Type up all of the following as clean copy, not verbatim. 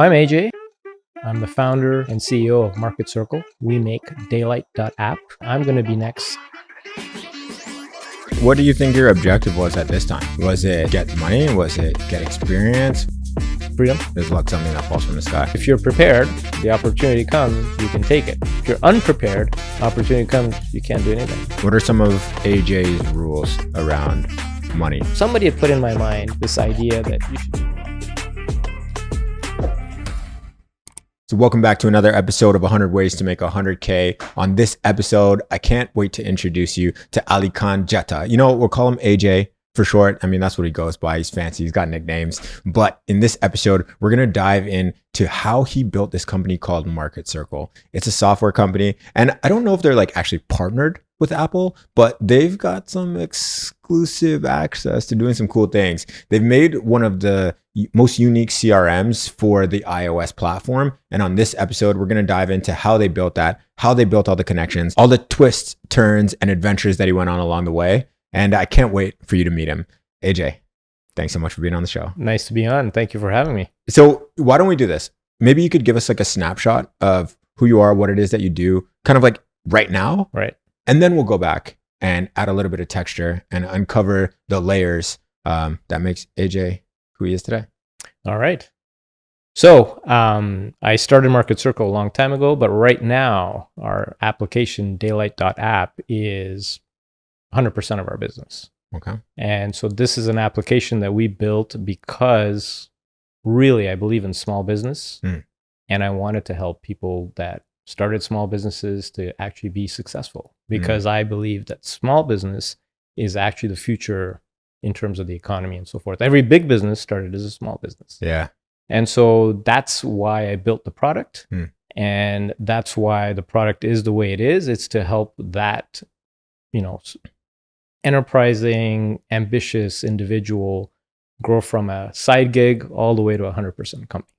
I'm AJ. I'm the founder and CEO of Marketcircle. We make Daylite.app. I'm going to be next. What do you think your objective was at this time? Was it get money? Was it get experience? Freedom. There's like something that falls from the sky. If you're prepared, the opportunity comes, you can take it. If you're unprepared, opportunity comes, you can't do anything. What are some of AJ's rules around money? Somebody had put in my mind this idea that you should. So welcome back to another episode of 100 Ways to Make 100K. On this episode, I can't wait to introduce you to Alykhan Jetha. You know, we'll call him AJ for short. I mean, that's what he goes by. He's fancy. He's got nicknames. But in this episode, we're going to dive into how he built this company called Marketcircle. It's a software company. And I don't know if they're like actually partnered with Apple, but they've got some exclusive access to doing some cool things. They've made one of the most unique CRMs for the iOS platform. And on this episode, we're going to dive into how they built that, how they built all the connections, all the twists, turns, and adventures that he went on along the way. And I can't wait for you to meet him. AJ, thanks so much for being on the show. Nice to be on. Thank you for having me. So why don't we do this? Maybe you could give us like a snapshot of who you are, what it is that you do, kind of like right now. Right. And then we'll go back and add a little bit of texture and uncover the layers that makes AJ who he is today. All right. So I started Marketcircle a long time ago, but right now our application, Daylite.app, is 100% of our business. Okay. And so this is an application that we built because really I believe in small business and I wanted to help people that started small businesses to actually be successful because I believe that small business is actually the future in terms of the economy and so forth. Every big business started as a small business. Yeah. And so that's why I built the product. And that's why the product is the way it is. It's to help that, you know, enterprising, ambitious individual grow from a side gig all the way to a 100% company.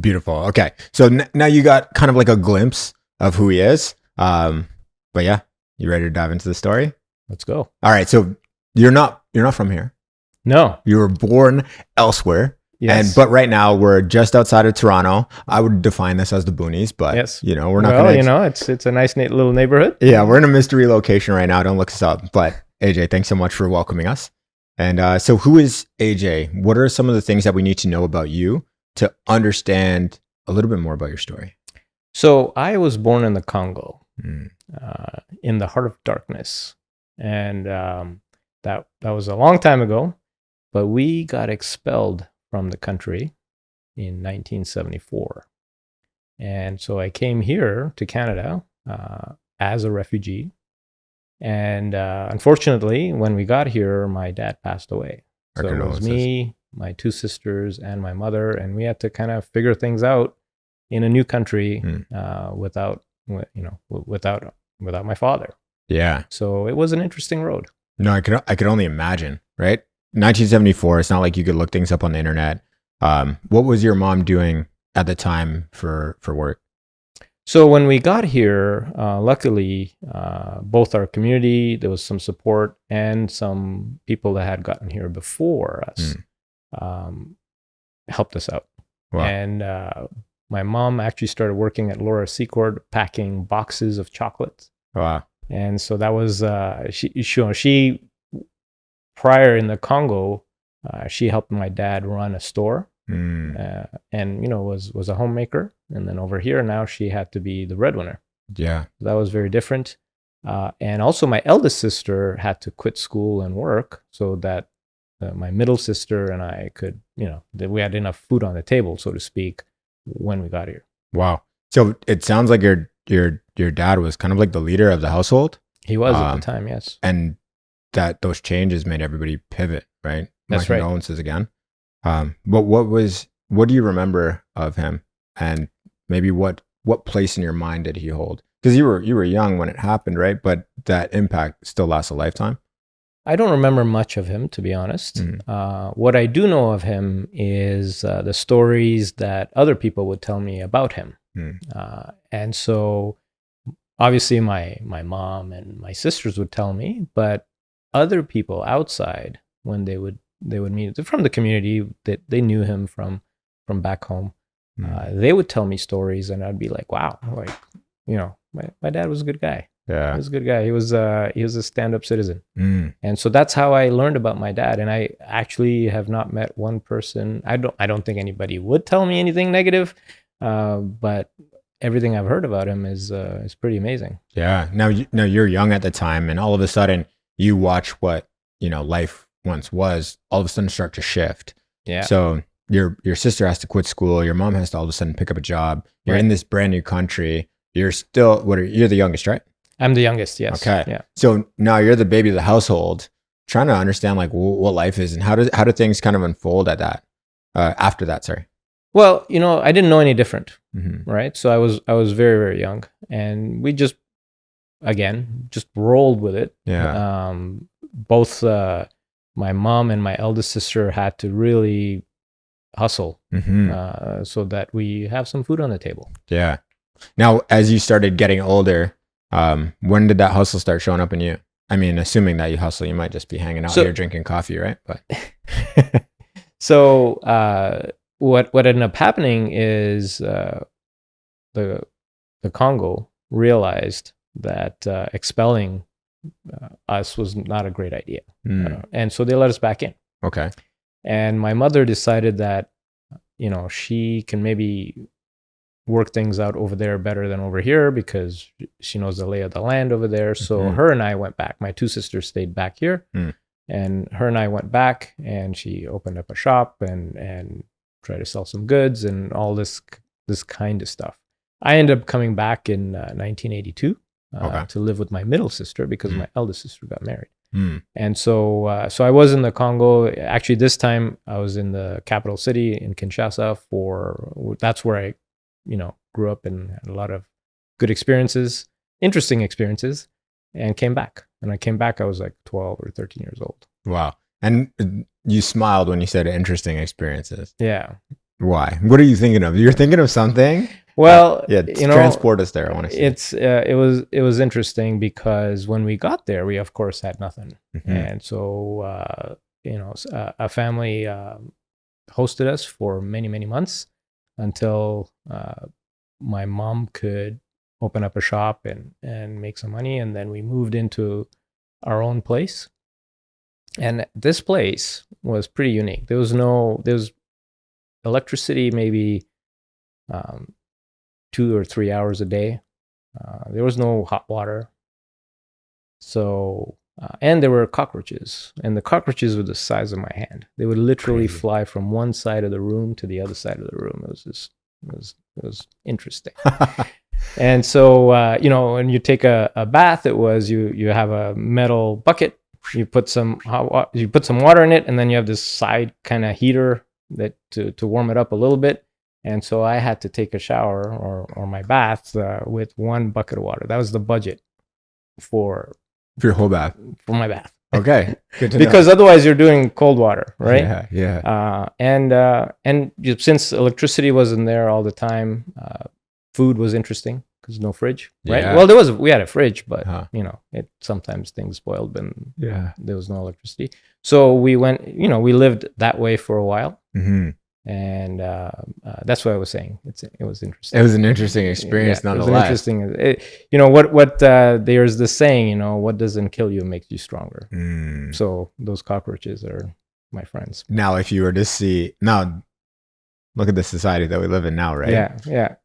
Beautiful. Okay. So now you got kind of like a glimpse of who he is. But yeah, you ready to dive into the story? Let's go. All right. So you're not from here. No. You were born elsewhere. Yes. But right now we're just outside of Toronto. I would define this as the boonies, but yes. You know, we're not going to... you know, it's a nice little neighborhood. Yeah, we're in a mystery location right now. Don't look us up. But AJ, thanks so much for welcoming us. And so who is AJ? What are some of the things that we need to know about you to understand a little bit more about your story? So I was born in the Congo, in the heart of darkness. And that was a long time ago, but we got expelled from the country in 1974. And so I came here to Canada as a refugee. And unfortunately, when we got here, my dad passed away. So it was me, my two sisters, and my mother, and we had to kind of figure things out in a new country without my father. Yeah. So it was an interesting road. No, I could only imagine, right? 1974. It's not like you could look things up on the internet. What was your mom doing at the time for work? So when we got here, luckily, both our community, there was some support, and some people that had gotten here before us helped us out. Wow. And my mom actually started working at Laura Secord packing boxes of chocolates. Wow. And so that was, she prior in the Congo, she helped my dad run a store and, you know, was a homemaker. And then over here, now she had to be the breadwinner. Yeah. That was very different. And also my eldest sister had to quit school and work so that my middle sister and I could, you know, that we had enough food on the table, so to speak, when we got here. Wow. So it sounds like your dad was kind of like the leader of the household. He was at the time, yes. And that those changes made everybody pivot, right? That's my condolences again. But what do you remember of him, and maybe what place in your mind did he hold? Because you were young when it happened, right? But that impact still lasts a lifetime. I don't remember much of him, to be honest. What I do know of him is the stories that other people would tell me about him. And so obviously my mom and my sisters would tell me, but other people outside, when they would meet from the community, that they knew him from back home, they would tell me stories, and I'd be like, wow, like, my dad was a good guy. Yeah. He was a good guy. He was a stand-up citizen. And so that's how I learned about my dad. And I actually have not met one person. I don't think anybody would tell me anything negative, but everything I've heard about him is pretty amazing. Yeah. Now you're young at the time, and all of a sudden you watch what life once was all of a sudden start to shift. Yeah. So your sister has to quit school. Your mom has to all of a sudden pick up a job. You're in this brand new country. You're still you're the youngest, right? I'm the youngest. Yes. Okay. Yeah. So now you're the baby of the household, trying to understand like what life is and how do things kind of unfold at that after that. Sorry. Well, I didn't know any different, right? So I was very, very young, and we just rolled with it. Yeah. Both my mom and my eldest sister had to really hustle so that we have some food on the table. Yeah. Now, as you started getting older, when did that hustle start showing up in you? I mean, assuming that you hustle, you might just be hanging out here drinking coffee, right? But so what ended up happening is the Congo realized that expelling us was not a great idea, and so they let us back in. Okay. And my mother decided that she can maybe work things out over there better than over here because she knows the lay of the land over there. So her and I went back. My two sisters stayed back here, and her and I went back, and she opened up a shop and tried to sell some goods and all this kind of stuff. I ended up coming back in 1982 to live with my middle sister because my eldest sister got married. And so I was in the Congo. Actually, this time I was in the capital city in Kinshasa that's where I grew up and had a lot of good experiences, interesting experiences, and came back. And I came back, I was like 12 or 13 years old. Wow. And you smiled when you said interesting experiences. Yeah. Why? What are you thinking of? You're thinking of something? Well, transport us there. I want to see. It was interesting because when we got there, we of course had nothing. And so, a family hosted us for many, many months until my mom could open up a shop and make some money. And then we moved into our own place. And this place was pretty unique. There was electricity maybe 2 or 3 hours a day. There was no hot water. So, and there were cockroaches, and the cockroaches were the size of my hand. They would literally fly from one side of the room to the other side of the room. It was interesting. And so, when you take a bath, it was you have a metal bucket, you put some water in it, and then you have this side kind of heater that to warm it up a little bit. And so I had to take a shower or my bath with 1 bucket of water. That was the budget for your whole bath. For my bath. Okay, good to because otherwise you're doing cold water, right? Yeah. And since electricity wasn't there all the time, food was interesting because no fridge, right? Yeah. Well, we had a fridge, but sometimes things spoiled when there was no electricity. So we lived that way for a while. And that's what I was saying. It was interesting. It was an interesting experience, nonetheless. It was an interesting. There's this saying, what doesn't kill you makes you stronger. So those cockroaches are my friends. Now, if you were to see look at the society that we live in now, right? Yeah.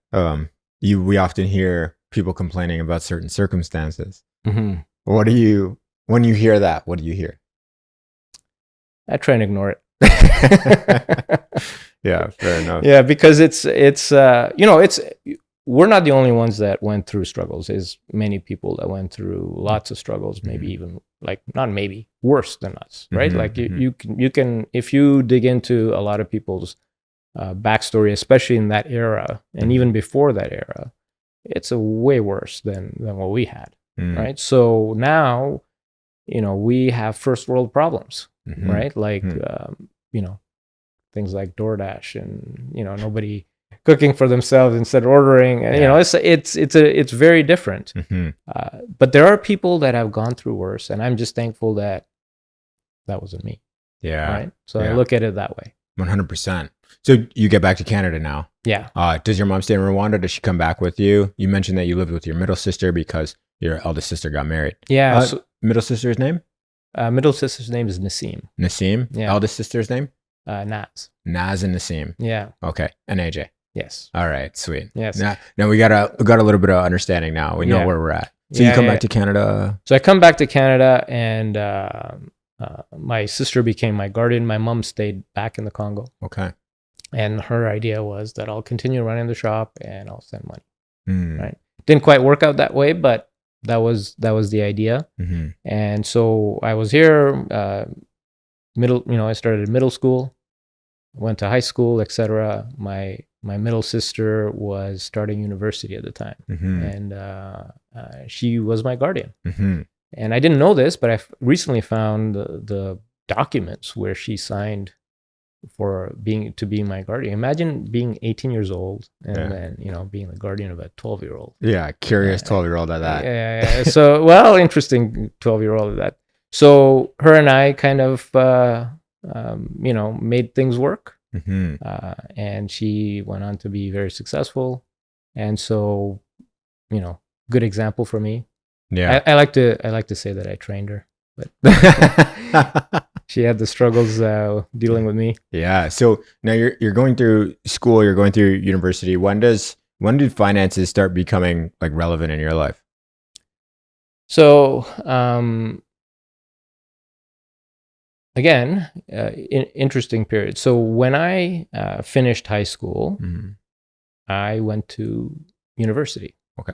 We often hear people complaining about certain circumstances. When you hear that, what do you hear? I try and ignore it. Yeah, fair enough. Yeah, because we're not the only ones that went through struggles. There's many people that went through lots of struggles, maybe even worse than us, right? Like you can if you dig into a lot of people's backstory, especially in that era and even before that era, it's a way worse than what we had, right? So now, we have first world problems, right? Like things like DoorDash and nobody cooking for themselves instead of ordering. And, it's very different. But there are people that have gone through worse, and I'm just thankful that wasn't me. Yeah. Right. So I look at it that way. 100%. So you get back to Canada now. Yeah. Does your mom stay in Rwanda? Does she come back with you? You mentioned that you lived with your middle sister because your eldest sister got married. Yeah. Middle sister's name? Middle sister's name is Nasim. Nasim? Yeah. Eldest sister's name? Naz. Naz and Nasim. Yeah. Okay. And AJ. Yes. All right. Sweet. Yes. Now we got a little bit of understanding now. We know where we're at. So you come back to Canada. So I come back to Canada, and my sister became my guardian. My mom stayed back in the Congo. Okay. And her idea was that I'll continue running the shop and I'll send money. Right. Didn't quite work out that way, but that was the idea. Mm-hmm. And so I was here, I started middle school, went to high school, etc. My middle sister was starting university at the time, and she was my guardian. Mm-hmm. And I didn't know this, but I recently found the documents where she signed for being my guardian. Imagine being 18 years old and then being the guardian of a 12-year-old. Yeah, curious 12-year-old at that. Yeah. So interesting 12-year-old at that. So her and I kind of made things work. Mm-hmm. And she went on to be very successful. And so, good example for me. Yeah. I like to say that I trained her, but she had the struggles dealing with me. Yeah. So now you're going through school, you're going through university. When did finances start becoming like relevant in your life? So, again, interesting period. So when I finished high school, mm-hmm. I went to university. Okay.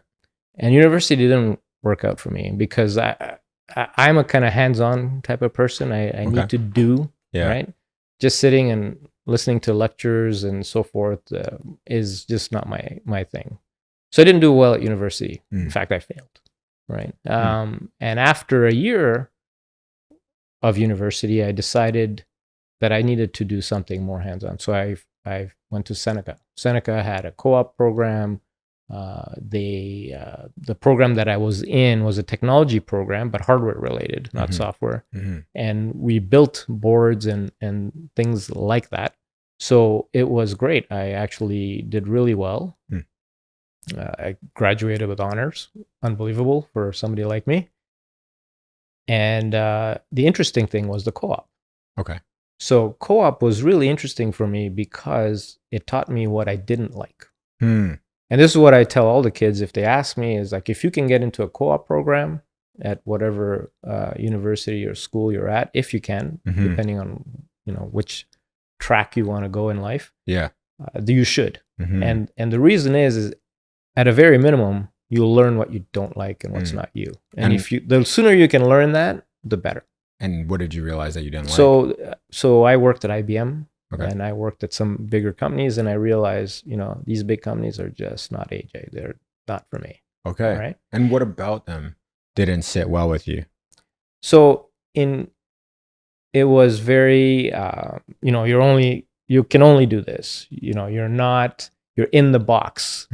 And university didn't work out for me because I'm a kind of hands-on type of person. I need to do, right? Just sitting and listening to lectures and so forth is just not my thing. So I didn't do well at university. In fact, I failed, right? And after a year of university, I decided that I needed to do something more hands-on. So I went to Seneca. Seneca had a co-op program. The program that I was in was a technology program, but hardware related, not software. Mm-hmm. And we built boards and things like that. So it was great. I actually did really well. I graduated with honors. Unbelievable for somebody like me. And the interesting thing was the co-op. Okay. So co-op was really interesting for me because it taught me what I didn't like. And this is what I tell all the kids if they ask me is like, if you can get into a co-op program at whatever university or school you're at, if you can, depending on which track you want to go in life, you should. And the reason is at a very minimum, you'll learn what you don't like and what's not you. And the sooner you can learn that, the better. And what did you realize that you didn't like? So I worked at IBM. Okay. And I worked at some bigger companies, and I realized, these big companies are just not AJ. They're not for me. Okay. Right. And what about them didn't sit well with you? So it was very, you can only do this. You're in the box,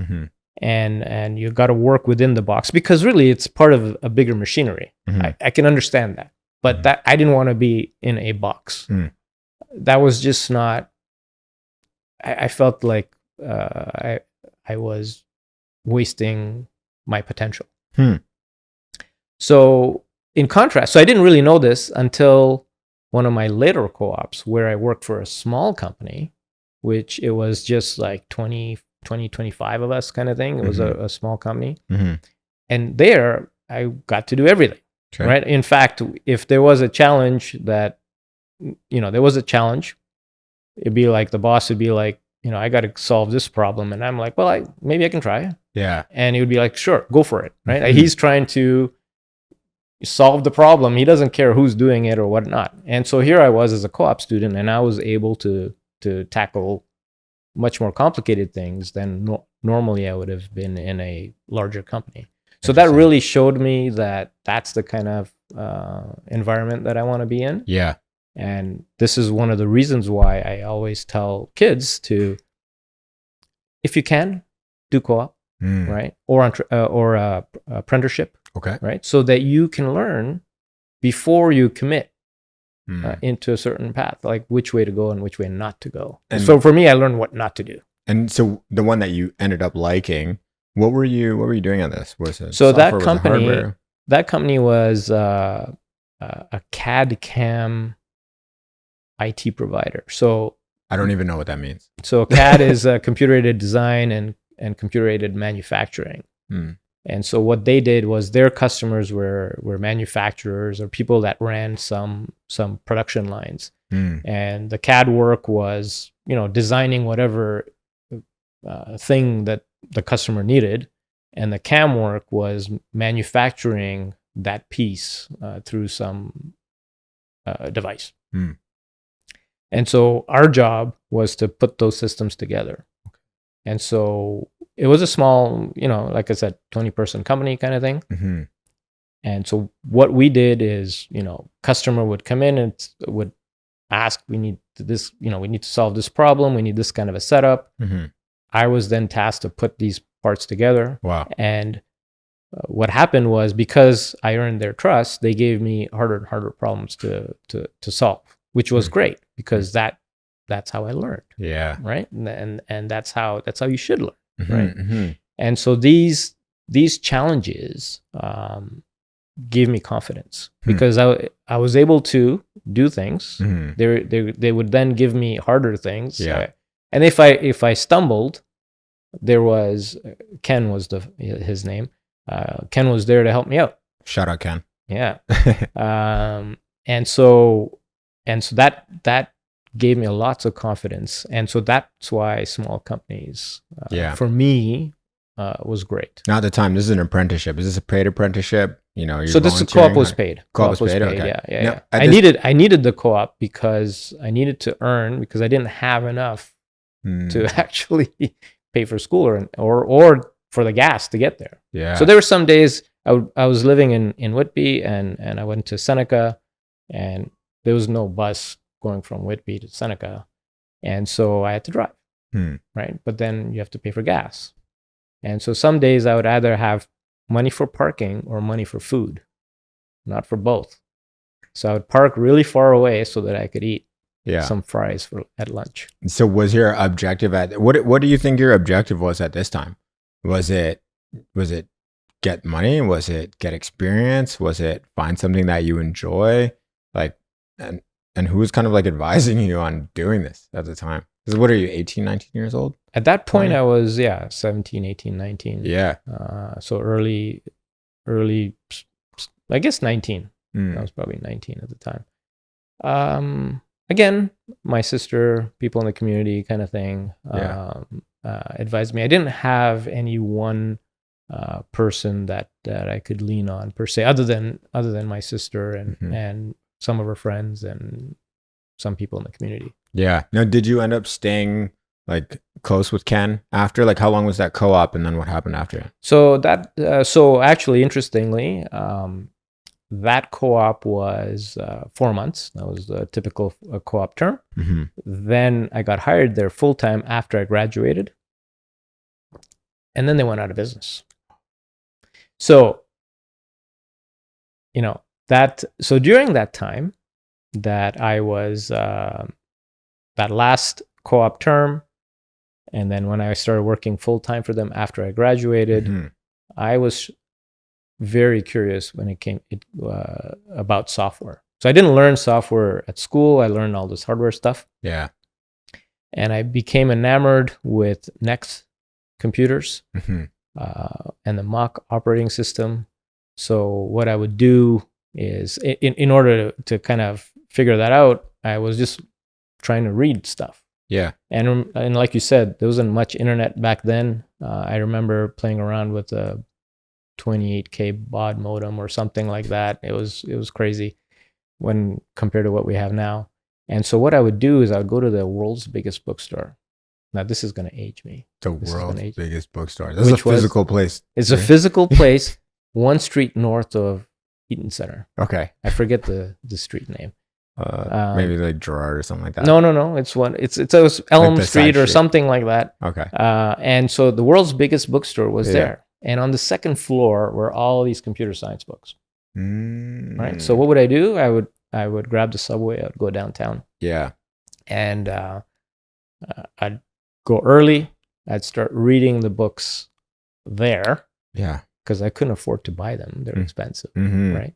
and you got to work within the box because really it's part of a bigger machinery. I can understand that, but that I didn't want to be in a box. That was just not. I felt like I was wasting my potential. So in contrast, I didn't really know this until one of my later co-ops where I worked for a small company, which it was just like 20, 25 of us kind of thing. It was a small company. And there I got to do everything. Okay. Right. In fact, if there was a challenge it'd be like the boss would be like, I got to solve this problem. And I'm like, well, maybe I can try. Yeah. And he would be like, sure, go for it. Right. He's trying to solve the problem. He doesn't care who's doing it or whatnot. And so here I was as a co-op student, and I was able to tackle much more complicated things than normally I would have been in a larger company. So that really showed me that that's the kind of environment that I want to be in. Yeah. And this is one of the reasons why I always tell kids to, if you can, do co-op, right? Or apprenticeship, okay, right? So that you can learn before you commit into a certain path, like which way to go and which way not to go. And so for me, I learned what not to do. And so the one that you ended up liking, what were you doing on this? Was it so software, that was it company? hardware? That company was a CAD CAM IT provider. So I don't even know what that means. So CAD is computer aided design and computer aided manufacturing. And so what they did was their customers were manufacturers or people that ran some production lines. And the CAD work was, designing whatever thing that the customer needed. And the CAM work was manufacturing that piece through some device. And so our job was to put those systems together. And so it was a small, like I said, 20-person company kind of thing. And so what we did is, customer would come in and would ask, we need this, we need to solve this problem. We need this kind of a setup. I was then tasked to put these parts together. Wow. And what happened was, because I earned their trust, they gave me harder and harder problems to solve, which was great, because that's how I learned. Yeah. Right. And that's how you should learn. Right. And so these challenges gave me confidence, because I was able to do things. They would then give me harder things. Yeah. And if I stumbled, there was Ken was his name. Ken was there to help me out. Shout out Ken. Yeah. And so that gave me lots of confidence. And so that's why small companies, for me, was great. Now at the time, this is an apprenticeship. Is this a paid apprenticeship? You're so this co-op was paid. Co-op was paid. Okay. Yeah. Now, I needed the co-op because I needed to earn, because I didn't have enough to actually pay for school or for the gas to get there. Yeah. So there were some days I was living in Whitby and I went to Seneca, and there was no bus going from Whitby to Seneca. And so I had to drive, right? But then you have to pay for gas. And so some days I would either have money for parking or money for food, not for both. So I would park really far away so that I could eat some fries at lunch. So was your objective what do you think your objective was at this time? Was it get money? Was it get experience? Was it find something that you enjoy? And who was kind of like advising you on doing this at the time? Because what are you, 18, 19 years old? At that point, 20? I was, 17, 18, 19. Yeah. So early, I guess 19. I was probably 19 at the time. Again, my sister, people in the community kind of thing, advised me. I didn't have any one person that I could lean on per se, other than my sister and some of her friends and some people in the community. Yeah. Now, did you end up staying like close with Ken after? Like, how long was that co-op, and then what happened after? So so actually, interestingly, that co-op was 4 months. That was the typical co-op term. Then I got hired there full time after I graduated, and then they went out of business. So, so during that time that I was that last co-op term, and then when I started working full time for them after I graduated, I was very curious when it came about software. So I didn't learn software at school. I learned all this hardware stuff. Yeah. And I became enamored with Next computers and the MACHE operating system. So what I would do is, in order to kind of figure that out, I was just trying to read stuff. Yeah. And like you said, there wasn't much internet back then. I remember playing around with a 28K baud modem or something like that. It was crazy when compared to what we have now. And so what I would do is I would go to the world's biggest bookstore. Now this is going to age me. The world's biggest bookstore. This is a physical place. It's a physical place, one street north of Eaton Center. Okay. I forget the street name. Maybe like Gerard or something like that. No. It's Elm like Street or something like that. Okay. And so the world's biggest bookstore was there. And on the second floor were all these computer science books. Right. So what would I do? I I would grab the subway. I'd go downtown. Yeah. And I'd go early. I'd start reading the books there. Yeah. Because I couldn't afford to buy them. They're expensive, Mm-hmm. right?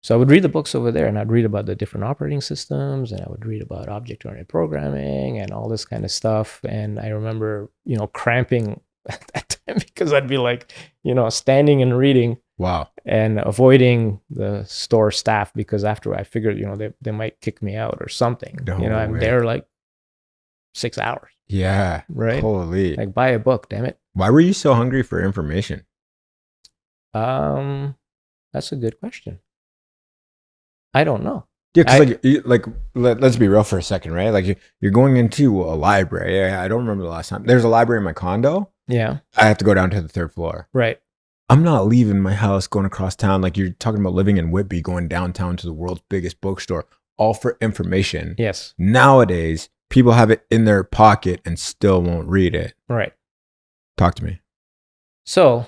So I would read the books over there, and I'd read about the different operating systems, and I would read about object-oriented programming and all this kind of stuff. And I remember, cramping at that time because I'd be like, standing and reading. Wow. And avoiding the store staff because after I figured, they might kick me out or something. No I'm way. there like 6 hours. Yeah. Right. Holy. Like buy a book, damn it. Why were you so hungry for information? That's a good question. I don't know. Yeah, because let's be real for a second, right? Like you're going into a library. I don't remember the last time. There's a library in my condo. Yeah. I have to go down to the 3rd floor. Right. I'm not leaving my house, going across town. Like you're talking about living in Whitby, going downtown to the world's biggest bookstore, all for information. Yes. Nowadays, people have it in their pocket and still won't read it. Right. Talk to me. So,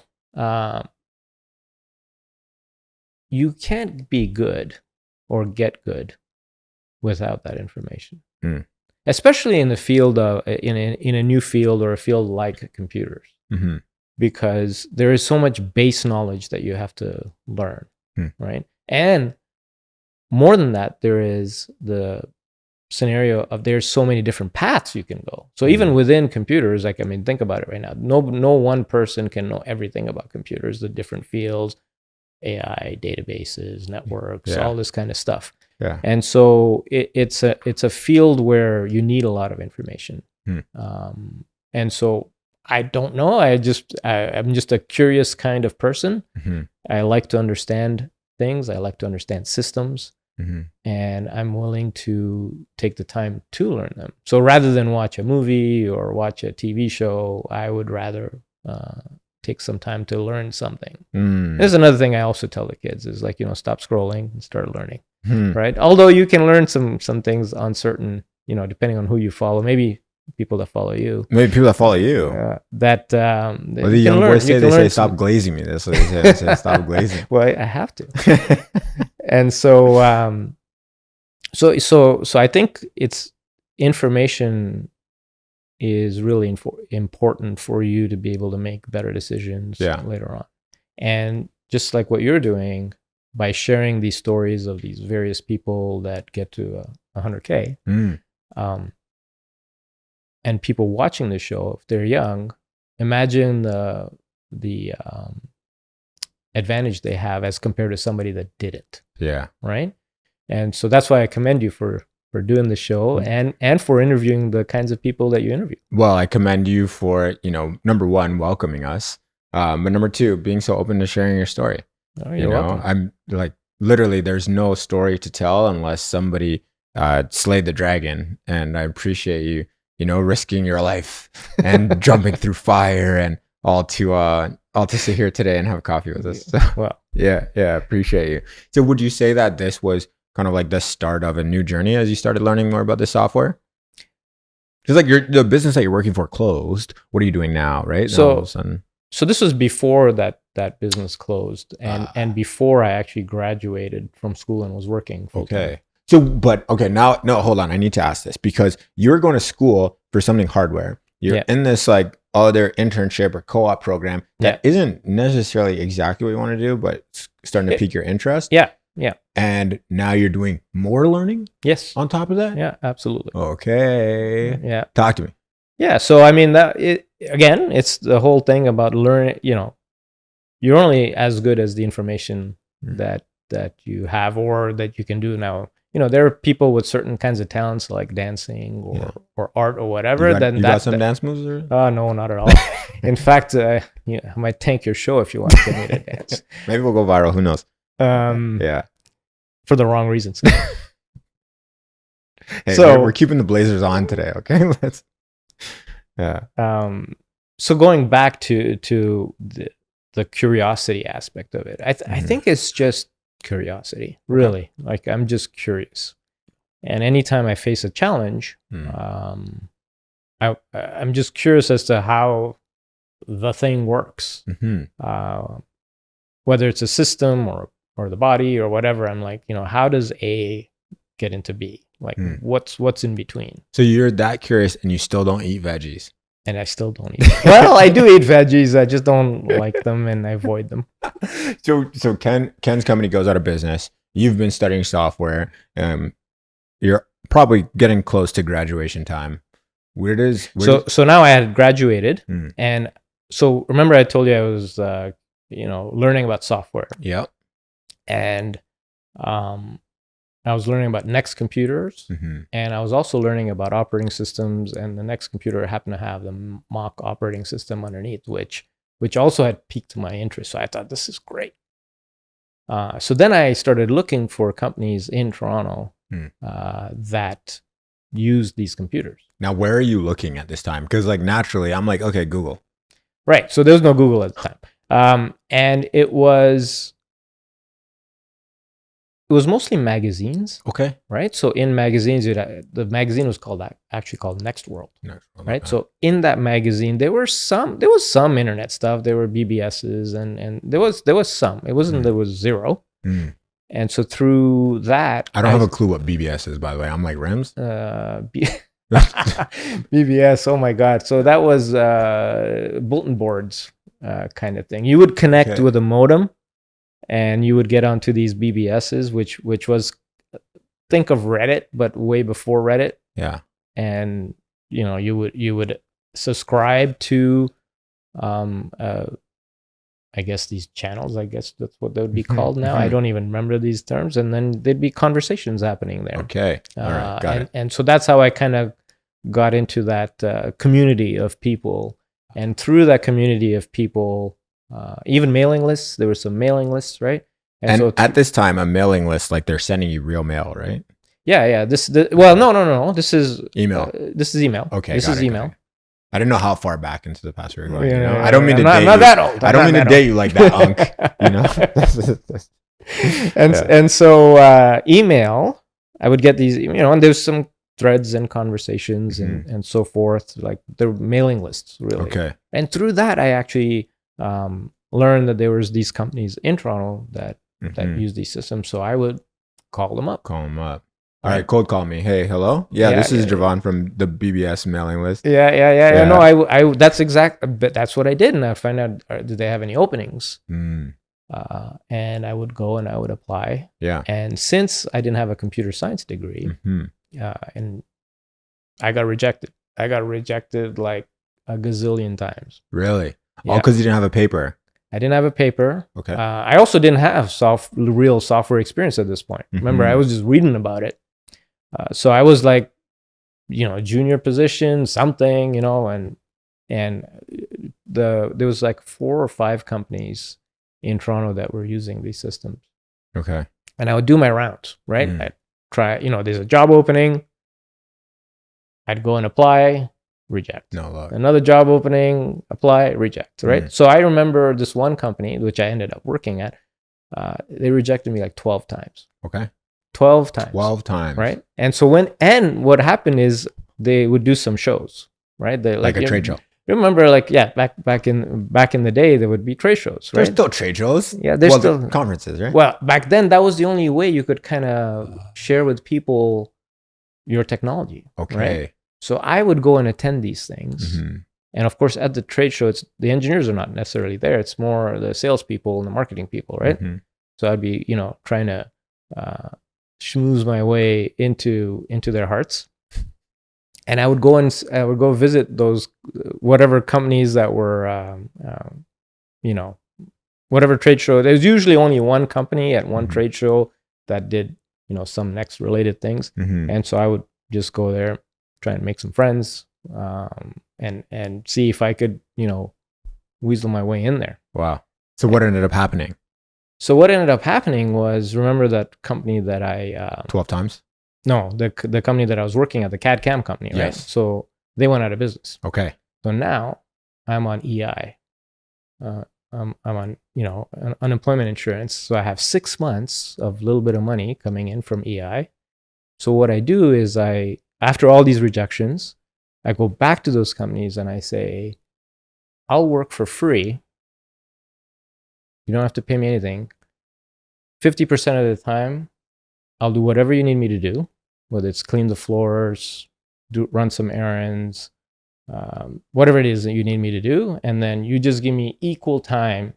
you can't be good or get good without that information. Especially in the field of in a new field or a field like computers, because there is so much base knowledge that you have to learn, right? And more than that, there is the scenario of there's so many different paths you can go. So even within computers, think about it right now. No one person can know everything about computers, the different fields, AI, databases, networks, all this kind of stuff. Yeah. And so it's a field where you need a lot of information. And so I don't know. I'm just a curious kind of person. I like to understand things. I like to understand systems. And I'm willing to take the time to learn them. So rather than watch a movie or watch a TV show, I would rather take some time to learn something. There's another thing I also tell the kids is stop scrolling and start learning. Right? Although you can learn some things on certain, depending on who you follow, maybe people that follow you. Maybe people that follow you. What the young boys say, they say, stop glazing me. That's what they say. They say, stop glazing. Well, I have to. And so, so I think it's information is really important for you to be able to make better decisions later on. And just like what you're doing by sharing these stories of these various people that get to 100K, and people watching the show, if they're young, imagine the advantage they have as compared to somebody that didn't. Yeah. Right. And so that's why I commend you for doing the show and for interviewing the kinds of people that you interview. Well, I commend you for, number one, welcoming us. But number two, being so open to sharing your story. Oh, you're welcome. I'm like, literally, there's no story to tell unless somebody slayed the dragon. And I appreciate you, risking your life and jumping through fire and all to sit here today and have coffee with us. So, well, yeah, appreciate you. So would you say that this was kind of like the start of a new journey as you started learning more about this software? Because like the business that you're working for closed. What are you doing now, right? So this was before that business closed and before I actually graduated from school and was working full-time. Okay. So, now, no, hold on. I need to ask this because you're going to school for something hardware. You're in this like other internship or co-op program that isn't necessarily exactly what you want to do, but it's starting to pique your interest. Yeah. And now you're doing more learning? Yes. On top of that? Yeah, absolutely. Okay. Yeah. Talk to me. Yeah. So, it's the whole thing about learning, you're only as good as the information that you have or that you can do now. There are people with certain kinds of talents like dancing or art or whatever. You got some dance moves? Oh, no, not at all. In fact, I might tank your show if you want to get me to dance. Maybe we'll go viral. Who knows? For the wrong reasons. Hey, so we're keeping the blazers on today. Okay. So going back to the curiosity aspect of it, I think it's just curiosity, really. Like I'm just curious, and anytime I face a challenge, I'm just curious as to how the thing works, whether it's a system or the body or whatever. I'm like, how does A get into B? Like what's in between? So you're that curious and you still don't eat veggies. And I still don't eat. Well, I do eat veggies. I just don't like them and I avoid them. So Ken's company goes out of business. You've been studying software. You're probably getting close to graduation time. So now I had graduated, and so remember I told you I was learning about software. Yep. And I was learning about Next computers, and I was also learning about operating systems. And the Next computer happened to have the MACHE operating system underneath, which also had piqued my interest. So I thought, this is great. So then I started looking for companies in Toronto that use these computers. Now, where are you looking at this time? Because like naturally, I'm like, okay, Google. Right. So there was no Google at the time, and it was mostly magazines. Okay. Right. So in magazines, the magazine was actually called Next World. Right. So in that magazine, there was some internet stuff. There were BBSs and there was some. It wasn't there was zero. And so through that, I don't have a clue what BBS is, by the way. I'm like RIMS. BBS. Oh my God. So that was bulletin boards kind of thing. You would connect with a modem. And you would get onto these BBSs, which was, think of Reddit, but way before Reddit. Yeah. And you would subscribe to, I guess these channels. I guess that's what they would be called now. I don't even remember these terms. And then there'd be conversations happening there. Okay. All right. Got it. And so that's how I kind of got into that community of people. And through that community of people. Even mailing lists, there were some mailing lists, right? And so at this time, a mailing list, like they're sending you real mail, right? Yeah. No. This is email. This is email. Okay, this is email. I didn't know how far back into the past we were going. Yeah, I don't mean to date you. Not that old. I don't mean to date you like that, Unk. And so email, I would get these, and there's some threads and conversations and so forth. Like they're mailing lists, really. Okay. And through that, I actually learned that there was these companies in Toronto that use these systems. So I would call them up. All right, cold call me. Hey, hello. Yeah, this is Javon from the BBS mailing list. Yeah. No, I that's what I did, and I find out did they have any openings. And I would go and I would apply. Yeah. And since I didn't have a computer science degree, and I got rejected. I got rejected like a gazillion times. Really? Yeah. All because you didn't have a paper. I didn't have a paper. Okay. I also didn't have real software experience at this point. Remember, I was just reading about it. So I was like, junior position, something, and there was like 4 or 5 companies in Toronto that were using these systems. Okay. And I would do my rounds, right? I'd try, there's a job opening. I'd go and apply. Reject. No luck. Another job opening, apply, reject, right? So I remember this one company, which I ended up working at, they rejected me like 12 times. Okay. 12 times. 12 times. Right? And so what happened is they would do some shows, right? They, like a trade show. Remember, back in the day, there would be trade shows, right? There's still trade shows. Yeah, there's still conferences, right? Well, back then, that was the only way you could kind of share with people your technology. Okay. Right? So I would go and attend these things. And of course, at the trade show, the engineers are not necessarily there. It's more the salespeople and the marketing people, right? So I'd be, trying to schmooze my way into their hearts. And I would go visit those whatever companies that were, whatever trade show. There's usually only one company at one trade show that did, some Next related things. And so I would just go there, try and make some friends, and see if I could, weasel my way in there. Wow. So what ended up happening? So what ended up happening was, remember that company that I 12 times? No, the company that I was working at, the CAD/CAM company, right? Yes. So they went out of business. Okay. So now I'm on EI. I'm on, an unemployment insurance. So I have 6 months of a little bit of money coming in from EI. So what I do is after all these rejections, I go back to those companies and I say, I'll work for free. You don't have to pay me anything. 50% of the time, I'll do whatever you need me to do. whether it's clean the floors, run some errands, whatever it is that you need me to do. And then you just give me equal time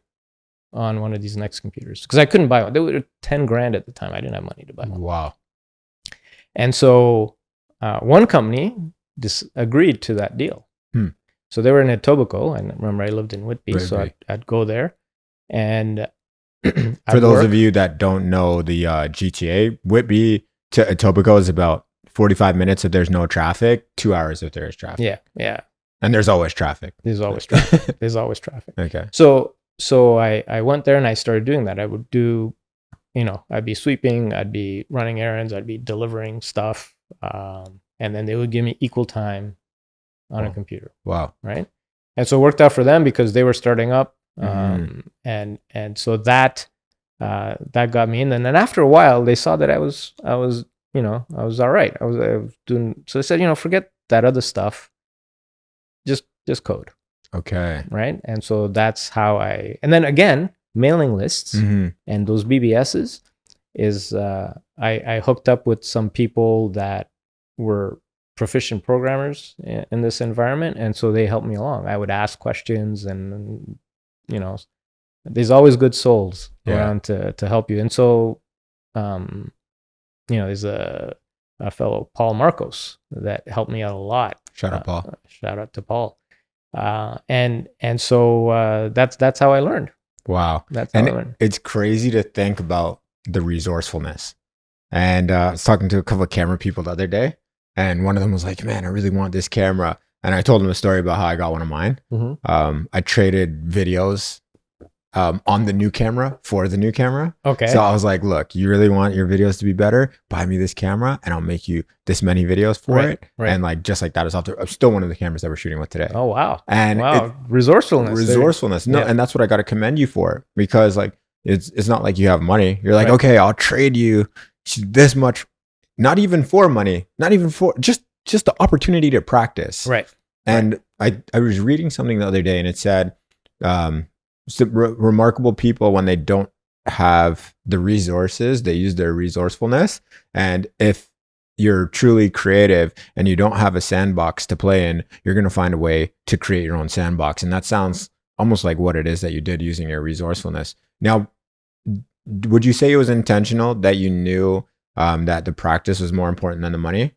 on one of these next computers. Because I couldn't buy one. They were 10 grand at the time. I didn't have money to buy one. Wow. And so one company agreed to that deal. So they were in Etobicoke, and remember I lived in Whitby, so I'd go there. And for those of you that don't know the GTA, Whitby to Etobicoke is about 45 minutes if there's no traffic, 2 hours if there is traffic. Yeah. And there's always traffic. There's always traffic. There's always traffic. Okay. So I went there and I started doing that. I would do, I'd be sweeping, I'd be running errands, I'd be delivering stuff, and then they would give me equal time on a computer. Wow. Right. And so it worked out for them because they were starting up. And so that got me in. And then after a while, they saw that I was all right. I was doing, so they said, forget that other stuff. Just code. Okay. Right. And so that's how and then again, mailing lists and those BBSs is, I hooked up with some people that were proficient programmers in this environment. And so they helped me along. I would ask questions and, there's always good souls around to help you. And so, there's a fellow, Paul Marcos, that helped me out a lot. Shout out, Paul. Shout out to Paul. And so that's how I learned. Wow. That's how I learned. It's crazy to think about the resourcefulness. And I was talking to a couple of camera people the other day, and one of them was like, man, I really want this camera. And I told him a story about how I got one of mine. I traded videos on the new camera for the new camera. Okay. So I was like, look, you really want your videos to be better? Buy me this camera and I'll make you this many videos for it. Right. And just like that is still one of the cameras that we're shooting with today. Oh, wow. And resourcefulness. No, and that's what I got to commend you for, because it's not like you have money. You're like, okay, I'll trade you this much, not even for money, not even for just the opportunity to practice. Right. And I was reading something the other day, and it said, remarkable people, when they don't have the resources, they use their resourcefulness. And if you're truly creative and you don't have a sandbox to play in, you're going to find a way to create your own sandbox. And that sounds almost like what it is that you did using your resourcefulness. Now, would you say it was intentional that you knew that the practice was more important than the money?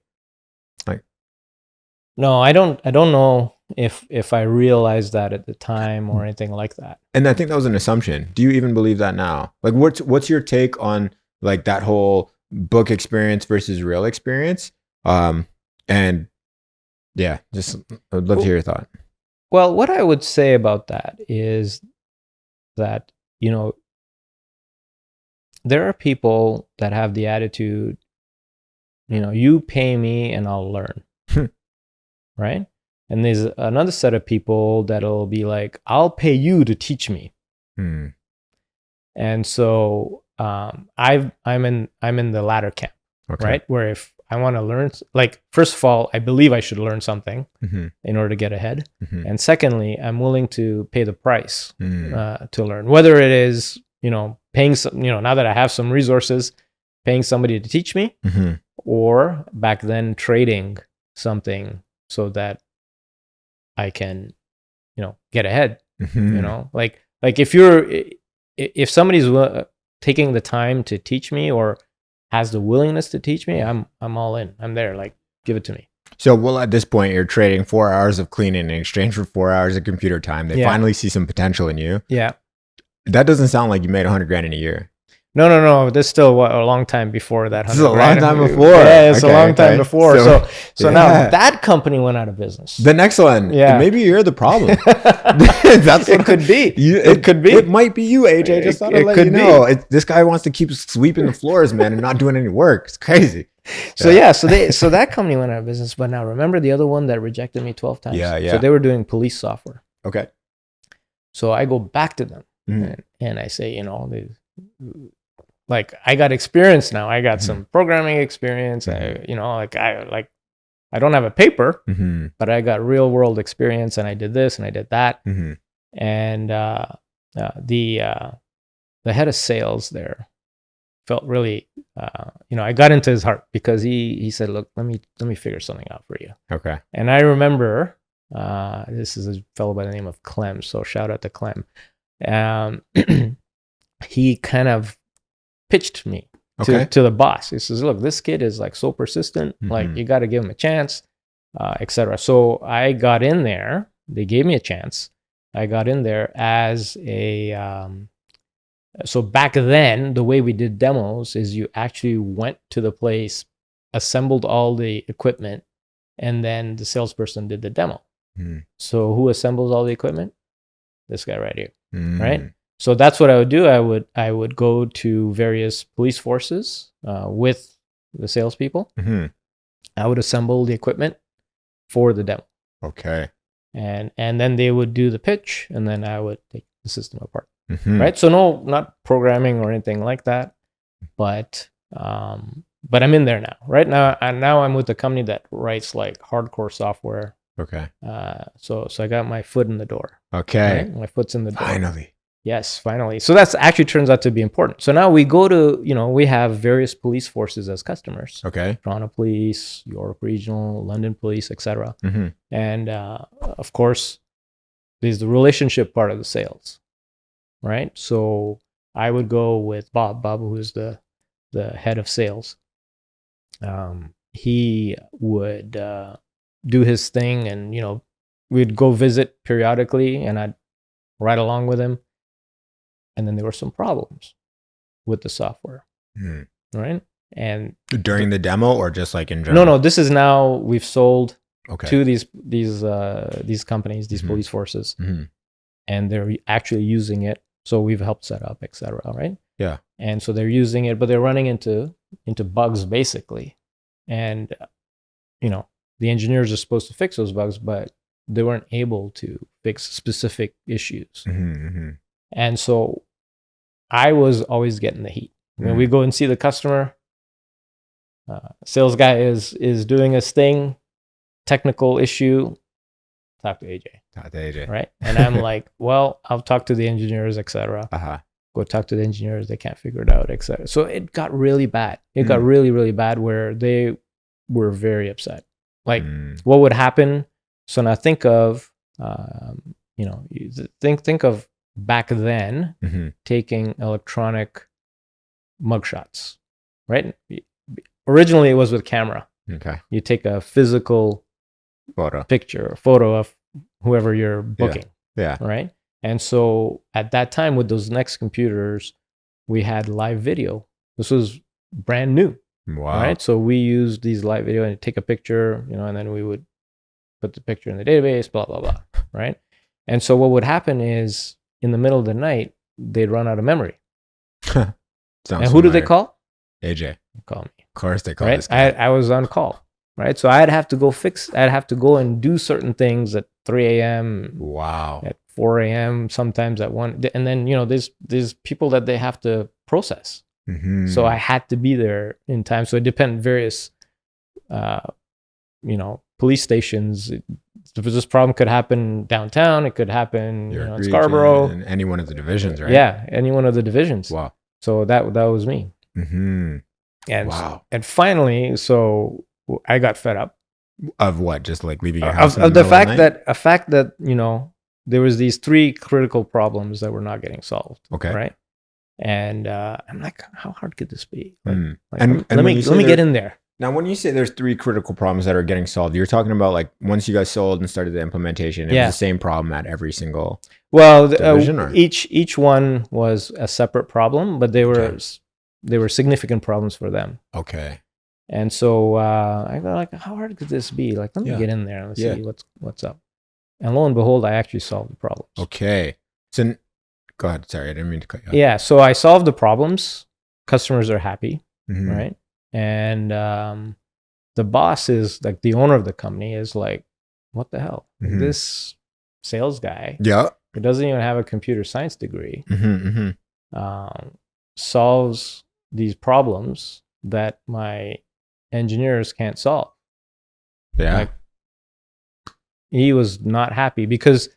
No, I don't know if I realized that at the time or anything like that. And I think that was an assumption. Do you even believe that now? Like, what's your take on like that whole book experience versus real experience? And yeah, just I'd love to hear your thought. Well, what I would say about that is that, there are people that have the attitude, you pay me and I'll learn. Right? And there's another set of people that'll be like, I'll pay you to teach me. And so I'm in the latter camp, right? Where if I want to learn, like, first of all, I believe I should learn something in order to get ahead. And secondly, I'm willing to pay the price to learn, whether it is, paying some, now that I have some resources, paying somebody to teach me, or back then trading something so that I can, get ahead. Like if somebody's taking the time to teach me or has the willingness to teach me, I'm all in. I'm there. Like, give it to me. So, at this point, you're trading 4 hours of cleaning in exchange for 4 hours of computer time. They finally see some potential in you. Yeah. That doesn't sound like you made $100 grand in a year. No. This is still a long time before that. This is a long time before. Yeah, it's a long time before. So now that company went out of business. The next one. Yeah. Maybe you're the problem. That's what it could be. It could be. It might be you, AJ. Just thought I'd let you know. This guy wants to keep sweeping the floors, man, and not doing any work. It's crazy. So that company went out of business. But now remember the other one that rejected me 12 times? Yeah. So they were doing police software. Okay. So I go back to them and I say, like, I got experience now. I got some programming experience. I don't have a paper, but I got real world experience, and I did this and I did that. And the head of sales there felt really, I got into his heart because he said, look, let me figure something out for you. Okay. And I remember, this is a fellow by the name of Clem. So shout out to Clem. He kind of pitched me to the boss. He says, look, this kid is like so persistent, like you got to give him a chance, etc. So I got in there. They gave me a chance. I got in there as a, so back then, the way we did demos is you actually went to the place, assembled all the equipment, and then the salesperson did the demo. So who assembles all the equipment? This guy right here, right? So that's what I would do. I would go to various police forces with the salespeople. I would assemble the equipment for the demo. Okay. And then they would do the pitch, and then I would take the system apart. Right. So no, not programming or anything like that, but I'm in there now. Right now, and now I'm with a company that writes like hardcore software. Okay. So I got my foot in the door. Okay. Right? My foot's in the door. Finally. Yes, finally. So that's actually turns out to be important. So now we go to, we have various police forces as customers. Okay. Toronto Police, York Regional, London Police, etc. And of course, there's the relationship part of the sales, right? So I would go with Bob, who's the head of sales. He would do his thing, and we'd go visit periodically, and I'd ride along with him. And then there were some problems with the software, right? And during the demo, or just like in general? No. This is now we've sold to these companies, these police forces, and they're actually using it. So we've helped set up, etc. Right? Yeah. And so they're using it, but they're running into bugs basically, and the engineers are supposed to fix those bugs, but they weren't able to fix specific issues. And so I was always getting the heat. When we go and see the customer, sales guy is doing his thing, technical issue, talk to AJ. Right? And I'm like, well, I'll talk to the engineers, etc. Go talk to the engineers, they can't figure it out, etc. So it got really bad. It got really, really bad where they were very upset. Like what would happen? So now think of, think of back then taking electronic mugshots, right? Originally it was with camera. Okay. You take a physical photo of whoever you're booking. Yeah. Right. And so at that time with those Next computers, we had live video. This was brand new. Wow. Right. So we used these live video and take a picture, and then we would put the picture in the database, blah, blah, blah. Right. And so what would happen is, in the middle of the night, they'd run out of memory. And who do they call? AJ. They call me. Of course they call right? this guy. I was on call, right? So I'd have to go and do certain things at 3 a.m. Wow. At 4 a.m., sometimes at 1. And then, there's people that they have to process. So I had to be there in time. So it depended various, police stations. This problem could happen downtown. It could happen in Scarborough. And any one of the divisions, right? Yeah, any one of the divisions. Wow. So that was me. And and finally, so I got fed up. Of what? Just like leaving your house of the fact that there was these 3 critical problems that were not getting solved. Okay. Right. And I'm like, how hard could this be? And let me get in there. Now, when you say there's 3 critical problems that are getting solved, you're talking about like once you guys sold and started the implementation, it was the same problem at every single division, each one was a separate problem, but they were significant problems for them. Okay. And so I go like, how hard could this be? Like, let me get in there and see what's up. And lo and behold, I actually solved the problems. Okay. So go ahead. Sorry, I didn't mean to cut you off. Yeah. So I solved the problems. Customers are happy, right? And the boss is like, the owner of the company is like, what the hell? This sales guy, who doesn't even have a computer science degree, solves these problems that my engineers can't solve. Yeah. Like, he was not happy because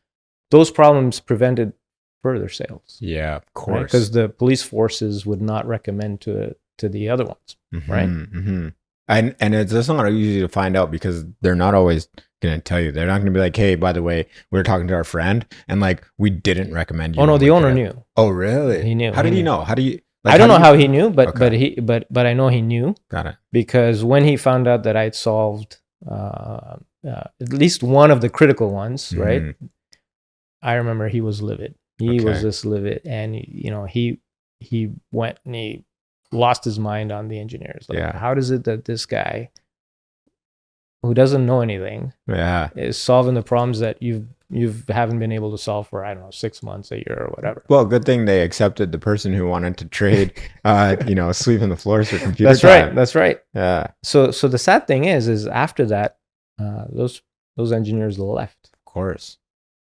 those problems prevented further sales. Yeah, of course. Because the police forces would not recommend to the other ones, right? Mm-hmm. And it's not easy to find out because they're not always going to tell you. They're not going to be like, hey, by the way, we were talking to our friend and like we didn't recommend you. Oh no, the owner knew. Oh really? He knew. How did he know? How do you? Like, I don't know how he knew, but Okay. but I know he knew. Got it. Because when he found out that I'd solved at least one of the critical ones, right? I remember he was livid. He was just livid, and he went and he lost his mind on the engineers. Like, how does it that this guy who doesn't know anything is solving the problems that you haven't been able to solve for, I don't know, 6 months, a year, or whatever? Well, good thing they accepted the person who wanted to trade, sweeping the floors for computer That's time. right. That's right. Yeah. So the sad thing is after that, those engineers left. Of course.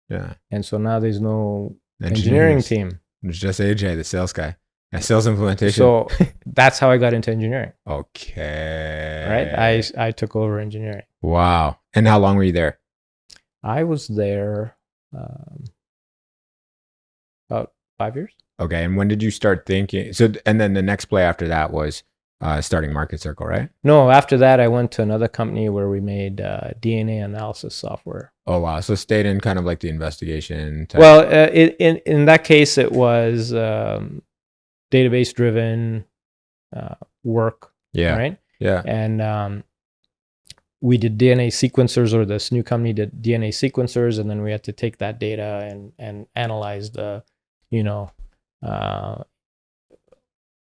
Yeah. And so now there's no engineering team. It's just AJ, the sales guy. Sales implementation. So that's how I got into engineering. Okay. Right? I took over engineering. Wow. And how long were you there? I was there about 5 years. Okay. And when did you start thinking? So, and then the next play after that was starting Marketcircle, right? No, after that, I went to another company where we made DNA analysis software. Oh, wow. So stayed in kind of like the investigation type. Well, in that case, it was database-driven work. Yeah. Right? Yeah. And we did DNA sequencers, or this new company did DNA sequencers, and then we had to take that data and analyze the,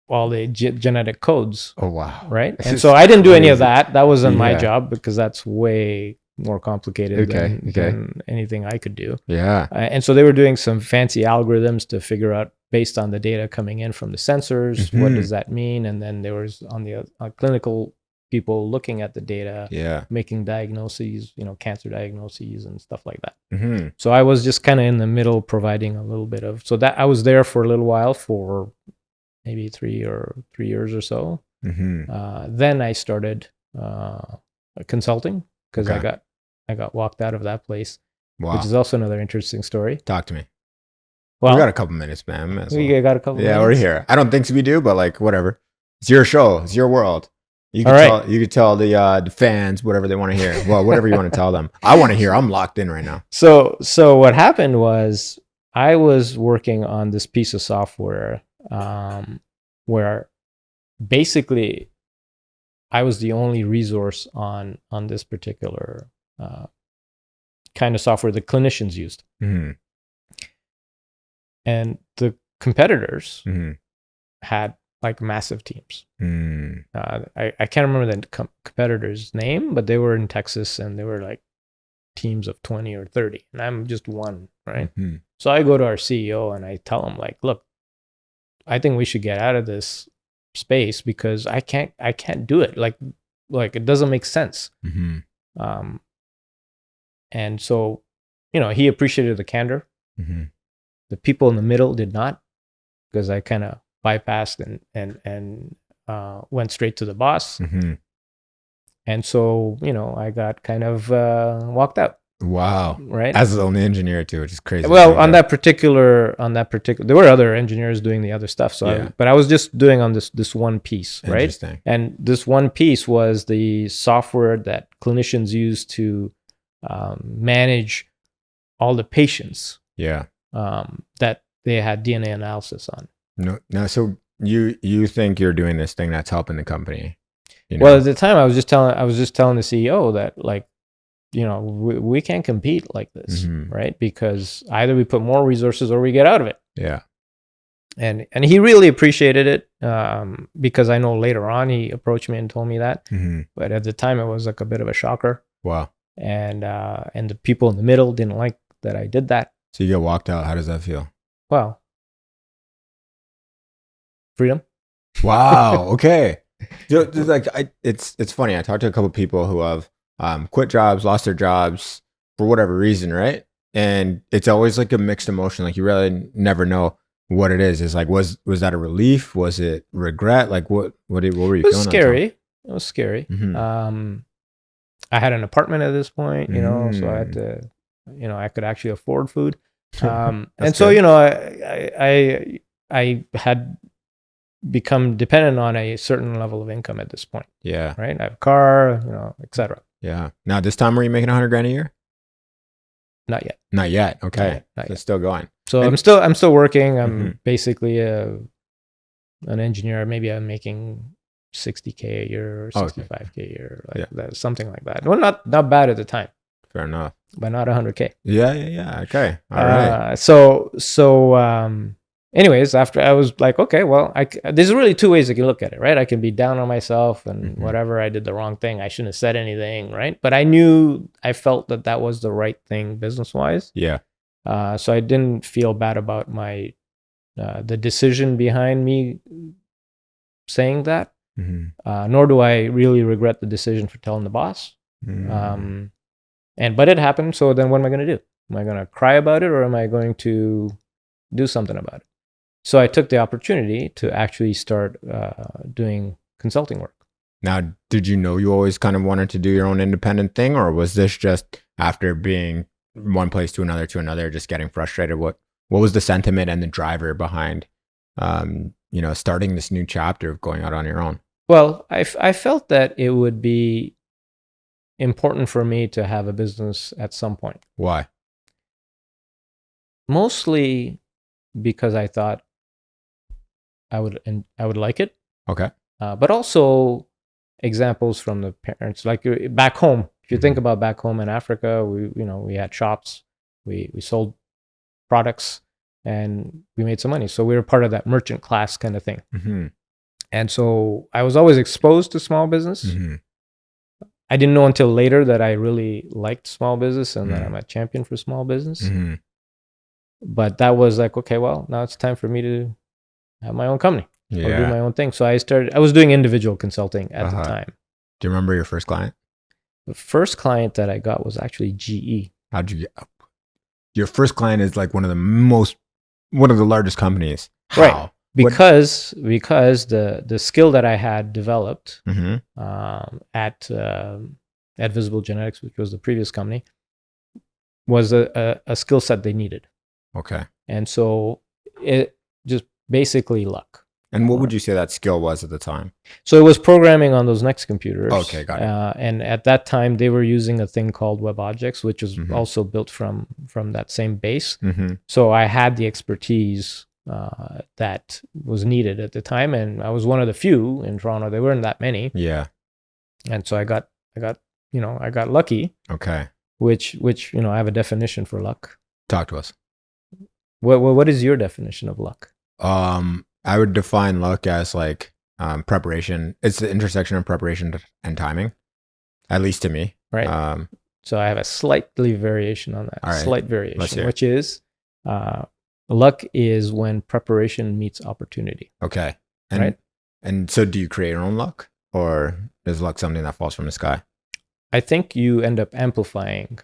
all the genetic codes. Oh, wow. Right? And so I didn't do any of that. That wasn't my job because that's way more complicated than anything I could do. Yeah. And so they were doing some fancy algorithms to figure out, based on the data coming in from the sensors, what does that mean? And then there was on the clinical people looking at the data, making diagnoses, cancer diagnoses and stuff like that. So I was just kind of in the middle, providing a little bit of, so that I was there for a little while, for maybe 3 years or so. Then I started consulting because I got walked out of that place, which is also another interesting story. Talk to me. Well, we got a couple minutes, man. We got a couple minutes. Yeah, we're here. I don't think we do, but like whatever. It's your show. It's your world. You could tell the fans whatever they want to hear. Well, whatever you want to tell them. I want to hear. I'm locked in right now. So what happened was I was working on this piece of software where basically I was the only resource on this particular kind of software the clinicians used. And the competitors had like massive teams. I can't remember the competitor's name, but they were in Texas and they were like teams of 20 or 30. And I'm just one, right? So I go to our CEO and I tell him, like, look, I think we should get out of this space because I can't do it. Like it doesn't make sense. And so, he appreciated the candor. The people in the middle did not, because I kind of bypassed and went straight to the boss. And so, I got kind of walked out. Wow. Right. As the only engineer too, which is crazy. Well, on that particular, there were other engineers doing the other stuff. So, but I was just doing on this one piece, right? Interesting. And this one piece was the software that clinicians use to manage all the patients. That they had DNA analysis on. No. So you think you're doing this thing that's helping the company? Well, at the time, I was just telling the CEO that, like, we can't compete like this, right? Because either we put more resources or we get out of it. Yeah. And he really appreciated it because I know later on he approached me and told me that. But at the time, it was like a bit of a shocker. Wow. And the people in the middle didn't like that I did that. So you get walked out. How does that feel? Well, freedom. Wow. Okay. So, it's funny. I talked to a couple of people who have quit jobs, lost their jobs for whatever reason, right? And it's always like a mixed emotion. Like you really never know what it is. It's like, was that a relief? Was it regret? Like what were you feeling? It was scary. I had an apartment at this point, so I had to, I could actually afford food. And so, good. you know, I had become dependent on a certain level of income at this point. Yeah. Right. I have a car, you know, etc. Yeah. Now this time, were you making 100 grand a year? Not yet. Not yet. Okay. Not So yet. still going. So And- I'm still working. I'm Mhm. basically an engineer. Maybe I'm making 60K a year or 65K a year, like that, something like that. Well, not bad at the time, Fair enough. but not 100K. Yeah. Okay. All right. Anyways, after I was like, okay, well, there's really two ways I can look at it, right? I can be down on myself and whatever, I did the wrong thing. I shouldn't have said anything, right? But I felt that was the right thing business-wise. Yeah. So I didn't feel bad about the decision behind me saying that. Nor do I really regret the decision for telling the boss. But it happened. So then what am I going to do? Am I going to cry about it, or am I going to do something about it? So I took the opportunity to actually start doing consulting work. Now, did you know you always kind of wanted to do your own independent thing, or was this just after being one place to another, just getting frustrated? What was the sentiment and the driver behind, starting this new chapter of going out on your own? Well, I felt that it would be important for me to have a business at some point. Why? Mostly because I thought I would like it. Okay. But also examples from the parents, like back home. If you think about back home in Africa, we had shops, we sold products, and we made some money. So we were part of that merchant class kind of thing. And so I was always exposed to small business. I didn't know until later that I really liked small business and that I'm a champion for small business. But that was like, okay, well, now it's time for me to have my own company or do my own thing. So I was doing individual consulting at the time. Do you remember your first client? The first client that I got was actually GE. How'd you get? Your first client is like one of the largest companies. How? Right. Because the skill that I had developed at Visible Genetics, which was the previous company, was a skill set they needed. Okay. And so it just basically luck. And what would you say that skill was at the time? So it was programming on those Next computers. Okay, got it. And at that time, they were using a thing called WebObjects, which was also built from that same base. So I had the expertise that was needed at the time, and I was one of the few in Toronto. There weren't that many. Yeah. And so I got lucky. Okay. Which I have a definition for luck. Talk to us. What is your definition of luck? I would define luck as like preparation. It's the intersection of preparation and timing, at least to me. Right. So I have a slightly variation on that. All right. Slight variation, which is luck is when preparation meets opportunity. Okay. Right. And so do you create your own luck, or is luck something that falls from the sky? I think you end up amplifying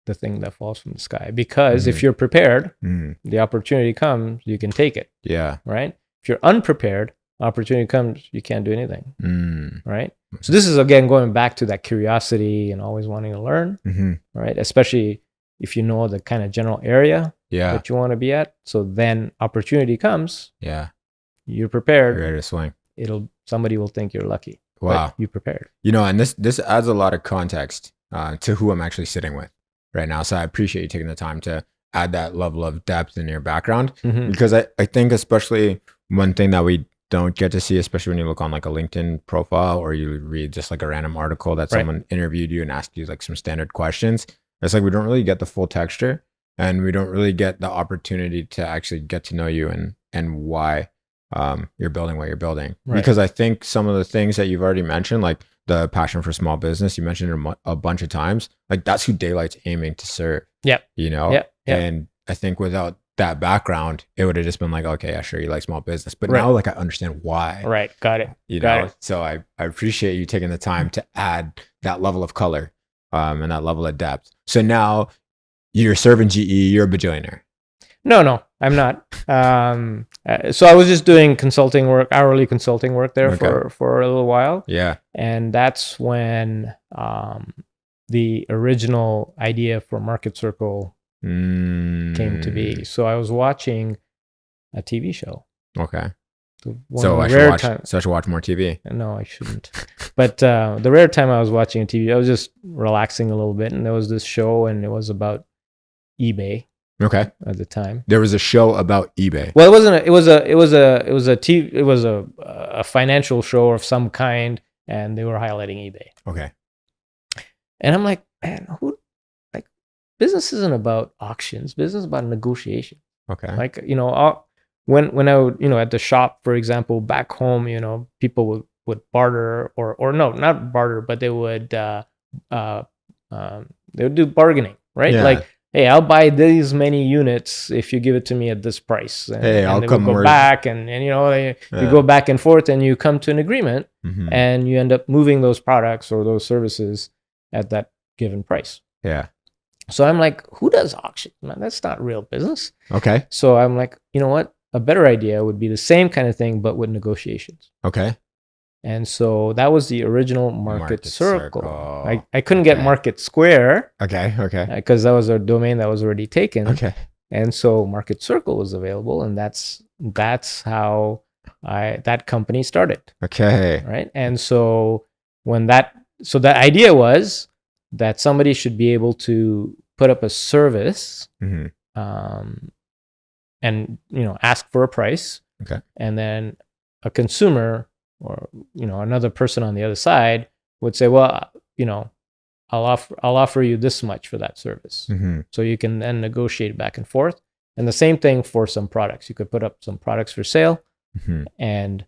the thing that falls from the sky, because if you're prepared, the opportunity comes, you can take it. Yeah. Right. If you're unprepared, opportunity comes, you can't do anything. Right. So this is, again, going back to that curiosity and always wanting to learn. Right. Especially if you know the kind of general area that you want to be at. So then opportunity comes. Yeah. You're prepared. You're ready to swing. Somebody will think you're lucky. Wow. You prepared. And this adds a lot of context to who I'm actually sitting with right now. So I appreciate you taking the time to add that level of depth in your background, because I think especially one thing that we don't get to see, especially when you look on like a LinkedIn profile or you read just like a random article that someone interviewed you and asked you like some standard questions. It's like we don't really get the full texture, and we don't really get the opportunity to actually get to know you and why you're building what you're building. Right. Because I think some of the things that you've already mentioned, like the passion for small business, you mentioned it a bunch of times, like that's who Daylite's aiming to serve. Yep. And I think without that background, it would have just been like, okay, yeah, sure, you like small business, but now like I understand why. Right. Got it. Got it. So I appreciate you taking the time to add that level of color and that level of depth. So now you're serving GE, you're a bajillionaire. No, I'm not. So I was just doing consulting work, hourly consulting work there for a little while. Yeah. And that's when the original idea for Marketcircle came to be. So I was watching a TV show. Okay. One So of I the should rare watch. times. So I should watch more TV. No, I shouldn't. But the rare time I was watching a TV, I was just relaxing a little bit, and there was this show, and it was about eBay Okay. at the time. There was a show about eBay. Well, it wasn't. It was a financial show of some kind, and they were highlighting eBay. Okay. And I'm like, man, business isn't about auctions. Business is about negotiation. Okay. Like, when I would, at the shop, for example, back home, people would barter or no, not barter, but they would do bargaining, right? Yeah. Like, hey, I'll buy these many units if you give it to me at this price. And, Hey, I'll they come would go back and you go back and forth and you come to an agreement and you end up moving those products or those services at that given price. Yeah. So I'm like, who does auctions? Man, that's not real business. Okay. So I'm like, you know what? A better idea would be the same kind of thing, but with negotiations. Okay. And so that was the original Marketcircle. Marketcircle. I couldn't get Market Square. Okay. Okay. Because that was a domain that was already taken. Okay. And so Marketcircle was available, and that's how that company started. Okay. Right. And so the idea was that somebody should be able to put up a service and ask for a price. Okay. And then a consumer or another person on the other side would say, well, I'll offer you this much for that service. So you can then negotiate back and forth. And the same thing for some products. You could put up some products for sale and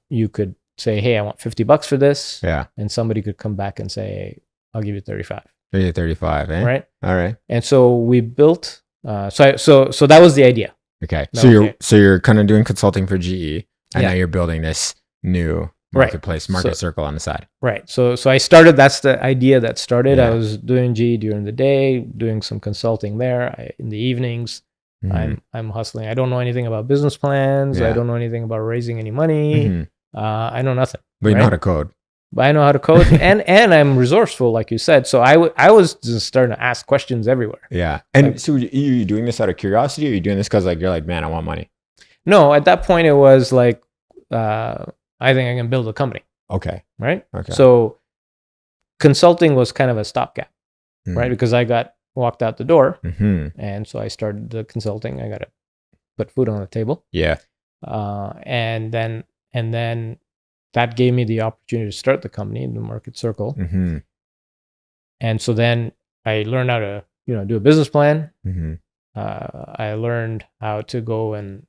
you could say, hey, I want $50 for this. Yeah. And somebody could come back and say, I'll give you 35. 35, eh? Right. All right. And so we built, so that was the idea. Okay. So you're kind of doing consulting for GE and now you're building this new marketplace, Marketcircle on the side. Right. So I started, that's the idea that started. Yeah. I was doing GE during the day, doing some consulting there. In the evenings, I'm hustling. I don't know anything about business plans. Yeah. I don't know anything about raising any money. I know nothing. But you know how to code. But I know how to code and I'm resourceful, like you said. So I was just starting to ask questions everywhere. Yeah. And so are you doing this out of curiosity, or are you doing this because you're like, man, I want money? No, at that point it was like, I think I can build a company. Okay. Right. Okay. So consulting was kind of a stopgap, right? Because I got walked out the door, and so I started the consulting. I got to put food on the table. Yeah. And then that gave me the opportunity to start the company, the Marketcircle. And so then I learned how to do a business plan. I learned how to go and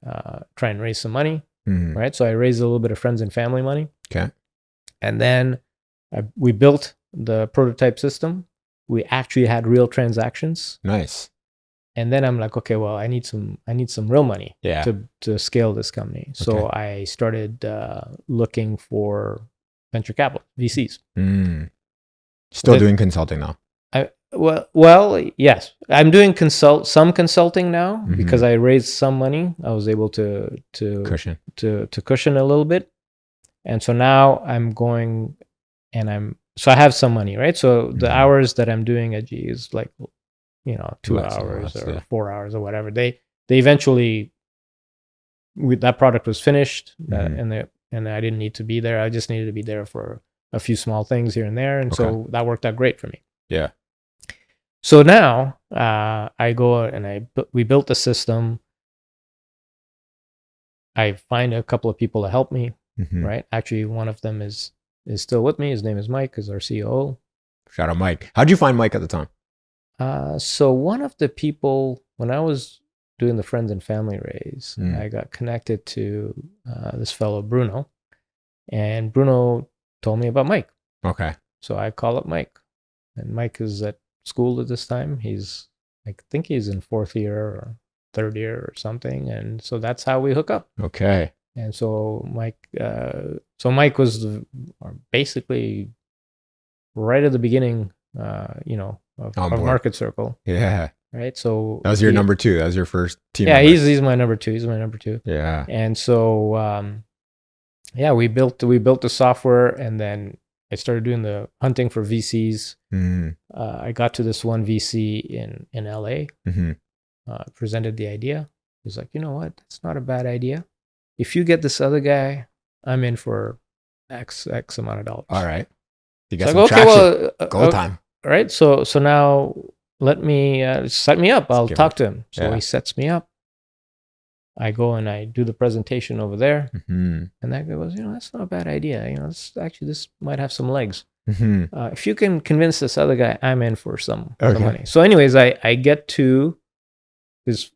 try and raise some money. Right. So I raised a little bit of friends and family money. Okay. And then we built the prototype system. We actually had real transactions. Nice. And then I'm like, okay, well, I need some real money to scale this company. So I started looking for venture capital, VCs. Still doing consulting now? Well, yes. I'm doing some consulting now because I raised some money. I was able to cushion a little bit. And so now I'm going and so I have some money, right? So the hours that I'm doing at G is like, 2 hours or 4 hours or whatever. They eventually, that product was finished and I didn't need to be there. I just needed to be there for a few small things here and there. And so that worked out great for me. Yeah. So now I go and we built the system. I find a couple of people to help me, right? Actually, one of them is still with me. His name is Mike, is our COO. Shout out Mike. How'd you find Mike at the time? So one of the people, when I was doing the friends and family raise, I got connected to this fellow, Bruno. And Bruno told me about Mike. Okay. So I call up Mike. And Mike is at school at this time. I think he's in 4th year or 3rd year or something. And so that's how we hook up. Okay. And so Mike was basically right at the beginning, of Marketcircle. Yeah. Right. So that was your number 2. That was your first team. Yeah, member. he's my number 2. He's my number 2. Yeah. And so we built the software, and then I started doing the hunting for VCs. I got to this one VC in LA, presented the idea. He's like, you know what? That's not a bad idea. If you get this other guy, I'm in for X amount of dollars. All right. You So got I some go, traction. okay, Go time. All right. So now let me set me up. I'll talk to him. So he sets me up. I go and I do the presentation over there. And that guy goes, that's not a bad idea. This might have some legs. If you can convince this other guy, I'm in for some money. So anyways, I get to this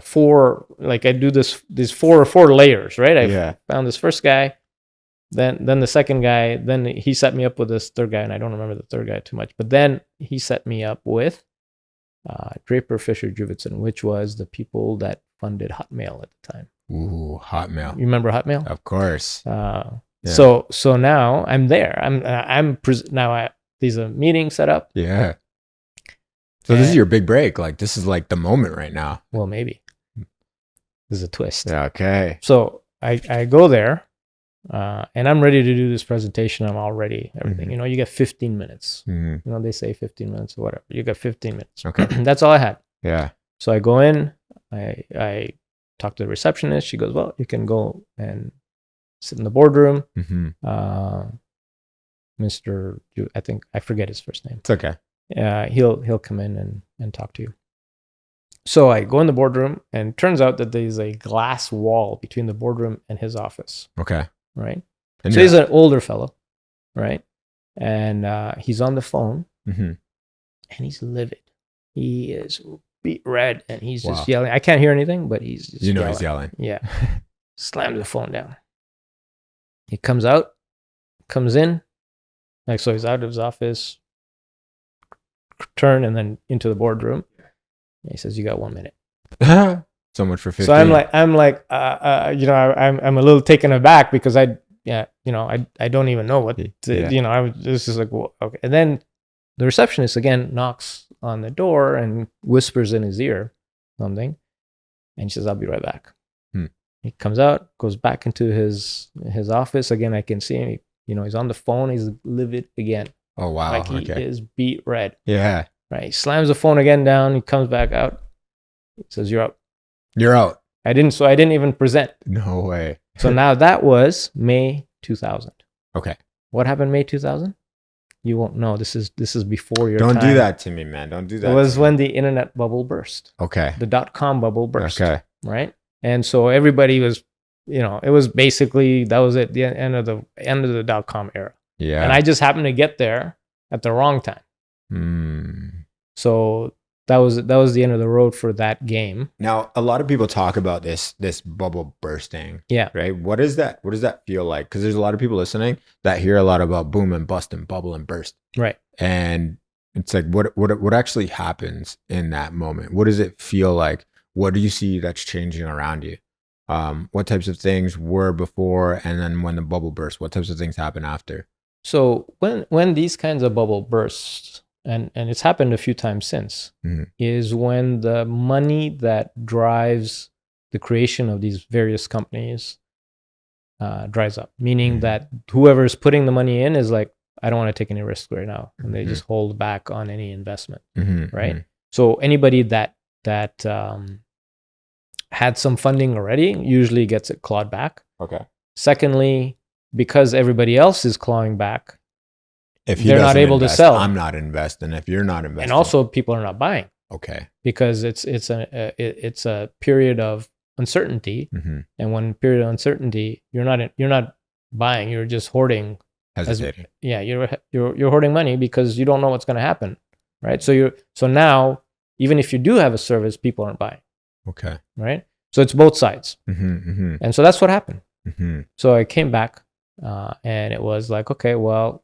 four, like I do these four layers, right? I found this first guy, then the second guy, then he set me up with this third guy, and I don't remember the third guy too much. But then he set me up with Draper Fisher Jurvetson, which was the people that funded Hotmail at the time. Ooh, Hotmail. You remember Hotmail? Of course. So now I'm there. There's a meeting set up. Yeah. So this is your big break. Like this is like the moment right now. Well, maybe. There's a twist. Yeah. Okay. So I go there, and I'm ready to do this presentation. I'm all ready. Everything. You get 15 minutes. They say 15 minutes or whatever. You got 15 minutes. Okay. That's all I had. Yeah. So I go in. I talk to the receptionist. She goes, well, you can go and sit in the boardroom. Mr. I forget his first name. It's okay. He'll come in and talk to you. So I go in the boardroom, and it turns out that there's a glass wall between the boardroom and his office. Okay. Right? And so he's an older fellow, right? And he's on the phone, and he's livid. He is beat red, and he's just yelling. I can't hear anything, but he's just yelling. He's yelling. Yeah. Slams the phone down. He comes in, like, so he's out of his office, turn, and then into the boardroom. And he says, you got 1 minute. So much for 15. So I'm like, I'm a little taken aback because I don't even know what, I was just like, well, okay. And then the receptionist again knocks on the door and whispers in his ear something. And she says, I'll be right back. He comes out, goes back into his office. Again, I can see him. He's on the phone. He's livid again. Oh, wow. Like he is beat red. Yeah. Right. He slams the phone again down. He comes back out. He says, you're out. You're out. I didn't even present. No way. So now that was May 2000. Okay. What happened May 2000? You won't know. This is before your time. Don't do that to me, man. Don't do that. It was when the internet bubble burst. Okay. The .com bubble burst. Okay. Right? And so everybody was, it was basically, that was it, the end of the .com era. Yeah. And I just happened to get there at the wrong time. So that was the end of the road for that game. Now, a lot of people talk about this bubble bursting. Yeah. Right. What does that feel like? Because there's a lot of people listening that hear a lot about boom and bust and bubble and burst. Right. And it's like, what actually happens in that moment? What does it feel like? What do you see that's changing around you? What types of things were before, and then when the bubble bursts, what types of things happen after? So when these kinds of bubble bursts, and it's happened a few times since, is when the money that drives the creation of these various companies dries up. Meaning that whoever's putting the money in is like, I don't want to take any risk right now, and they just hold back on any investment, right? So anybody that had some funding already usually gets it clawed back. Okay. Secondly, because everybody else is clawing back, if they're not able to sell. I'm not investing. If you're not investing, and also people are not buying. Okay. Because it's a period of uncertainty, and when period of uncertainty, you're not buying. You're just hoarding. Hesitating. You're hoarding money because you don't know what's going to happen, right? So now, even if you do have a service, people aren't buying. Okay. Right. So it's both sides, and so that's what happened. So I came back, and it was like, okay, well.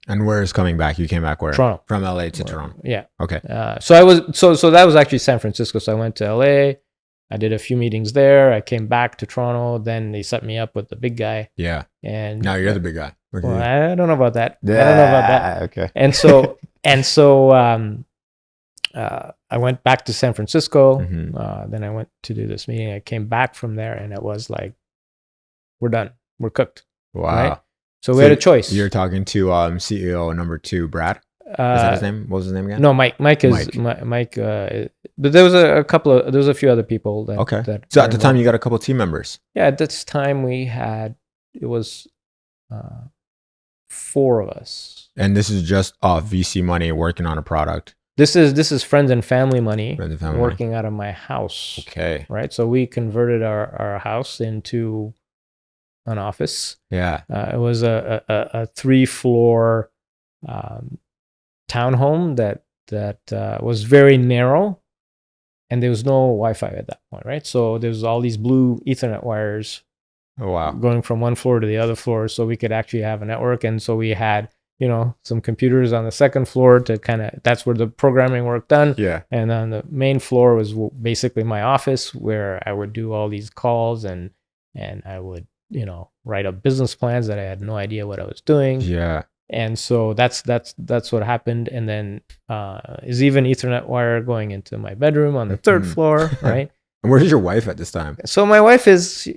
And where is coming back? You came back where? Toronto. From LA to Toronto. Yeah. Okay. So I was so that was actually San Francisco. So I went to LA. I did a few meetings there. I came back to Toronto. Then they set me up with the big guy. Yeah. And now you're the big guy. Okay. Well, I don't know about that. Yeah. I don't know about that. Okay. And so I went back to San Francisco. Then I went to do this meeting. I came back from there, and it was like, we're done. We're cooked. Wow. Right? So we had a choice. You're talking to CEO number 2, Brad. Is that his name? What was his name again? No, Mike. Mike is Mike. But there was there was a few other people that. Okay. That so at the time, you got a couple team members. Yeah, at this time it was 4 of us. And this is just off VC money working on a product. This is friends and family money, Friends and family working out of my house. Okay. Right. So we converted our house into an office. Yeah. It was a 3-floor townhome that was very narrow, and there was no Wi-Fi at that point, right? So there was all these blue Ethernet wires going from one floor to the other floor, so we could actually have a network. And so we had, some computers on the second floor to that's where the programming work done. Yeah. And on the main floor was basically my office, where I would do all these calls and I would, write up business plans that I had no idea what I was doing. Yeah. And so that's what happened. And then is even Ethernet wire going into my bedroom on the 3rd floor, right? And where's your wife at this time? So my wife is,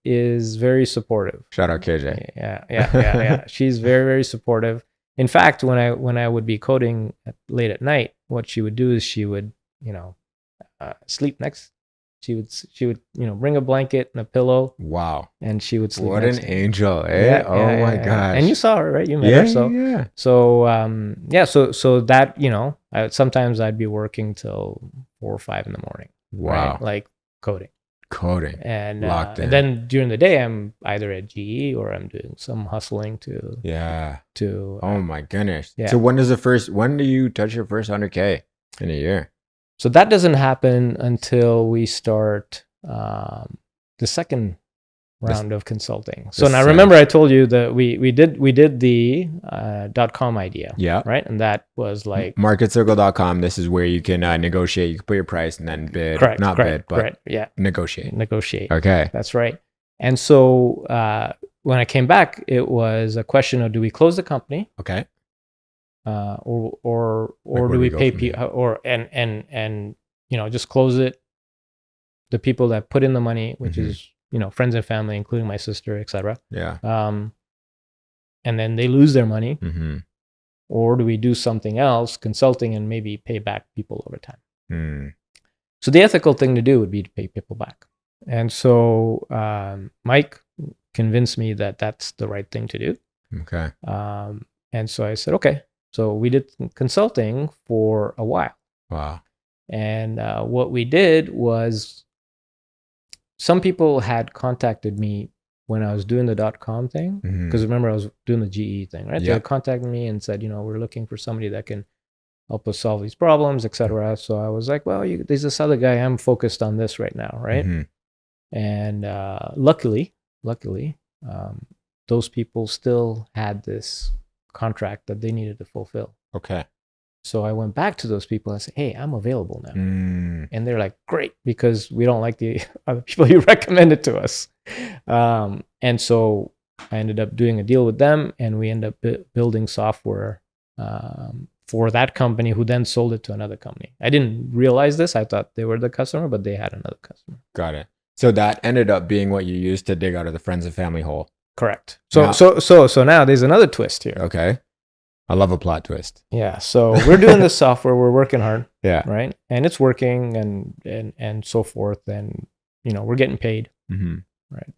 is very supportive. Shout out KJ. Yeah. She's very, very supportive. In fact, when I would be coding late at night, what she would do is she would, sleep next. She would, bring a blanket and a pillow. Wow. And she would sleep. What an angel, eh? Yeah, my gosh. And you saw her, right? You met her. So, yeah. So that, sometimes I'd be working till 4 or 5 in the morning. Wow. Right? Like coding. And then during the day, I'm either at GE or I'm doing some hustling to. Oh my goodness. Yeah. So when do you touch your first 100K in a year? So that doesn't happen until we start the second round of consulting. So now remember, I told you that we did the .com idea. Yeah. Right. And that was like Marketcircle.com. This is where you can negotiate. You can put your price and then bid. Negotiate. Okay. That's right. And so when I came back, it was a question of, do we close the company? Okay. Or do we pay people and just close it? The people that put in the money, which is friends and family, including my sister, etc. Yeah. And then they lose their money. Mm-hmm. Or do we do something else, consulting, and maybe pay back people over time? Mm. So the ethical thing to do would be to pay people back. And so Mike convinced me that that's the right thing to do. Okay. And so I said, okay. So we did consulting for a while. Wow. And what we did was, some people had contacted me when I was doing the .com thing, because remember I was doing the GE thing, right? Yeah. They contacted me and said, we're looking for somebody that can help us solve these problems, etc. So I was like, well, there's this other guy. I'm focused on this right now, right? Mm-hmm. And luckily, those people still had this contract that they needed to fulfill. Okay. So I went back to those people and said, hey, I'm available now. And they're like, great, because we don't like the other people you recommended to us. And so I ended up doing a deal with them, and we ended up building software for that company, who then sold it to another company. I didn't realize this. I thought they were the customer, but they had another customer. Got it. So that ended up being what you used to dig out of the friends and family hole. Correct. So now there's another twist here. Okay. I love a plot twist. Yeah. So we're doing this software. We're working hard. Yeah. Right. And it's working and so forth. And, we're getting paid. Mm-hmm. Right.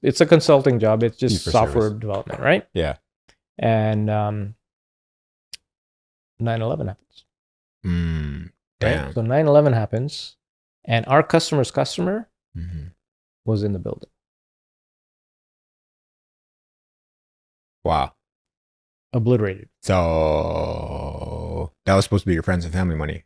It's a consulting job. It's just software development. Right. Yeah. And 9/11 happens. Damn. Right? So 9/11 happens, and our customer's customer was in the building. Wow. Obliterated. So that was supposed to be your friends and family money.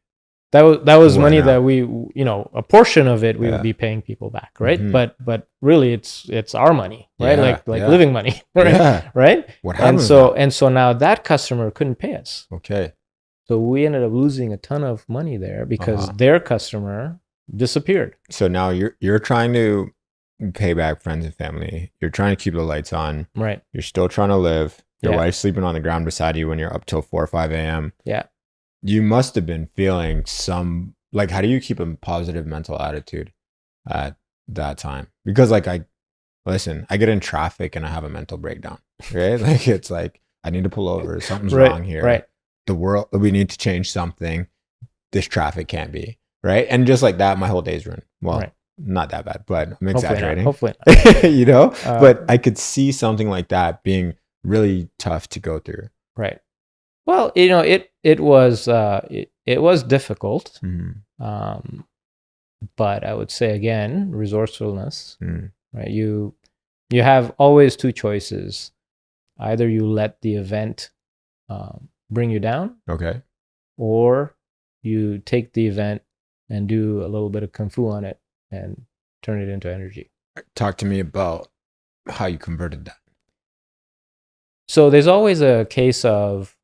That was money that we, a portion of it we would be paying people back, right? Mm-hmm. But really it's our money, right? Like living money, right? Yeah. Right? What happened? And so now that customer couldn't pay us. Okay. So we ended up losing a ton of money there because their customer disappeared. So now you're trying to pay back friends and family. You're trying to keep the lights on. Right. You're still trying to live. Your wife's sleeping on the ground beside you when you're up till 4 or 5 a.m. Yeah. You must have been feeling how do you keep a positive mental attitude at that time? Because listen, I get in traffic and I have a mental breakdown, right? Like, it's like, I need to pull over. Something's Right, wrong here. right. The world, we need to change something. This traffic can't be, right? And just like that, my whole day's ruined. Well, Right. not that bad, but I'm Hopefully not. exaggerating. Hopefully not. You know, but I could see something like that being really tough to go through. Right. Well, it was difficult. But I would say again, resourcefulness. Right. You have always two choices. Either you let the event bring you down. Okay. Or you take the event and do a little bit of kung fu on it and turn it into energy. Talk to me about how you converted that. So there's always a case of,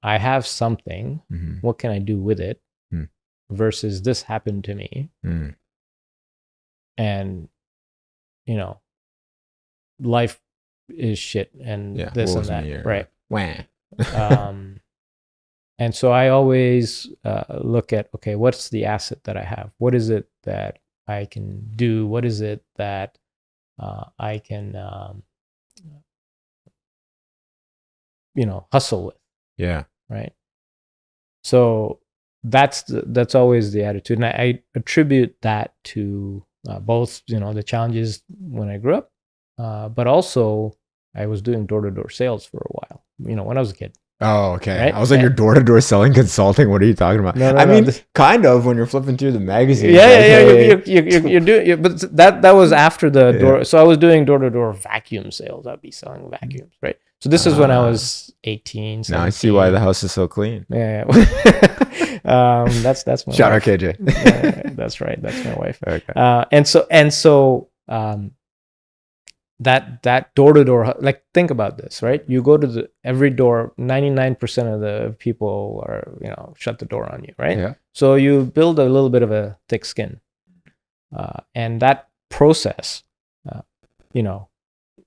I have something. What can I do with it? Versus this happened to me. And, life is shit and this and that. Right. Wah. And so I always look at, okay, what's the asset that I have? What is it that I can do? What is it that I can, hustle with? Yeah. Right. So that's always the attitude. And I attribute that to both, the challenges when I grew up, but also I was doing door-to-door sales for a while, when I was a kid. Oh, okay. Right? I was like, you're door-to-door selling consulting. What are you talking about? No, I mean, kind of when you're flipping through the magazine. You're doing, but that was after the door. So I was doing door-to-door vacuum sales. I'd be selling vacuums, right? So this is when I was 18. 17. Now I see why the house is so clean. Yeah. That's my shout wife. out KJ. That's right. That's my wife. Okay. And so that door-to-door, like, think about this, right? You go to every door, 99% of the people are, shut the door on you, right? Yeah. So you build a little bit of a thick skin. And that process,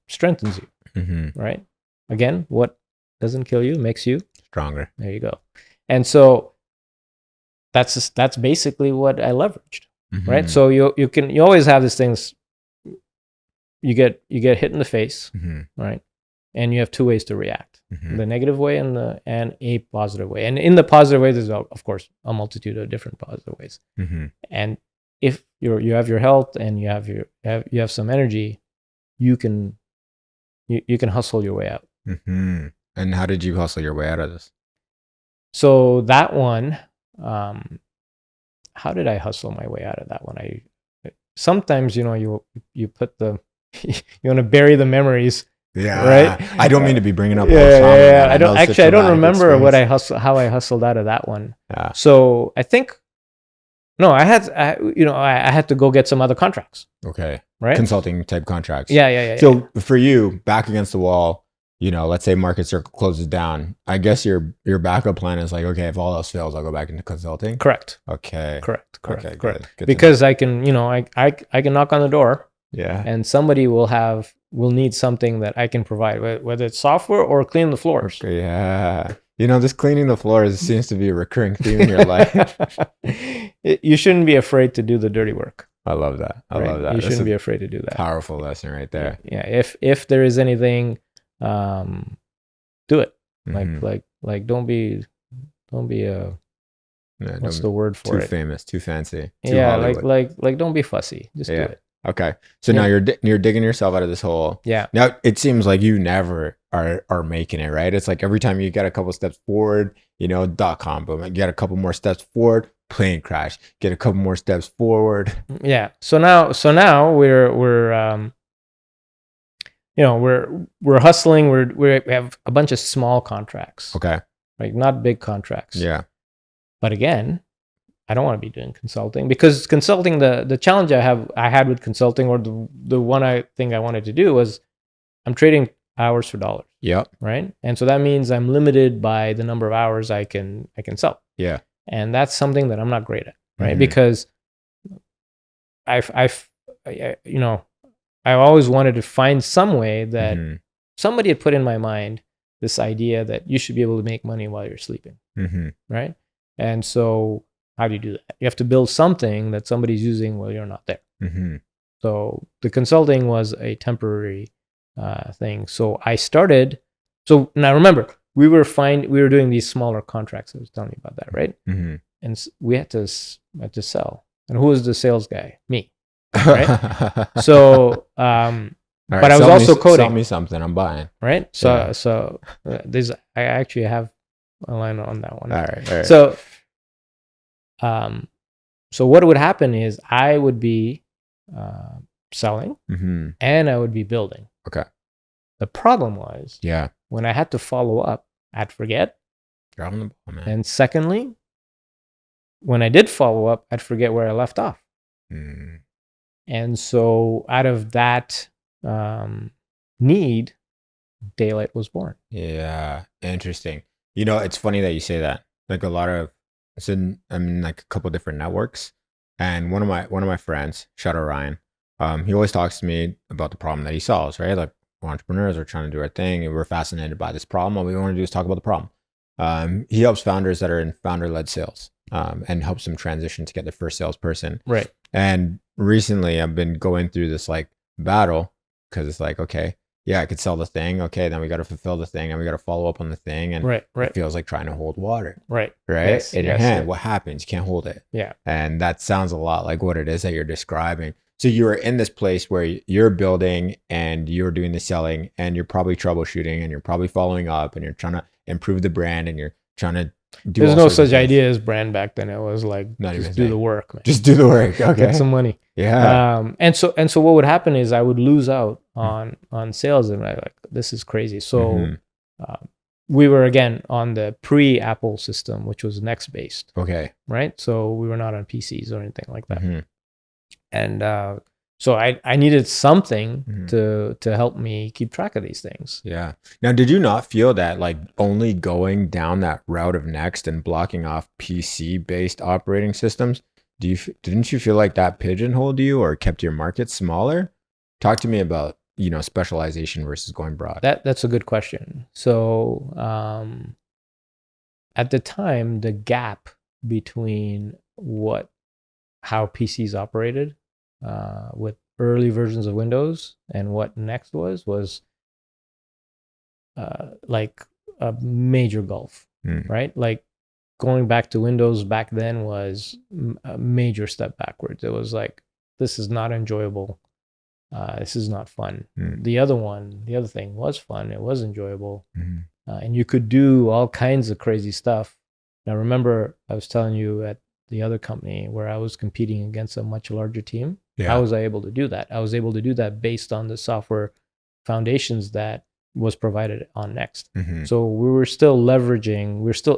strengthens you, right? Again, what doesn't kill you makes you stronger. There you go. And so that's basically what I leveraged, right? So you always have these things. You get hit in the face, right? And you have two ways to react: the negative way and a positive way. And in the positive way, there's of course a multitude of different positive ways. And if you have your health and you have some energy, you can hustle your way out. And how did you hustle your way out of this? So that one, how did I hustle my way out of that one? Sometimes you put the you want to bury the memories. Yeah. Right. I don't mean to be bringing up. Yeah. I don't remember how I hustled out of that one. Yeah. So I think, no, I had to go get some other contracts. Okay. Right. Consulting type contracts. Yeah. So for you, back against the wall, let's say Marketcircle closes down. I guess your backup plan is like, okay, if all else fails, I'll go back into consulting. Correct. Okay. Correct. Good because I can, I can knock on the door. Yeah. And somebody will need something that I can provide, whether it's software or clean the floors. Okay, yeah. This cleaning the floors seems to be a recurring theme in your life. You shouldn't be afraid to do the dirty work. I love that. I love that. You shouldn't be afraid to do that. Powerful lesson right there. Yeah. If there is anything, do it. Like don't be what's the word for it? Too famous, too fancy. Too Hollywood. Hollywood. like don't be fussy. Just do it. Okay. So now you're digging yourself out of this hole. Yeah. Now it seems like you never are making it, right? It's like every time you get a couple steps forward, .com boom. You get a couple more steps forward, plane crash. Get a couple more steps forward. Yeah. So now we're hustling. We have a bunch of small contracts. Okay. Like not big contracts. Yeah. But again, I don't want to be doing consulting because consulting, the challenge I had with consulting, or the one thing I wanted to do was I'm trading hours for dollars. Yep. Right. And so that means I'm limited by the number of hours I can sell. Yeah. And that's something that I'm not great at. Right. Because I always wanted to find some way that somebody had put in my mind this idea that you should be able to make money while you're sleeping. Right. And so how do you do that? You have to build something that somebody's using while you're not there. So the consulting was a temporary thing. So I started. So now remember, we were doing these smaller contracts. I was telling you about that, right? Mm-hmm. And we had to sell. And who was the sales guy? Me, right? So, All right, but I was also coding. Sell me something, I'm buying. Right. So this I actually have a line on that one. All right. So, so what would happen is I would be selling, and I would be building. Okay. The problem was, yeah, when I had to follow up, I'd forget. Dropping the ball, man. And secondly, when I did follow up, I'd forget where I left off. And so out of that need, Daylite was born. Yeah, interesting. You know, it's funny that you say that. Like a lot of, I'm in like a couple different networks, and one of my friends, shout out Ryan, he always talks to me about the problem that he solves. Right, like we're entrepreneurs, we're trying to do our thing, and we're fascinated by this problem. All we want to do is talk about the problem. He helps founders that are in founder-led sales, and helps them transition to get their first salesperson. Right. And recently, I've been going through this like battle because it's like, okay, yeah, I could sell the thing. Okay, then we got to fulfill the thing, and we got to follow up on the thing. And it feels like trying to hold water. Right. Yes, in your hand. What happens? You can't hold it. Yeah. And that sounds a lot like what it is that you're describing. So you're in this place where you're building and you're doing the selling, and you're probably troubleshooting, and you're probably following up, and you're trying to improve the brand, and you're trying to do. There's no such idea as brand back then. It was like, just do the work, man. Just do the work. Okay. Get some money. Yeah. And so what would happen is I would lose out on sales, and I like, this is crazy. So we were again on the pre-Apple system, which was Next based. Okay. Right. So we were not on PCs or anything like that. And so I needed something to help me keep track of these things. Yeah. Now, did you not feel that like only going down that route of Next and blocking off PC-based operating systems, didn't you feel like that pigeonholed you or kept your market smaller? Talk to me about, specialization versus going broad. That's a good question. So at the time, the gap between how PCs operated with early versions of Windows and what Next was like a major gulf, right? Like going back to Windows back then was a major step backwards. It was like, this is not enjoyable. This is not fun. The other thing was fun. It was enjoyable. And you could do all kinds of crazy stuff. Now, remember, I was telling you at the other company where I was competing against a much larger team. Yeah. How was I able to do that? I was able to do that based on the software foundations that was provided on Next. So we were still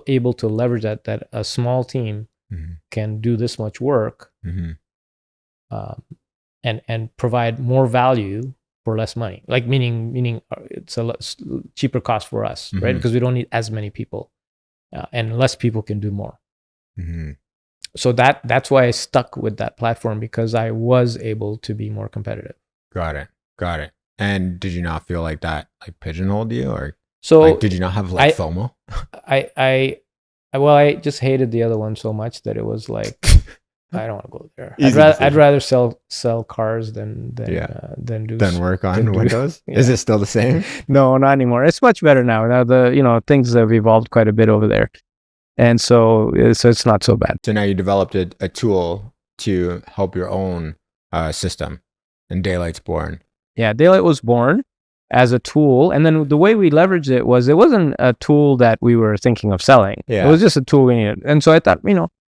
able to leverage that a small team can do this much work and provide more value for less money. Like meaning it's a cheaper cost for us, right? Because we don't need as many people, and less people can do more. So that's why I stuck with that platform, because I was able to be more competitive. Got it. And did you not feel like that like pigeonholed you, or so like, did you not have like FOMO? I just hated the other one so much that it was like, I don't want to go there. I'd rather sell cars than work on Windows. Yeah. Is it still the same? No, not anymore. It's much better now. Now things have evolved quite a bit over there. And so it's not so bad. So now you developed a tool to help your own system, and Daylite's born. Yeah, Daylite was born as a tool. And then the way we leveraged it wasn't a tool that we were thinking of selling. Yeah. It was just a tool we needed. And so I thought,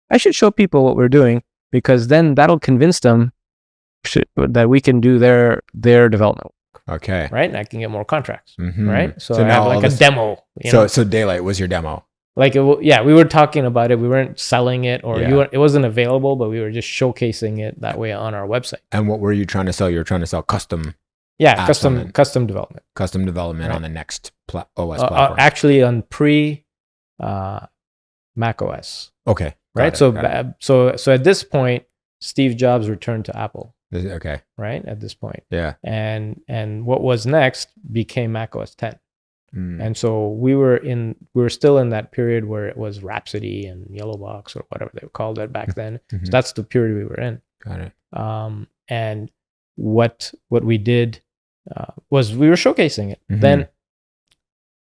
I should show people what we're doing, because then that'll convince them that we can do their development. Okay. Right? And I can get more contracts. Right? So I now have like a demo. So Daylite was your demo. Like, we were talking about it. We weren't selling it, or it wasn't available, but we were just showcasing it that way on our website. And what were you trying to sell? You were trying to sell custom. Yeah, custom development. Custom development on the Next OS platform. Actually, on Mac OS. Okay. Right. So at this point, Steve Jobs returned to Apple. Okay. Right. At this point. Yeah. And what was next became Mac OS 10. And so we were still in that period where it was Rhapsody and Yellow Box, or whatever they called it back then. So that's the period we were in. Got it. And what we did was we were showcasing it. Mhm. Then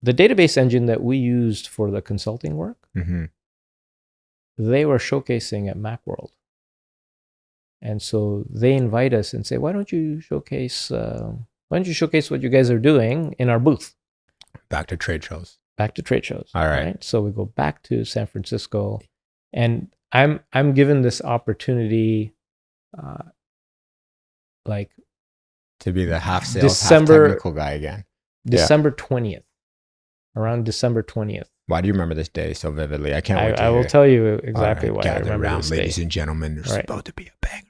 the database engine that we used for the consulting work, Mm-hmm. they were showcasing at Macworld. And so they invite us and say, why don't you showcase what you guys are doing in our booth? Back to trade shows. Back to trade shows. All right. So we go back to San Francisco, and I'm given this opportunity, like To be the half sales, December- half technical guy again. December 20th, around December 20th. Why do you remember this day so vividly? I can't wait to I will hear. tell you exactly All right, why I gather remember around, this ladies day. and gentlemen. There's Right. about to be a banger.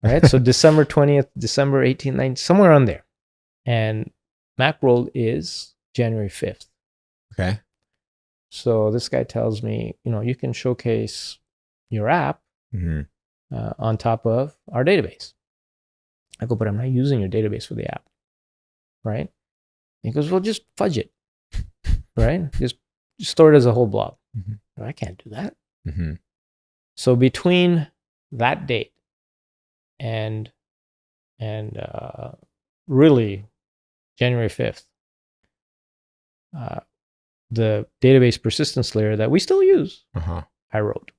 Right? So December 20th, December 18th, 19th, somewhere on there. And Macworld is January 5th. Okay. So this guy tells me, you can showcase your app Mm-hmm. on top of our database. I go, but I'm not using your database for the app, right? He goes, well, just fudge it, right? Just store it as a whole blob. Mhm. I can't do that. Mm-hmm. So between that date and really January 5th, the database persistence layer that we still use, Uh-huh. I wrote.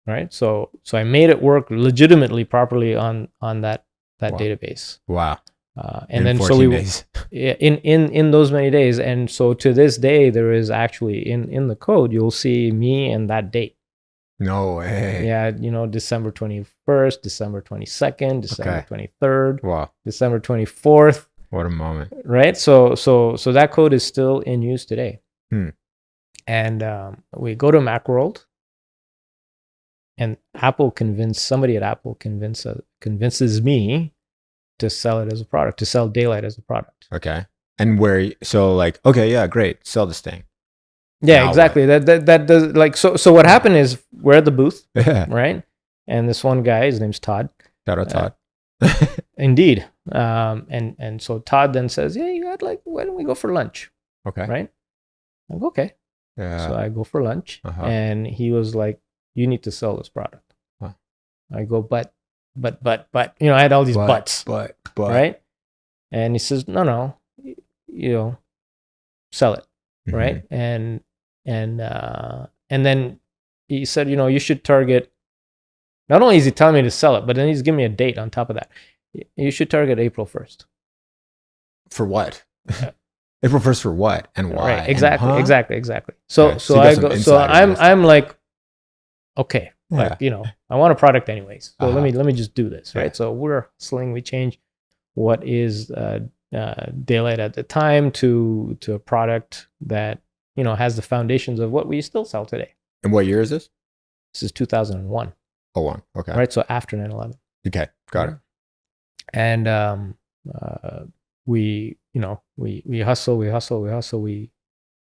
Right? So I made it work legitimately properly on that Wow. database. Wow. And In then so 14 we days. in those many days, and so to this day there is actually in the code you'll see me and that date. No way. Yeah, December 21st, December 22nd, December Okay. 23rd, Wow. December 24th, What a moment. right? So that code is still in use today. And we go to Macworld, and somebody at Apple convinces me to sell it as a product, to sell Daylite as a product. Okay. And okay, yeah, great. Sell this thing. Yeah, Now exactly. That does so what happened is we're at the booth, Yeah. right? And this one guy, his name's Todd. Shout out Todd. Indeed. And so Todd then says, yeah, why don't we go for lunch? Okay. Right? I go, okay. Yeah. So I go for lunch, Uh-huh. and he was like, you need to sell this product. Huh. I go, but, I had all these buts, But. right? And he says, no, sell it, Mhm. right? And then he said, you should target. Not only is he telling me to sell it, but then he's giving me a date on top of that. You should target April 1st. For what? April 1st for what and why? Right. Exactly. And, exactly. So Okay, so you got I some go. insight So on this. I'm like, okay, Yeah. I want a product anyways. So Uh-huh. let me just do this, right? Yeah. So we're hustling. We change what is Daylite at the time to a product that has the foundations of what we still sell today. And what year is this? This is 2001, Oh, one. Okay. right? So after 9/11. Okay. Got it. And we hustle, we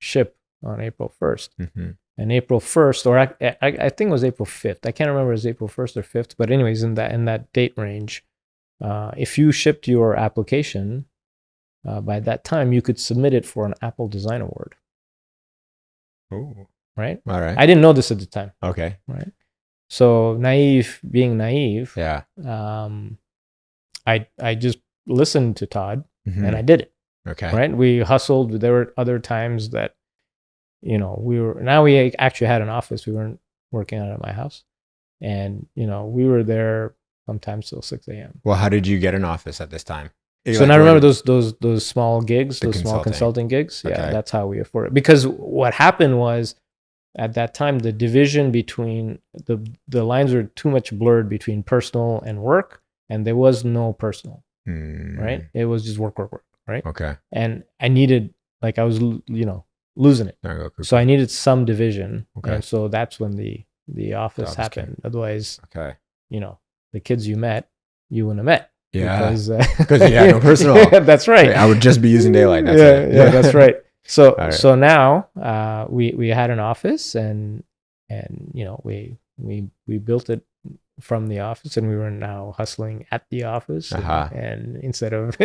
ship on April 1st. Mm-hmm. And April 1st, or I think it was April 5th. I can't remember if it was April 1st or 5th, but anyways, in that date range, if you shipped your application by that time, you could submit it for an Apple Design Award. Oh. Right? All right. I didn't know this at the time. Okay. Right? So being naive, Yeah. I just listened to Todd Mhm. and I did it. Okay. Right? We hustled. There were other times that, we actually had an office. We weren't working out at my house. And, we were there sometimes till 6 a.m. Well, how did you get an office at this time? So now remember those small gigs, The those small consulting gigs? Yeah, Okay. that's how we afford it. Because what happened was, at that time, the division between the lines were too much blurred between personal and work, and there was no personal, right? It was just work, right? Okay. And I needed, I was, losing it. There you go. So I needed some division. Okay. And so that's when the office happened. Otherwise, Okay. the kids you met, you wouldn't have met. Yeah. Because you had no personal. That's right. I would just be using Daylite. That's yeah, it. yeah, that's right. So All right. so now we had an office, and we built it from the office, and we were now hustling at the office, Uh-huh. and instead of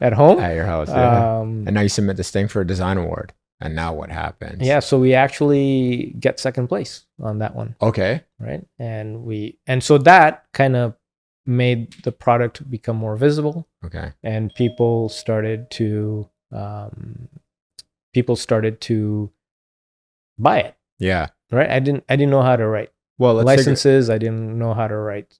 at home. At your house. Yeah. And And now you submit this thing for a design award. And now what happens? yeah, so we actually get second place on that one, Okay. right? And so that kind of made the product become more visible. Okay. And people started to buy it. Yeah. Right. I didn't know how to write licenses. I didn't know how to write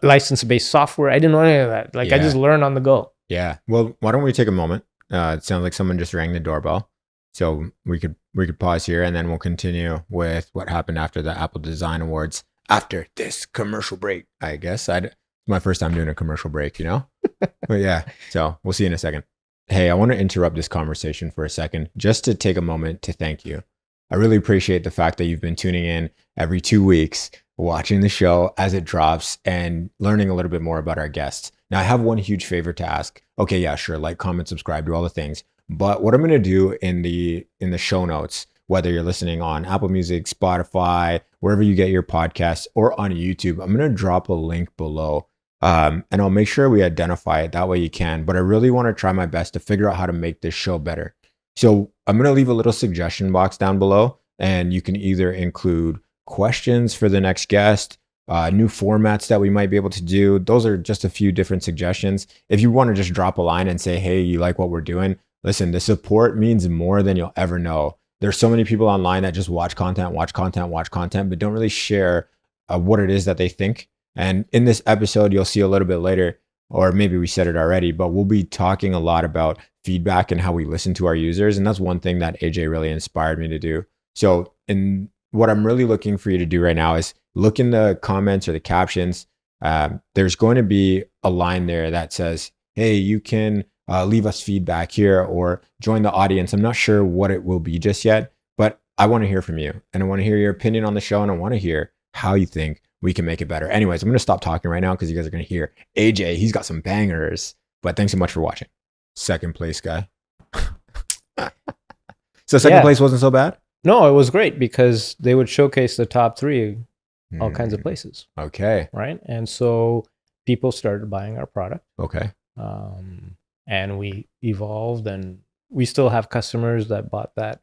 license-based software. I didn't know any of that. Like I just learned on the go. Yeah. Well, why don't we take a moment? It sounds like someone just rang the doorbell. So we could pause here and then we'll continue with what happened after the Apple Design Awards after this commercial break. I guess it's my first time doing a commercial break, you know? But yeah, so we'll see you in a second. Hey, I want to interrupt this conversation for a second just to take a moment to thank you. I really appreciate the fact that you've been tuning in every 2 weeks, watching the show as it drops and learning a little bit more about our guests. Now, I have one huge favor to ask. Okay, yeah, sure. Like, comment, subscribe, do all the things. But what I'm going to do in the show notes, whether you're listening on Apple Music, Spotify, wherever you get your podcasts, or on YouTube, I'm going to drop a link below. And I'll make sure we identify it. That way you can. But I really want to try my best to figure out how to make this show better. So I'm going to leave a little suggestion box down below. And you can either include questions for the next guest, new formats that we might be able to do. Those are just a few different suggestions. If you want to just drop a line and say, hey, you like what we're doing? Listen, the support means more than you'll ever know. There's so many people online that just watch content, but don't really share what it is that they think. And in this episode, you'll see a little bit later, or maybe we said it already, but we'll be talking a lot about feedback and how we listen to our users. And that's one thing that AJ really inspired me to do. So what I'm really looking for you to do right now is look in the comments or the captions. There's going to be a line there that says, hey, you can leave us feedback here or join the audience. I'm not sure what it will be just yet, but I want to hear from you and I want to hear your opinion on the show and I want to hear how you think we can make it better. Anyways, I'm going to stop talking right now because you guys are going to hear AJ. He's got some bangers, but thanks so much for watching. Second place guy. So second place wasn't so bad? No, it was great because they would showcase the top 3 all kinds of places. Okay. Right. And so people started buying our product. Okay. And we evolved and we still have customers that bought that,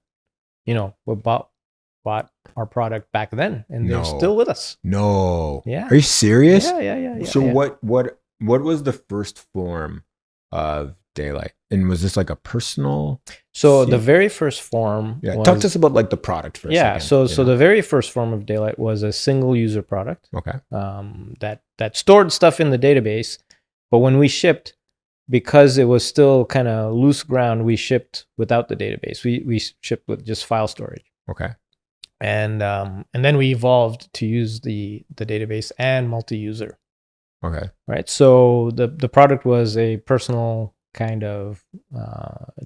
bought our product back then and they're still with us. No. Yeah. Are you serious? Yeah. So what was the first form of Daylite? And was this like a personal? So the very first form was, talk to us about like the product for a second. So the very first form of Daylite was a single user product. Okay. That stored stuff in the database, but when we shipped, because it was still kind of loose ground, we shipped without the database. We shipped with just file storage. Okay. And then we evolved to use the database and multi-user. Okay. Right. So the product was a personal kind of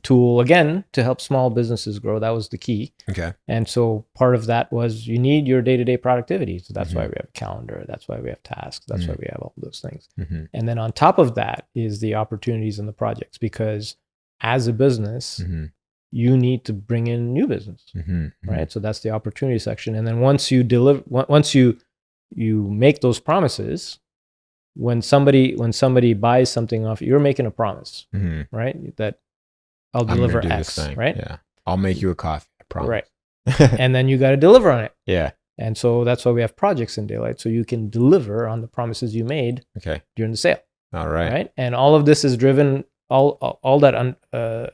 tool again to help small businesses grow. That was the key. Okay. And so part of that was you need your day-to-day productivity. So that's why we have a calendar. That's why we have tasks. That's why we have all those things. And then on top of that is the opportunities and the projects, because as a business, you need to bring in new business, right? So that's the opportunity section. And then once you deliver, once you make those promises, when somebody buys something off, you're making a promise, right? That I'll deliver X, right? Yeah. I'll make you a coffee, I promise. Right. And then you got to deliver on it. Yeah. And so that's why we have projects in Daylite, so you can deliver on the promises you made during the sale. All right. Right. And all of this is driven, all that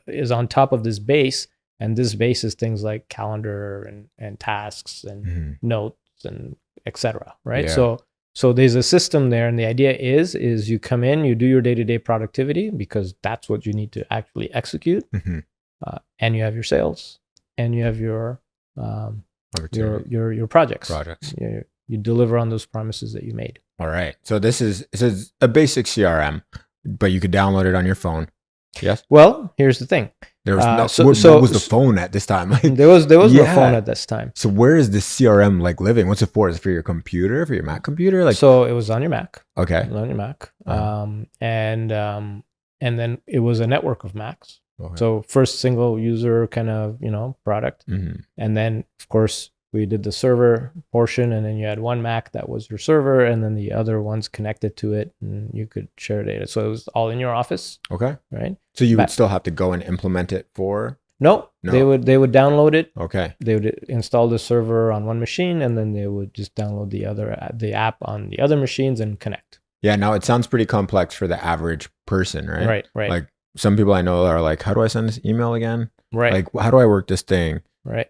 is on top of this base. And this base is things like calendar and tasks and notes and etc. Right. Yeah. So there's a system there, and the idea is you come in, you do your day-to-day productivity because that's what you need to actually execute, and you have your sales, and you have your projects. You deliver on those promises that you made. All right. So this is a basic CRM, but you could download it on your phone. Yes. Well, here's the thing. There was what was the phone at this time? Like, there was no phone at this time. So where is this CRM like living? What's it for? Is it for your computer, for your Mac computer? Like, so it was on your Mac. Okay. On your Mac. And then it was a network of Macs. Okay. So first single user kind of, product. And then of course we did the server portion, and then you had one Mac that was your server, and then the other ones connected to it, and you could share data. So it was all in your office. Okay. Right. So you would still have to go and implement it for? No, they would download it. Okay. They would install the server on one machine, and then they would just download the app on the other machines and connect. Yeah. Now it sounds pretty complex for the average person, right? Right. Like some people I know are like, how do I send this email again? Right. Like, how do I work this thing? Right.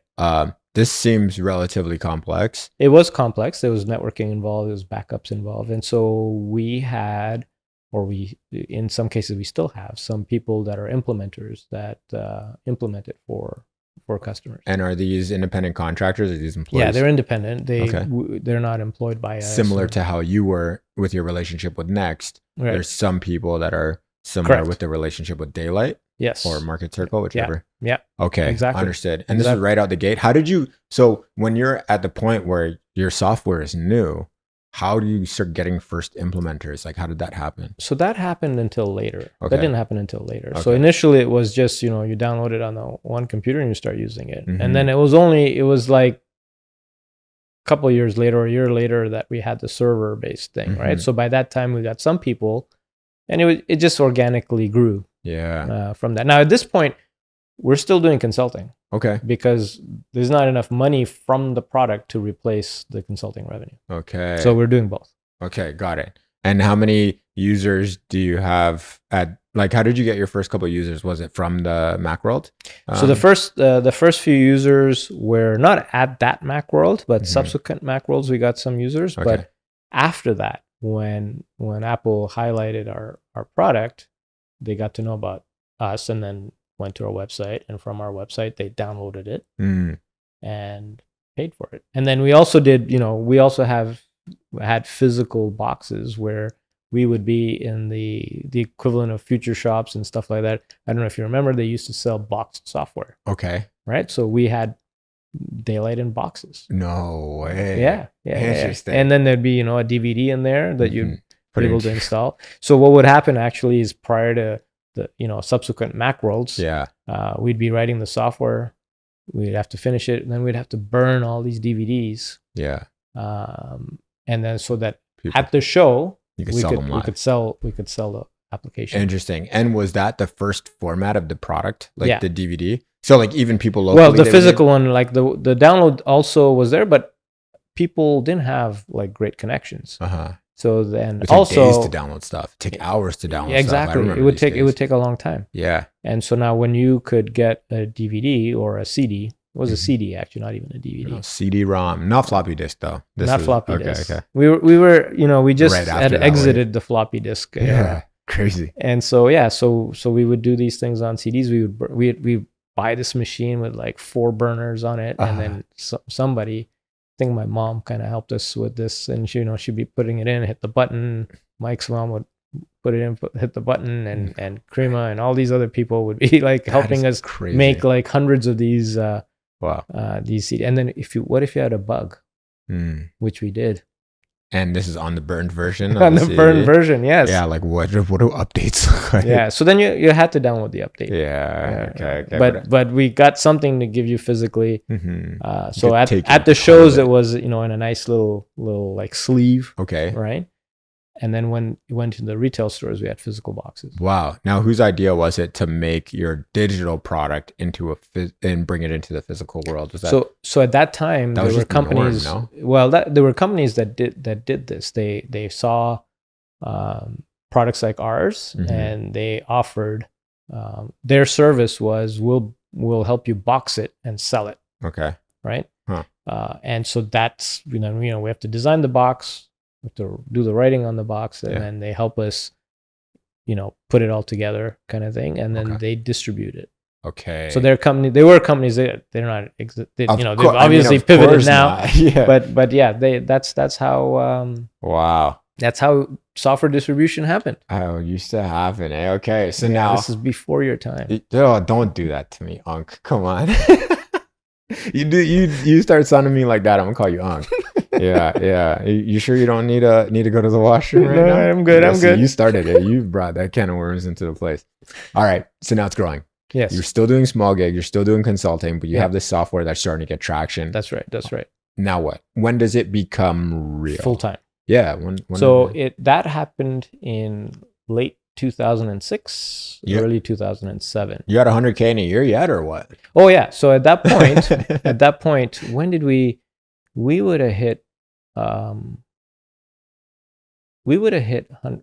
This seems relatively complex. It was complex. There was networking involved. There was backups involved. And so we had, in some cases, we still have some people that are implementers that implement it for customers. And are these independent contractors or these employees? Yeah, they're independent. They're not employed by us. Similar to how you were with your relationship with Next. Right. There's some people that are similar Correct. with the relationship with Daylite. Yes. Or Marketcircle, whichever. Yeah. Okay. Exactly. Understood. And this is right out the gate. How did you, so when you're at the point where your software is new, how do you start getting first implementers? Like, how did that happen? So that happened until later. Okay. That didn't happen until later. Okay. So initially it was just, you download it on the one computer and you start using it. Mm-hmm. And then it was like a couple of years later or a year later that we had the server based thing, Mm-hmm. right? So by that time we got some people and it just organically grew. Yeah. From that. Now at this point, we're still doing consulting. Okay. Because there's not enough money from the product to replace the consulting revenue. Okay. So we're doing both. Okay, got it. And how many users do you have how did you get your first couple of users? Was it from the Macworld? So the first few users were not at that Macworld, but subsequent Macworlds we got some users. Okay. But after that, when Apple highlighted our product, they got to know about us and then went to our website, and from our website they downloaded it and paid for it. And then we also had physical boxes where we would be in the equivalent of future shops and stuff like that. I don't know if you remember, they used to sell boxed software. Okay. Right? So we had Daylite in boxes. No way. Yeah. Interesting. And then there'd be, a DVD in there that you'd Put be able to install. So what would happen actually is prior to the, subsequent Macworlds, we'd be writing the software, we'd have to finish it, and then we'd have to burn all these DVDs. Yeah. And then so that at the show, we could sell the application. Interesting. And was that the first format of the product, like the DVD? So like even people locally. Well, the physical one, like the download also was there, but people didn't have like great connections. So then it also days to download stuff. It take hours to download. Exactly. Stuff. It would take a long time. Yeah. And so now when you could get a DVD or a CD, it was a CD actually, not even a DVD. No, CD-ROM, not floppy disk though. Floppy disk. Okay. We were we just had exited the floppy disk. Yeah. Crazy. And so so we would do these things on CDs. We buy this machine with like 4 burners on it, and then somebody. I think my mom kind of helped us with this, and she'd be putting it in, hit the button. Mike's mom would put it in, hit the button, and Krima and all these other people would be like helping us make like hundreds of these these CDs. And then what if you had a bug, which we did. And this is on the burned version. On the burned version, yes. Yeah, like what do updates look like? Yeah, so then you had to download the update. Yeah, okay. But we got something to give you physically. So at the shows it was in a nice little like sleeve. Okay. Right. And then when you went to the retail stores, we had physical boxes. Wow. Now, whose idea was it to make your digital product into and bring it into the physical world? Was that so at that time there were companies? The norm, no? Well, there were companies that did this. They saw products like ours, and they offered their service was we'll help you box it and sell it. Okay. Right. Huh. And so that's we have to design the box. We have to do the writing on the box, and then they help us, put it all together, kind of thing, and then they distribute it. Okay. So they were companies that they're not, they've obviously pivoted now. Yeah. But yeah, that's how. Wow. That's how software distribution happened. Oh, used to happen. Eh? Okay, so now this is before your time. Don't do that to me, Unc. Come on. You start sounding me like that, I'm gonna call you Unc. Yeah. You sure you don't need to go to the washroom right now? I'm good. I'm good. You started it. You brought that can of worms into the place. All right. So now it's growing. Yes. You're still doing small gig. You're still doing consulting, but you have this software that's starting to get traction. That's right. Now what? When does it become real? Full time. Yeah. So that happened in late 2006, Yeah. early 2007. You had 100K in a year yet, or what? Oh yeah. So at that point, when did we would have hit,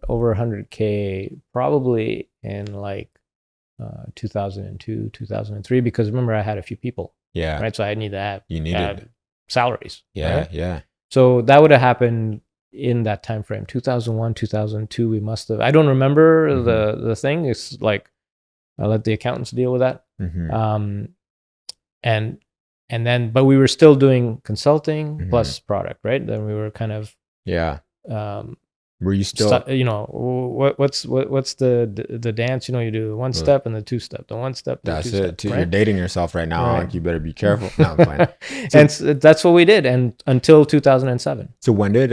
over 100K probably in like 2002, 2003, because remember I had a few people, Yeah. right? So I need to have You needed salaries. Yeah. Right? Yeah. So that would have happened in that time frame, 2001, 2002. We must have. I don't remember Mhm. the thing. It's like I'll let the accountants deal with that. Mhm. And then, but we were still doing consulting Mhm. plus product, right? Then we were kind of Yeah. um, Were you still? what's the dance? You do one step and the two step, the one step, the two That's step. it. Right? You're dating yourself right now. Right. Like, you better be careful. No, I'm playing. And that's what we did, and until 2007. So when did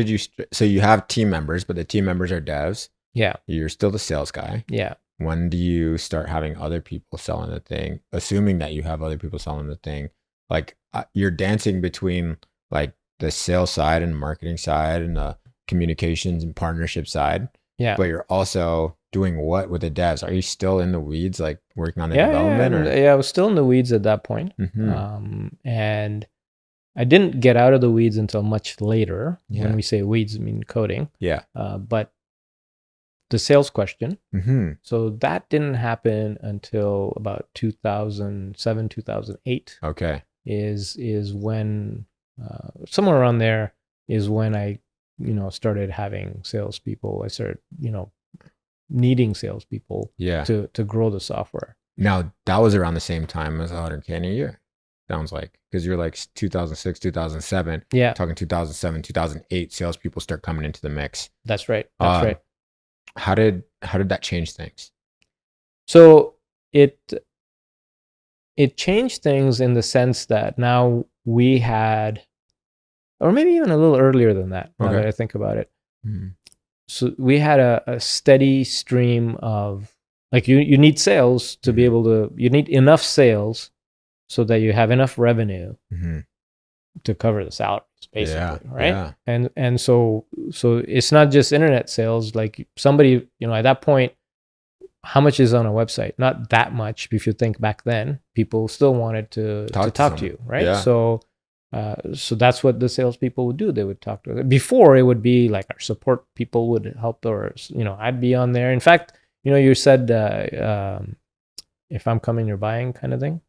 you? So you have team members, but the team members are devs. Yeah. You're still the sales guy. Yeah. When do you start having other people selling the thing? Assuming that you have other people selling the thing, like you're dancing between like the sales side and marketing side and the communications and partnership side. Yeah. But you're also doing what with the devs? Are you still in the weeds, like working on the Yeah, development? I was still in the weeds at that point. And I didn't get out of the weeds until much later. Yeah. When we say weeds, I mean coding. Yeah. But the sales question. Mm-hmm. So that didn't happen until about 2007, 2008. Okay. Is when somewhere around there is when I started having salespeople. I started needing salespeople. Yeah. To grow the software. Now that was around the same time as 100K in a year. Sounds like, because you're like 2006, 2007. Yeah. Talking 2007, 2008, salespeople start coming into the mix. That's right. That's right. How did that change things? So it changed things in the sense that now we had, or maybe even a little earlier than that, now that I think about it. Mm-hmm. So we had a steady stream of, like, you need sales to be able to, you need enough sales so that you have enough revenue to cover the salaries, basically, right? Yeah. And so it's not just internet sales. Like somebody, at that point, how much is on a website? Not that much. If you think back then, people still wanted to talk to you, right? Yeah. So that's what the salespeople would do. They would talk to. Before, it would be like our support people would help, or I'd be on there. In fact, you said if I'm coming, you're buying, kind of thing,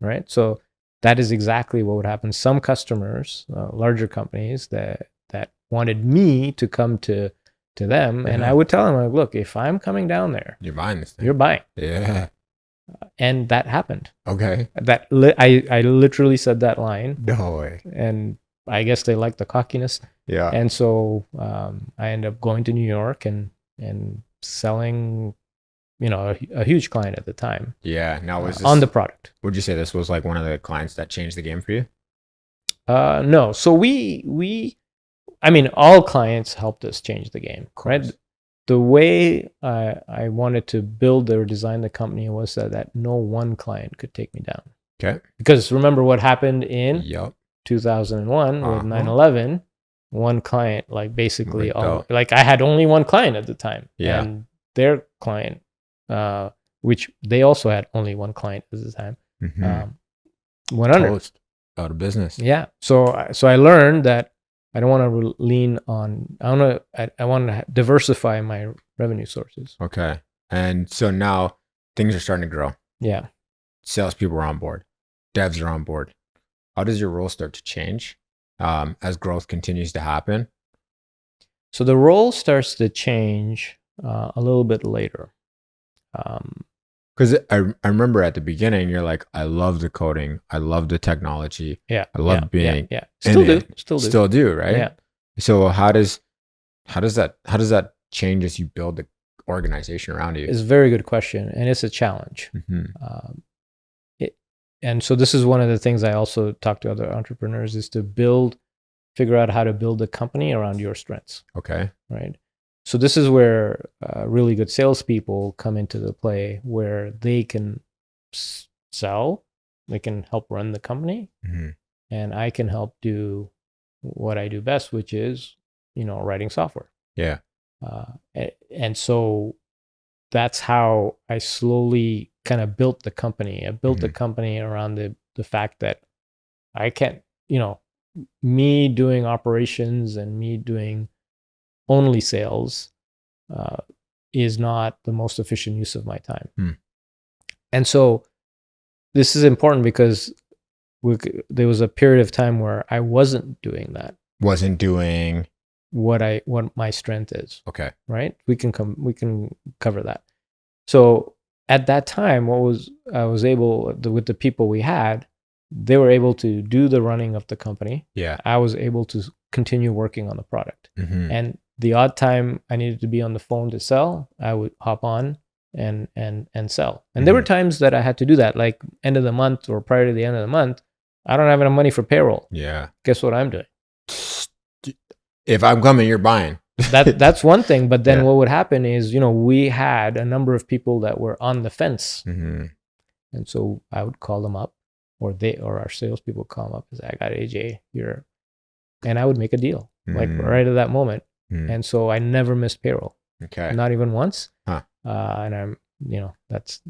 right? So that is exactly what would happen. Some customers, larger companies that wanted me to come to them, and I would tell them, like, look, if I'm coming down there, you're buying this thing. You're buying. Yeah. And that happened. Okay. I literally said that line. No way. And I guess they liked the cockiness. Yeah. And so I ended up going to New York and selling, a huge client at the time. Yeah. Now was this on the product? Would you say this was like one of the clients that changed the game for you? No. So all clients helped us change the game, right? The way I wanted to build or design the company was that no one client could take me down. Okay. Because remember what happened in 2001 with 9/11. One client, like, basically like, I had only one client at the time. Yeah. And their client, which they also had only one client at the time, went under. Toast. Out of business. Yeah. So I learned that I don't want to lean on. I want to diversify my revenue sources. Okay. And so now things are starting to grow. Yeah. Salespeople are on board. Devs are on board. How does your role start to change as growth continues to happen? So the role starts to change a little bit later. Because I remember at the beginning, you're like, I love the coding. I love the technology. Yeah. I love being. Yeah. Still do. Right? Yeah. So how does that change as you build the organization around you? It's a very good question. And it's a challenge. And so this is one of the things I also talk to other entrepreneurs is to figure out how to build a company around your strengths. Okay. Right. So this is where really good salespeople come into the play, where they can sell, they can help run the company, and I can help do what I do best, which is, writing software. Yeah. And so that's how I slowly kind of built the company. I built the company around the fact that I can't, me doing operations and me doing only sales is not the most efficient use of my time. And so this is important because there was a period of time where I wasn't doing that. Wasn't doing what my strength is. Okay. Right? We can cover that. So at that time, I was able with the people we had, they were able to do the running of the company. Yeah. I was able to continue working on the product. And the odd time I needed to be on the phone to sell, I would hop on and sell. And there were times that I had to do that, like end of the month or prior to the end of the month, I don't have enough money for payroll. Yeah. Guess what I'm doing? If I'm coming, you're buying. That's one thing. But then what would happen is, we had a number of people that were on the fence. And so I would call them up, or our salespeople would call them up and say, I got AJ here. And I would make a deal, like right at that moment. And so I never missed payroll. Okay. Not even once. Huh. And I'm, that's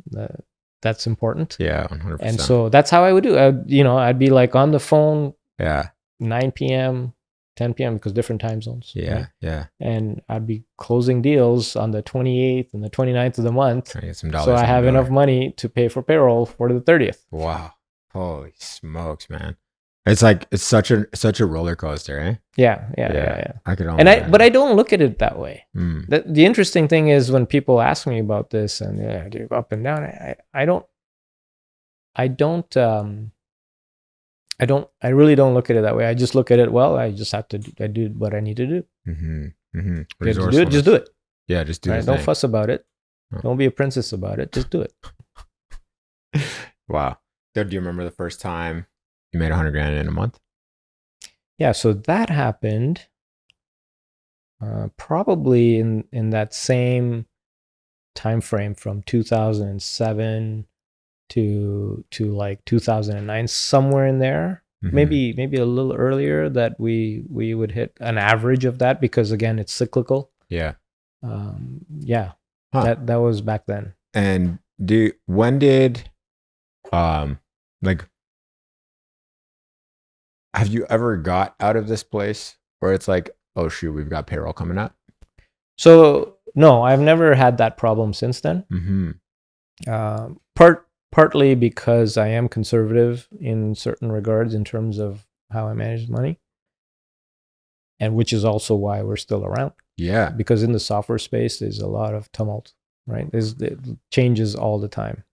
important. Yeah, 100%. And so that's how I would do. I'd be like on the phone. Yeah. 9 p.m., 10 p.m. because different time zones. Yeah. Right? Yeah. And I'd be closing deals on the 28th and the 29th of the month. Trying to get some dollars. So I have enough money to pay for payroll for the 30th. Wow. Holy smokes, man. It's such a roller coaster, eh? Yeah. I could only but I don't look at it that way. The interesting thing is when people ask me about this and do you go up and down, I really don't look at it that way. I just look at it, I just have to I do what I need to do. To do it, just do it. Yeah, just do it. Don't fuss about it. Don't be a princess about it. Just do it. Wow. Do you remember the first time you made $100,000 in a month? Yeah, so that happened probably in that same time frame from 2007 to like 2009, somewhere in there. Maybe a little earlier, that we would hit an average of that, because again, it's cyclical. Yeah. That was back then. And when did have you ever got out of this place where it's like, oh shoot, we've got payroll coming up? So no, I've never had that problem since then. Partly because I am conservative in certain regards in terms of how I manage money, and which is also why we're still around. Yeah. Because in the software space, there's a lot of tumult, right? It changes all the time.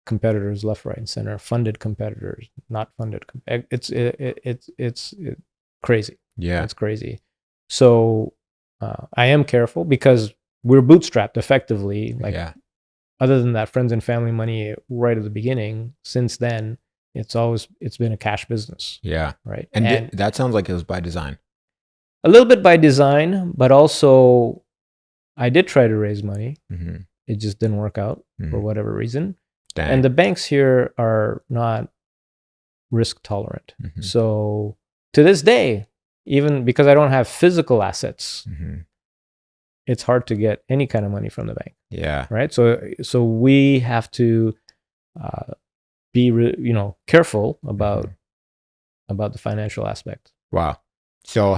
Competitors left, right, and center, funded competitors, not funded. It's crazy. Yeah. It's crazy. So I am careful because we're bootstrapped effectively. Other than that friends and family money right at the beginning, since then, it's been a cash business. Yeah. Right. And that sounds like it was by design. A little bit by design, but also I did try to raise money. It just didn't work out for whatever reason. Dang. And the banks here are not risk tolerant. So to this day, even because I don't have physical assets, it's hard to get any kind of money from the bank. Yeah. Right. So we have to be careful about the financial aspect. Wow. So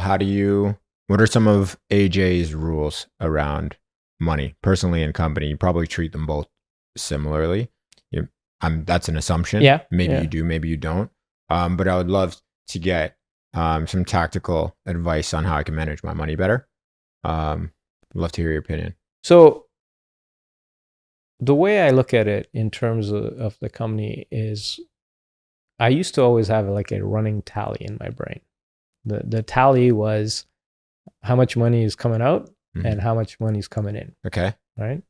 what are some of AJ's rules around money, personally and company? You probably treat them both similarly. That's an assumption. Yeah. Maybe you do, maybe you don't. But I would love to get some tactical advice on how I can manage my money better. I'd love to hear your opinion. So the way I look at it in terms of the company is, I used to always have like a running tally in my brain. The tally was how much money is coming out and how much money is coming in. Okay. Right.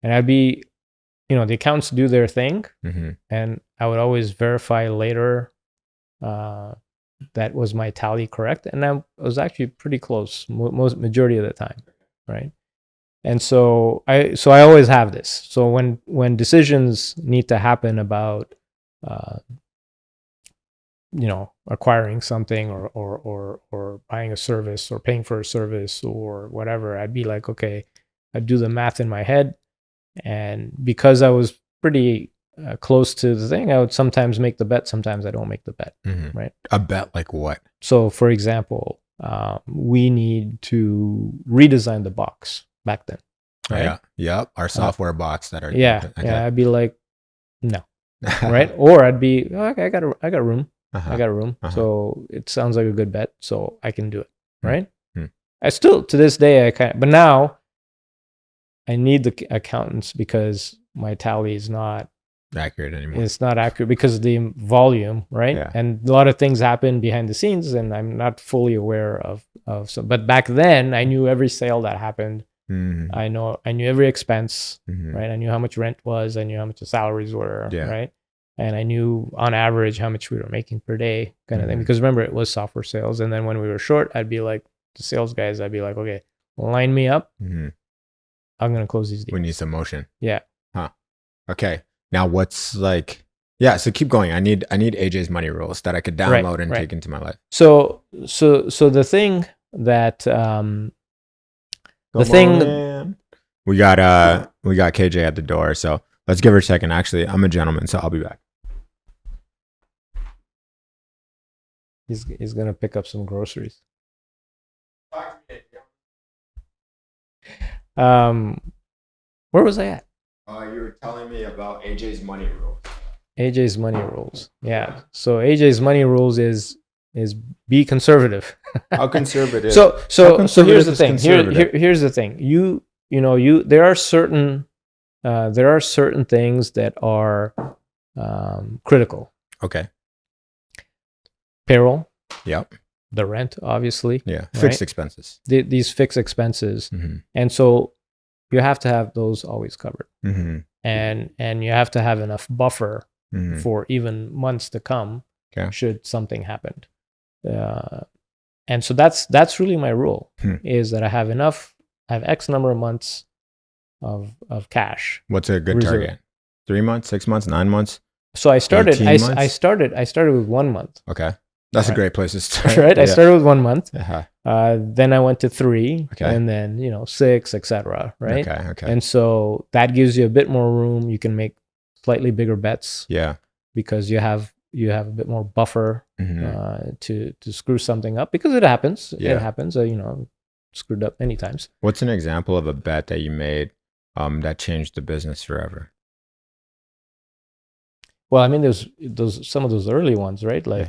And I'd be, the accounts do their thing, and I would always verify later that was my tally correct, and I was actually pretty close majority of the time, right? And so I always have this. So when decisions need to happen about acquiring something or buying a service or paying for a service or whatever, I'd be like, okay, I'd do the math in my head. And because I was pretty close to the thing, I would sometimes make the bet, sometimes I don't make the bet, right? A bet like what? So, for example, we need to redesign the box back then, right? Yeah. Yep. Our software box that are. Yeah. Okay. Yeah. I'd be like, no, right? Or I'd be, okay, I got room. I got room. So it sounds like a good bet. So I can do it, right? I still, to this day, but now I need the accountants because my tally is not accurate anymore. It's not accurate because of the volume, right? Yeah. And a lot of things happen behind the scenes, and I'm not fully aware of some. But back then, I knew every sale that happened. I knew every expense, right? I knew how much rent was. I knew how much the salaries were, right? And I knew on average how much we were making per day, kind of thing. Because remember, it was software sales, and then when we were short, I'd be like the sales guys. I'd be like, okay, line me up. I'm gonna close these deals. We need some motion. Yeah. Huh. Okay. Now what's like? Yeah. So keep going. I need AJ's money rules that I could download and take into my life. So the thing that we got KJ at the door. So let's give her a second. Actually, I'm a gentleman, so I'll be back. He's gonna pick up some groceries. Where was I at? You were telling me about AJ's money rules. AJ's money rules. Yeah. So AJ's money rules is be conservative. How conservative? So here's the thing. Here's the thing. There are certain things that are critical. Okay. Payroll. Yep. The rent, obviously. Yeah. Fixed expenses. These fixed expenses. And so you have to have those always covered. And you have to have enough buffer for even months to come should something happen. And so that's really my rule is that I have X number of months of cash. What's a good target? 3 months, 6 months, 9 months? So I started with 1 month. Okay. That's a great place to start. Right. I started with 1 month. Then I went to 3 and then, 6, etc. Right. Okay. And so that gives you a bit more room. You can make slightly bigger bets. Yeah. Because you have a bit more buffer to screw something up because it happens. Yeah. It happens. Screwed up many times. What's an example of a bet that you made that changed the business forever? Well, I mean, there's some of those early ones, right? Like,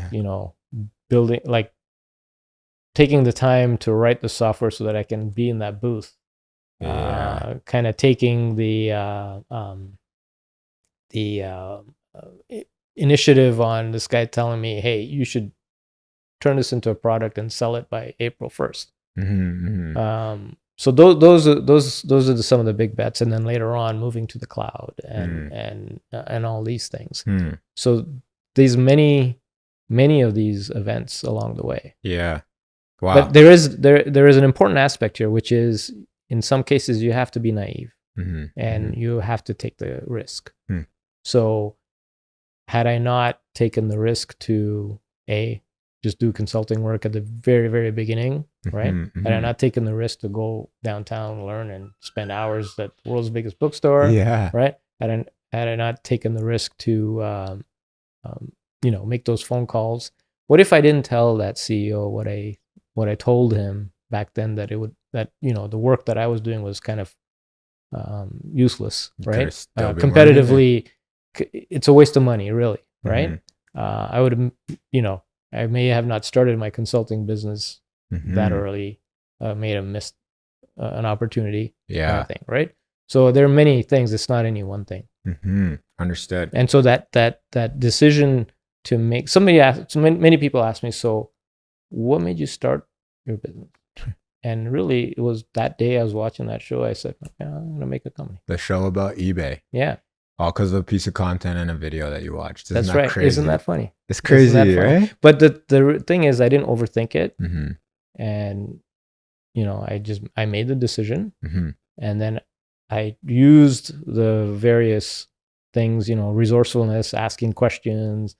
building, like taking the time to write the software so that I can be in that booth. Kind of taking the initiative on this guy telling me, hey, you should turn this into a product and sell it by April 1st. So those are some of the big bets, and then later on moving to the cloud and all these things. So there's many of these events along the way. Yeah, wow. But there is an important aspect here, which is in some cases you have to be naive and you have to take the risk. So had I not taken the risk to just do consulting work at the very, very beginning, right? Had I not taken the risk to go downtown, learn, and spend hours at the world's biggest bookstore, right? Had I not taken the risk to, make those phone calls? What if I didn't tell that CEO what I told him back then, that the work that I was doing was kind of useless, right? Competitively, it's a waste of money, really, right? I would have, I may have not started my consulting business that early, may have missed an opportunity, kind of thing, right? So there are many things. It's not any one thing. Understood. And so that decision to make, many people ask me, so what made you start your business? And really, it was that day I was watching that show. I said, I'm going to make a company. The show about eBay. Yeah. All because of a piece of content and a video that you watched. That's right. Crazy? Isn't that funny? It's crazy, right? But the thing is, I didn't overthink it. And, I made the decision. And then I used the various things, resourcefulness, asking questions,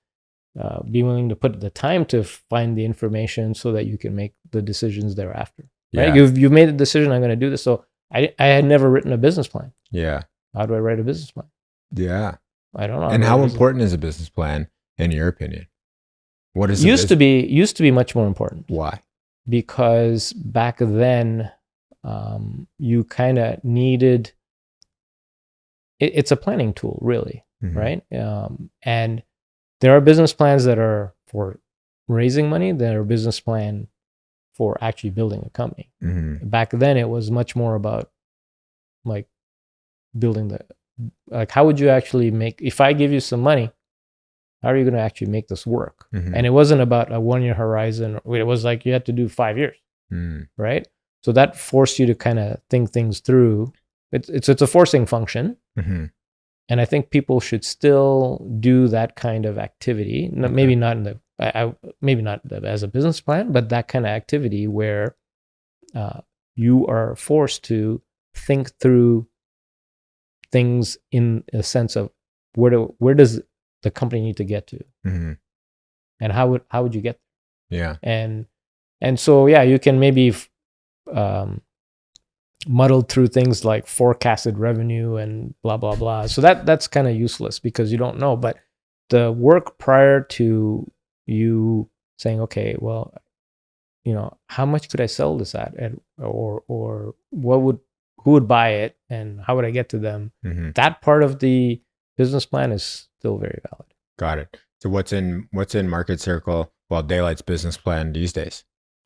be willing to put the time to find the information so that you can make the decisions thereafter. Right? Yeah. You've made a decision. I'm going to do this. So I had never written a business plan. Yeah. How do I write a business plan? Yeah. I don't know. And how important is a business plan in your opinion? What is used to be much more important. Why? Because back then, you kind of needed. It's a planning tool, really, right? And there are business plans that are for raising money. There are business plan for actually building a company. Back then, it was much more about like building how would you actually make, if I give you some money, how are you going to actually make this work? And it wasn't about a 1-year horizon. It was like you had to do 5 years, right? So that forced you to kind of think things through. It's a forcing function. And I think people should still do that kind of activity. Maybe not in maybe not as a business plan, but that kind of activity where you are forced to think through things in a sense of where does the company need to get to, and how would you get there? Yeah, and so yeah, you can maybe muddle through things like forecasted revenue and blah blah blah. So that's kind of useless because you don't know. But the work prior to you saying, okay, well, how much could I sell this at, or who would buy it, and how would I get to them? That part of the business plan is still very valid. Got it. So what's in Marketcircle? Well, Daylight's business plan these days.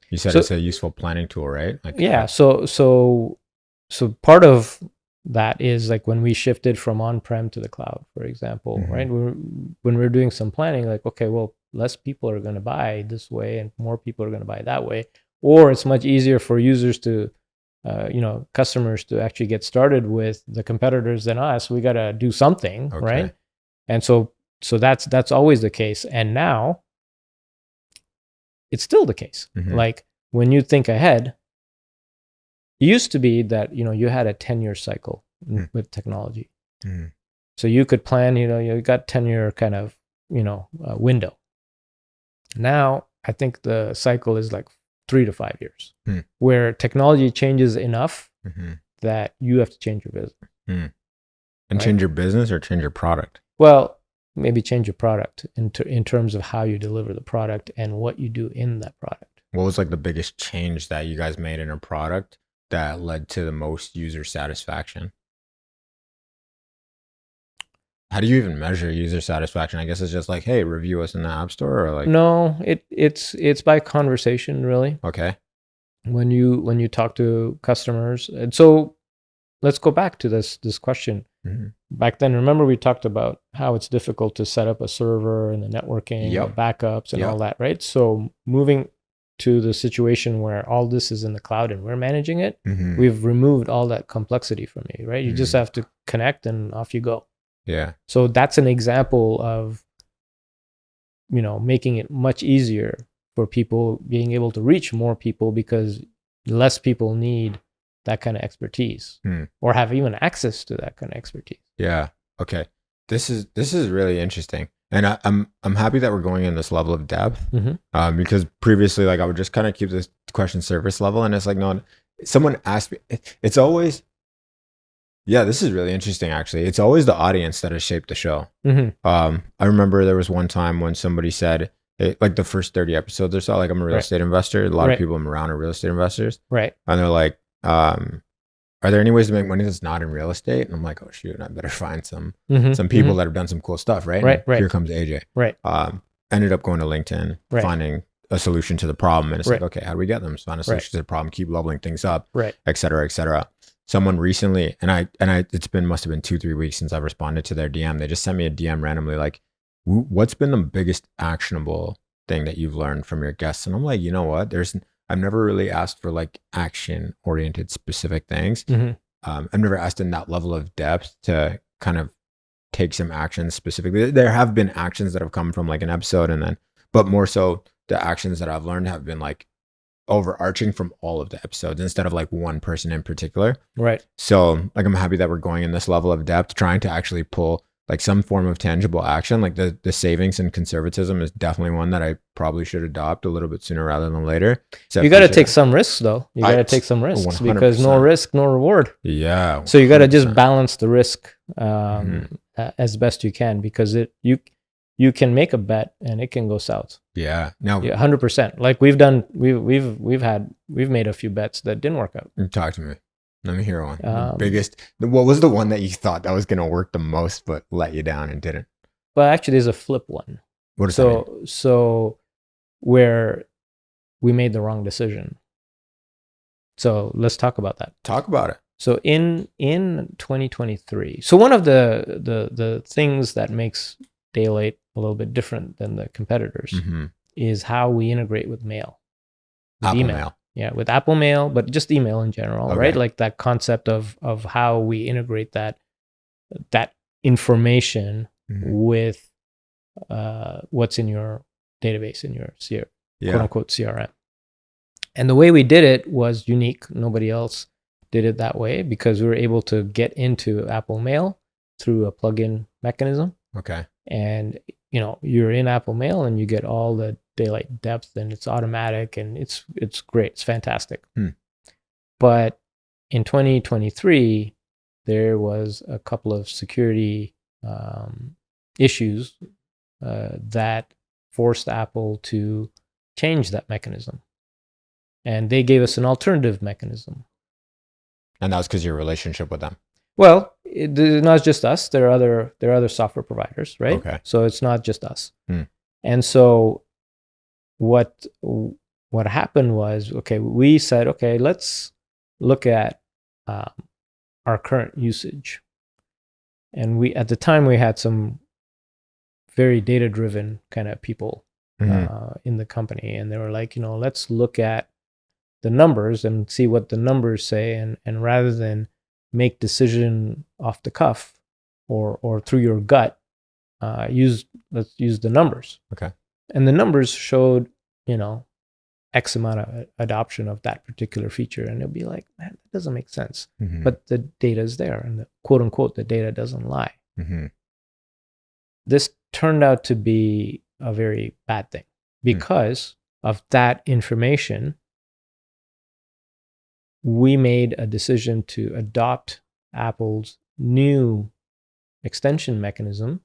You said it's a useful planning tool, right? Yeah. So part of that is like when we shifted from on-prem to the cloud, for example, right? When we're doing some planning, like, okay, well, less people are going to buy this way and more people are going to buy that way, or it's much easier for users to, customers to actually get started with the competitors than us. We got to do something, right? And so that's always the case. And now it's still the case. Like when you think ahead, it used to be that, you had a 10-year cycle with technology. So you could plan, you got 10-year kind of, window. Now, I think the cycle is like 3 to 5 years, where technology changes enough that you have to change your business. And right? Change your business or change your product? Well, maybe change your product in terms of how you deliver the product and what you do in that product. What was like the biggest change that you guys made in a product that led to the most user satisfaction? How do you even measure user satisfaction? I guess it's just like, hey, review us in the App Store, or like. No, it's by conversation, really. Okay. When you talk to customers, and so let's go back to this question. Back then, remember we talked about how it's difficult to set up a server and the networking, and backups, and all that, right? So moving to the situation where all this is in the cloud and we're managing it, we've removed all that complexity from you, right? You just have to connect and off you go. Yeah. So that's an example of, making it much easier for people, being able to reach more people because less people need that kind of expertise or have even access to that kind of expertise. Yeah. Okay. This is really interesting. And I'm happy that we're going in this level of depth because previously, like, I would just kind of keep this question surface level, and it's like, no, someone asked me, it's always, this is really interesting, actually. It's always the audience that has shaped the show. I remember there was one time when somebody said, like the first 30 episodes or so, like, I'm a real estate investor. A lot of people I'm around are real estate investors. Right. And they're like, are there any ways to make money that's not in real estate? And I'm like, oh shoot, I better find some people that have done some cool stuff, right? Right. Here comes AJ. Right. Ended up going to LinkedIn, finding a solution to the problem, and it's like, okay, how do we get them? So find a solution to the problem, keep leveling things up, et cetera, et cetera. Someone recently, and I must have been 2-3 weeks since I've responded to their DM. They just sent me a DM randomly, like, what's been the biggest actionable thing that you've learned from your guests? And I'm like, you know what? I've never really asked for like action-oriented specific things. I've never asked in that level of depth to kind of take some actions specifically. There have been actions that have come from like an episode, but more so the actions that I've learned have been like overarching from all of the episodes instead of like one person in particular. Right. So like, I'm happy that we're going in this level of depth, trying to actually pull like some form of tangible action. Like the savings and conservatism is definitely one that I probably should adopt a little bit sooner rather than later. You got to take some risks though. You got to take some risks 100%. because no risk, no reward. Yeah. 100%. So you got to just balance the risk as best you can, because you can make a bet and it can go south. Yeah. Now, 100%. Like we've made a few bets that didn't work out. Talk to me. Let me hear one. What was the one that you thought that was going to work the most, but let you down and didn't? Well, actually, there's a flip one. What does that mean? So where we made the wrong decision. So let's talk about that. Talk about it. So in 2023, so one of the things that makes Daylite a little bit different than the competitors is how we integrate with mail. With Apple email. Mail. Yeah, with Apple Mail, but just email in general, Okay. right? Like that concept of how we integrate that information with what's in your database, in your quote unquote CRM. And the way we did it was unique. Nobody else did it that way because we were able to get into Apple Mail through a plugin mechanism. Okay. And you're in Apple Mail and you get all the Daylite depth, and it's automatic, and it's great. It's fantastic. But in 2023, there was a couple of security issues that forced Apple to change that mechanism. And they gave us an alternative mechanism. And that was because of your relationship with them. Well, it's not just us. There are other software providers, right? Okay. So it's not just us. And so what happened was, we said, let's look at our current usage. And at the time we had some very data-driven kind of people in the company, and they were like, let's look at the numbers and see what the numbers say, and rather than make decision off the cuff or through your gut, let's use the numbers. Okay. And the numbers showed, X amount of adoption of that particular feature. And it'll be like, man, that doesn't make sense. But the data is there, and the quote unquote, the data doesn't lie. This turned out to be a very bad thing because of that information. We made a decision to adopt Apple's new extension mechanism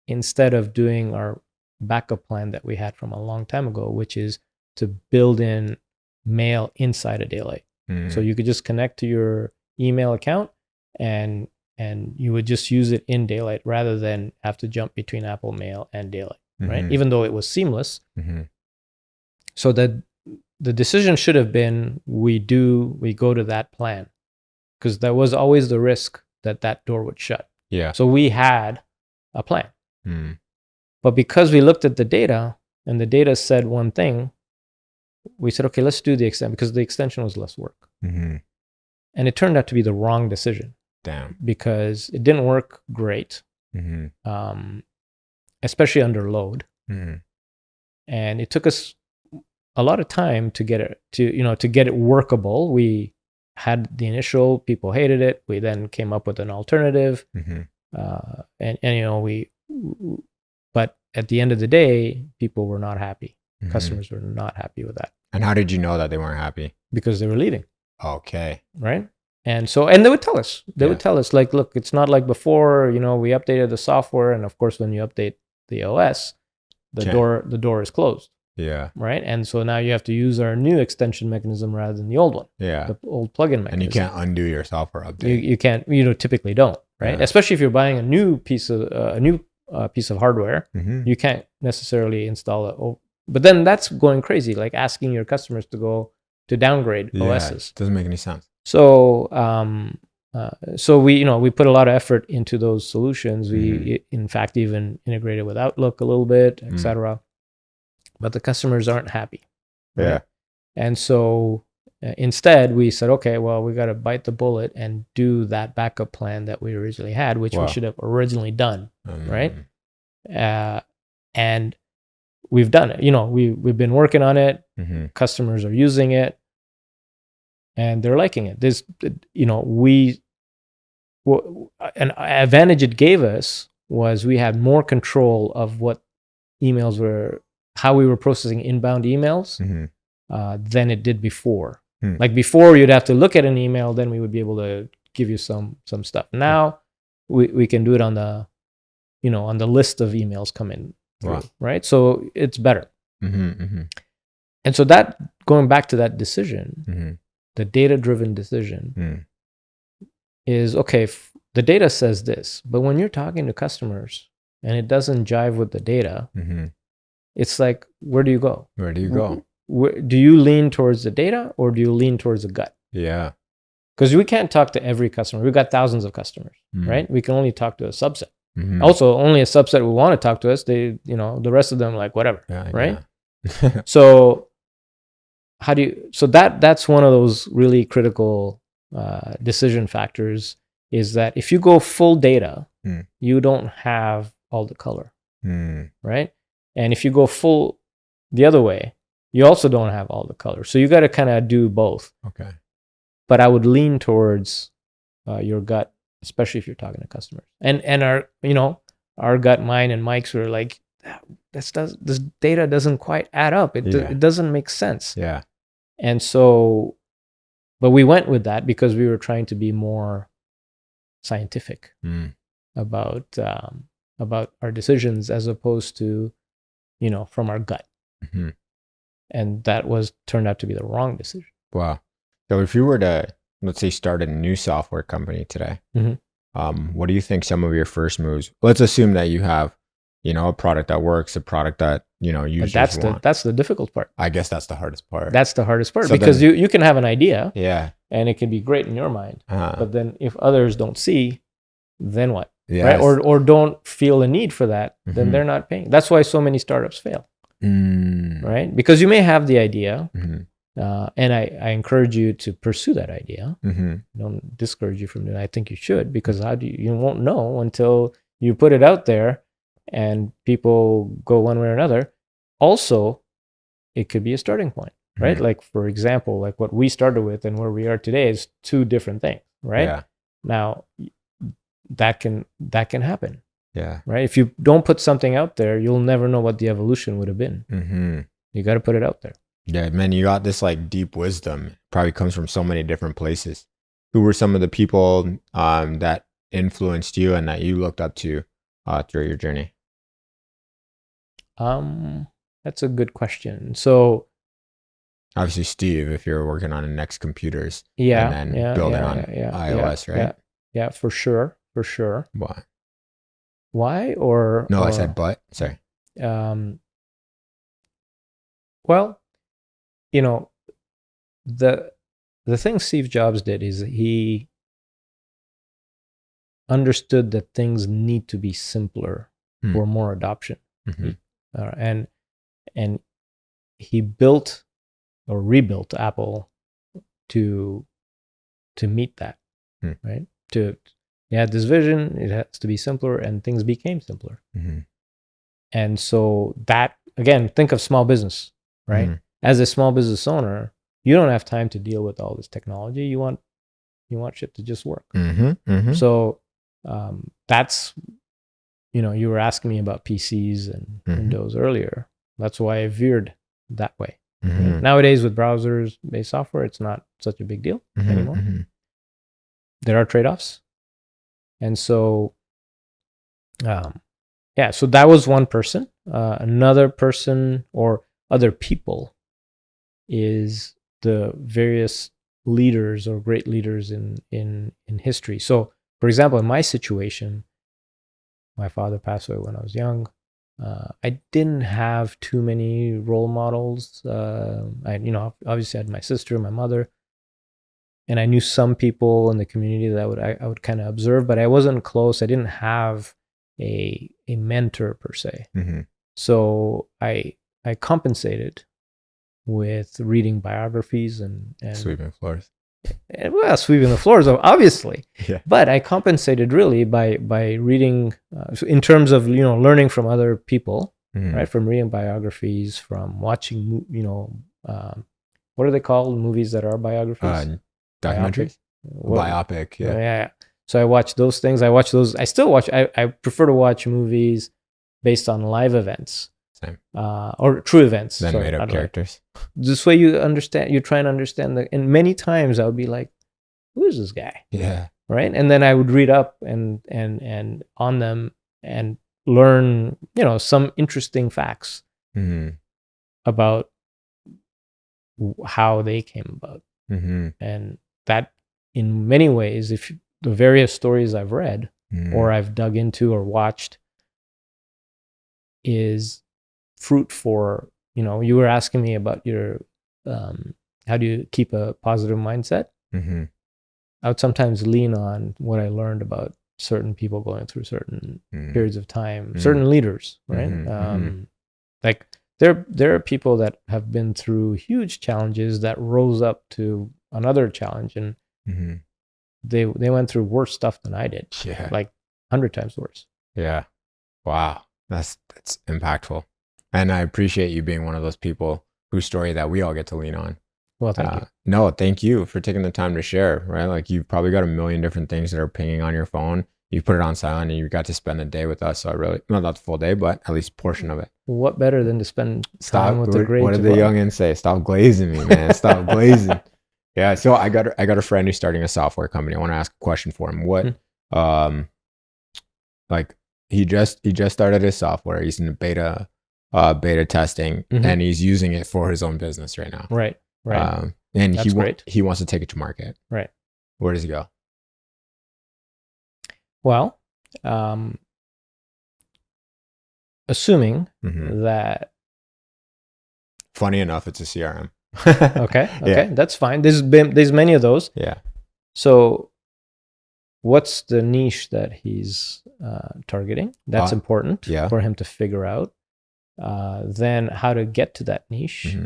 instead of doing our backup plan that we had from a long time ago, which is to build in mail inside of Daylite. So you could just connect to your email account and you would just use it in Daylite rather than have to jump between Apple Mail and Daylite, right? Even though it was seamless. So that the decision should have been we go to that plan, because there was always the risk that door would shut. Yeah. So we had a plan. But because we looked at the data and the data said one thing, we said, okay, let's do the extension, because the extension was less work. And it turned out to be the wrong decision. Damn. Because it didn't work great, especially under load. And it took us a lot of time to get it to get it workable. We had the initial, people hated it. We then came up with an alternative, but at the end of the day, people were not happy. Customers were not happy with that. And how did you know that they weren't happy? Because they were leaving. Okay. Right. And they would tell us. They would tell us, like, look, it's not like before. We updated the software, and of course, when you update the OS, the door is closed. Yeah. Right. And so now you have to use our new extension mechanism rather than the old one. Yeah. The old plugin mechanism. And you can't undo your software update. You can't. Typically don't. Right. Yeah. Especially if you're buying a new piece of hardware, you can't necessarily install it. But then that's going crazy, like asking your customers to downgrade OSs. Doesn't make any sense. So, so we put a lot of effort into those solutions. We, in fact, even integrated with Outlook a little bit, etc. But the customers aren't happy. Right? Yeah. And so instead, we said, okay, well, we got to bite the bullet and do that backup plan that we originally had, which we should have originally done, right? And we've done it. We've been working on it. Customers are using it, and they're liking it. An advantage it gave us was we had more control of what emails were, how we were processing inbound emails than it did before. Like before, you'd have to look at an email, then we would be able to give you some stuff. Now we can do it on the, on the list of emails come in through, right? So it's better. And so that, going back to that decision, the data-driven decision is, okay, the data says this, but when you're talking to customers and it doesn't jive with the data, it's like, where do you go? Where do you go? Do you lean towards the data or do you lean towards the gut? Yeah. Because we can't talk to every customer. We've got thousands of customers, right? We can only talk to a subset. Also, only a subset will want to talk to us. They, the rest of them, like, whatever, right? Yeah. So that's one of those really critical decision factors, is that if you go full data, you don't have all the color, right? And if you go full the other way, you also don't have all the color. So you got to kind of do both. Okay. But I would lean towards your gut, especially if you're talking to customers. And our gut, mine and Mike's, were like, this data doesn't quite add up. It doesn't make sense. Yeah. And so, but we went with that because we were trying to be more scientific about our decisions, as opposed to, from our gut. And that turned out to be the wrong decision. Wow. So if you were to, let's say, start a new software company today, what do you think some of your first moves? Let's assume that you have, a product that works, a product that, users want. That's the difficult part. I guess that's the hardest part. That's the hardest part, because you can have an idea, and it can be great in your mind, but then if others don't see, then what? Right? Or don't feel a need for that, then they're not paying. That's why so many startups fail, right? Because you may have the idea, and I encourage you to pursue that idea. Don't discourage you from doing it. I think you should, because you won't know until you put it out there and people go one way or another. Also, it could be a starting point, right? Like, for example, like what we started with and where we are today is two different things, right? Yeah. Now, that can happen. Yeah. Right? If you don't put something out there, you'll never know what the evolution would have been. You got to put it out there. Yeah, man, you got this like deep wisdom. Probably comes from so many different places. Who were some of the people that influenced you and that you looked up to through your journey? That's a good question. So, obviously, Steve, if you're working on Next Computers, and then building on iOS, right? Yeah, for sure. Why? Why? Or no, I said but. Sorry. Well, the thing Steve Jobs did is he understood that things need to be simpler for more adoption. And he built or rebuilt Apple to meet that, right? He had this vision, it has to be simpler, and things became simpler. And so that, again, think of small business, right? As a small business owner, you don't have time to deal with all this technology. You want shit to just work. So that's, you were asking me about PCs and Windows earlier. That's why I veered that way. Nowadays, with browsers-based software, it's not such a big deal anymore. There are trade-offs. And so, so that was one person. Another person, or other people, is the various leaders or great leaders in history. So, for example, in my situation, my father passed away when I was young. I didn't have too many role models. I obviously had my sister, my mother, and I knew some people in the community that I would kind of observe, but I wasn't close. I didn't have a mentor per se. So I compensated with reading biographies and sweeping floors. Well, sweeping the floors, obviously. Yeah. But I compensated really by reading, in terms of learning from other people, right? From reading biographies, from watching, what are they called? Movies that are biographies? Documentaries. Biopic. Yeah. So I watch those things. I still watch. I prefer to watch movies based on live events. Same. Or true events. Then made up characters. This way you try and understand and many times I would be like, who is this guy? Yeah. Right. And then I would read up and on them and learn, some interesting facts about how they came about. And that in many ways, if the various stories I've read or I've dug into or watched is fruit for, you were asking me about your, how do you keep a positive mindset? I would sometimes lean on what I learned about certain people going through certain periods of time, certain leaders, right? Like there are people that have been through huge challenges that rose up to another challenge, and they went through worse stuff than I did. Yeah. Like 100 times worse. Yeah. Wow. That's impactful. And I appreciate you being one of those people whose story that we all get to lean on. Well, thank you. No, thank you for taking the time to share, right? Like you've probably got a million different things that are pinging on your phone. You put it on silent and you got to spend the day with us. So I really, not the full day, but at least a portion of it. What better than to spend time with the great What did the youngins say? Stop glazing me, man. Stop glazing. Yeah. So I got a friend who's starting a software company. I want to ask a question for him. What, like he just started his software. He's in beta testing and he's using it for his own business right now. Right. Right. And That's he wants to take it to market. Right. Where does he go? Well, assuming that. Funny enough, it's a CRM. Okay. Yeah. That's fine. There's many of those. Yeah. So what's the niche that he's targeting? That's important for him to figure out. Then how to get to that niche.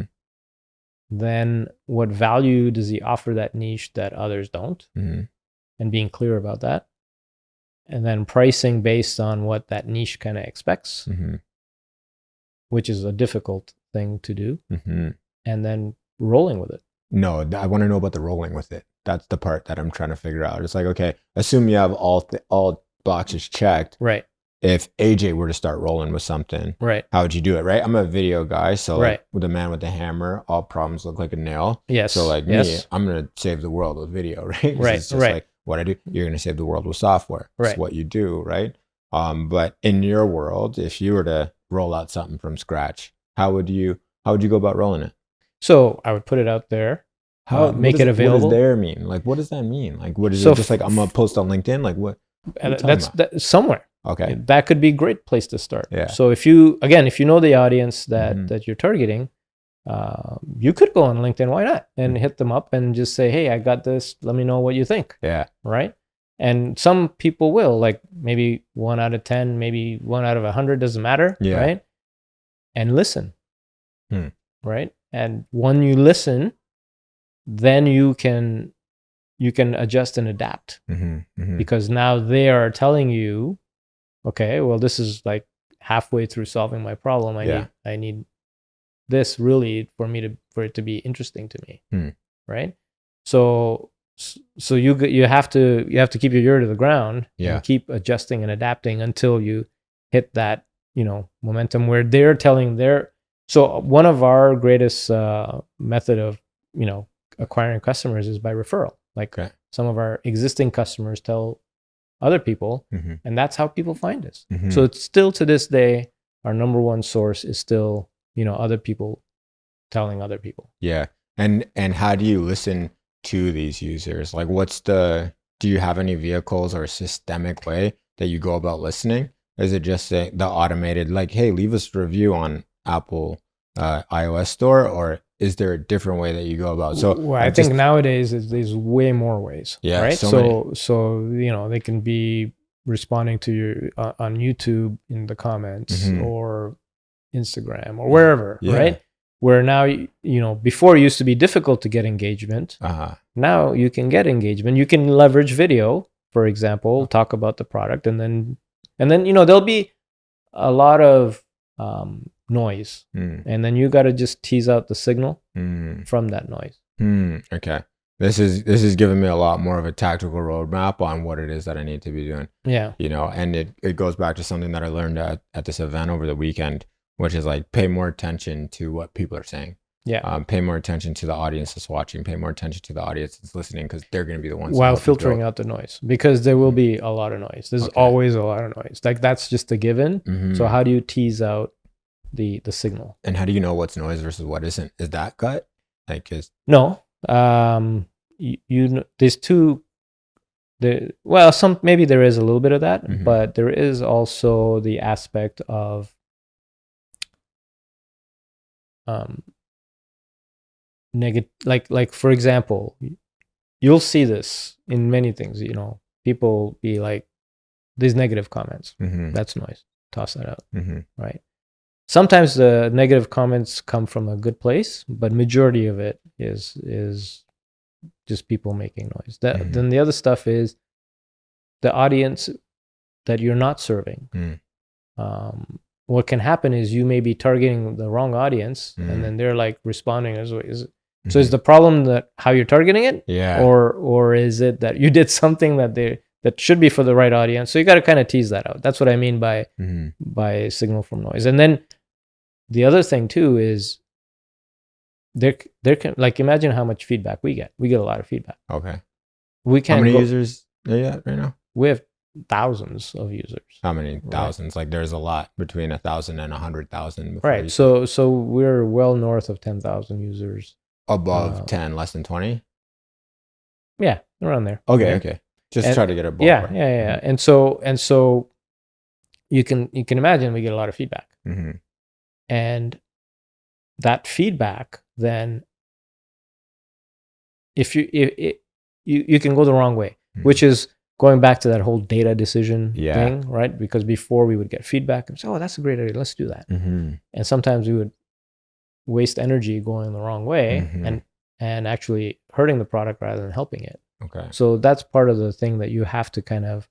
Then what value does he offer that niche that others don't? And being clear about that. And then pricing based on what that niche kind of expects, which is a difficult thing to do. And then rolling with it. No, I want to know about the rolling with it. That's the part that I'm trying to figure out. It's like, okay, assume you have all boxes checked. Right. If AJ were to start rolling with something, right, how would you do it? Right. I'm a video guy. So like with the man with the hammer, all problems look like a nail. Yes. So like me, I'm going to save the world with video, right? Right. It's just like what I do. You're going to save the world with software. That's what you do. Right. But in your world, if you were to roll out something from scratch, how would you go about rolling it? So I would put it out there. Make it available. What does there mean? Like, what does that mean? Like, what is it just like, I'm going to post on LinkedIn? Like what that's somewhere. Okay. That could be a great place to start. Yeah. So if you know the audience that you're targeting, you could go on LinkedIn. Why not? And hit them up and just say, hey, I got this. Let me know what you think. Yeah. Right. And some people will, like maybe 1 out of 10, maybe 1 out of 100, doesn't matter. Yeah. Right. And listen. Right. And when you listen, then you can adjust and adapt because now they are telling you, okay, well, this is like halfway through solving my problem. I need this really for it to be interesting to me, right? So you have to keep your ear to the ground and keep adjusting and adapting until you hit that momentum where they're telling So one of our greatest method of acquiring customers is by referral. Like some of our existing customers tell other people, and that's how people find us. So it's still to this day, our number one source is still, other people telling other people. Yeah. And how do you listen to these users? Like do you have any vehicles or systemic way that you go about listening? Is it just the automated, like, hey, leave us a review on Apple iOS store, or is there a different way that you go about? So I think nowadays there's way more ways. Yeah. Right. So they can be responding to you on YouTube in the comments or Instagram or wherever. Right. Where now before it used to be difficult to get engagement. Now you can get engagement. You can leverage video, for example, talk about the product, and then there'll be a lot of noise, and then you got to just tease out the signal from that noise. Okay. This is giving me a lot more of a tactical roadmap on what it is that I need to be doing. Yeah. And it goes back to something that I learned at this event over the weekend, which is like pay more attention to what people are saying. Yeah. Pay more attention to the audience that's watching. Pay more attention to the audience that's listening, because they're going to be the ones while filtering out the noise, because there will be a lot of noise. There's always a lot of noise. Like that's just a given. So how do you tease out the signal? And how do you know what's noise versus what isn't? Is that gut? Like no. There's two. Some maybe there is a little bit of that, but there is also the aspect of negative. Like for example, you'll see this in many things. People be like, these negative comments. That's noise. Toss that out. Right. Sometimes the negative comments come from a good place, but majority of it is just people making noise. Then the other stuff is the audience that you're not serving. What can happen is you may be targeting the wrong audience, and then they're like responding as well. So is the problem that how you're targeting it? Yeah. Or is it that you did something that should be for the right audience? So you got to kind of tease that out. That's what I mean by signal from noise. And then the other thing too is there can, like, imagine how much feedback we get. We get a lot of feedback. Okay. We can't. How many users are you at right now? We have thousands of users. How many thousands? Like there's a lot between 1,000 and 100,000. Right. So we're well north of 10,000 users. Above 10, less than 20? Yeah, around there. Okay, okay. Just try to get a ballpark. Yeah. And so you can imagine we get a lot of feedback. And that feedback, then if you can go the wrong way, which is going back to that whole data decision thing, right? Because before we would get feedback and say, oh, that's a great idea, let's do that. And sometimes we would waste energy going the wrong way and actually hurting the product rather than helping it. Okay. So that's part of the thing that you have to kind of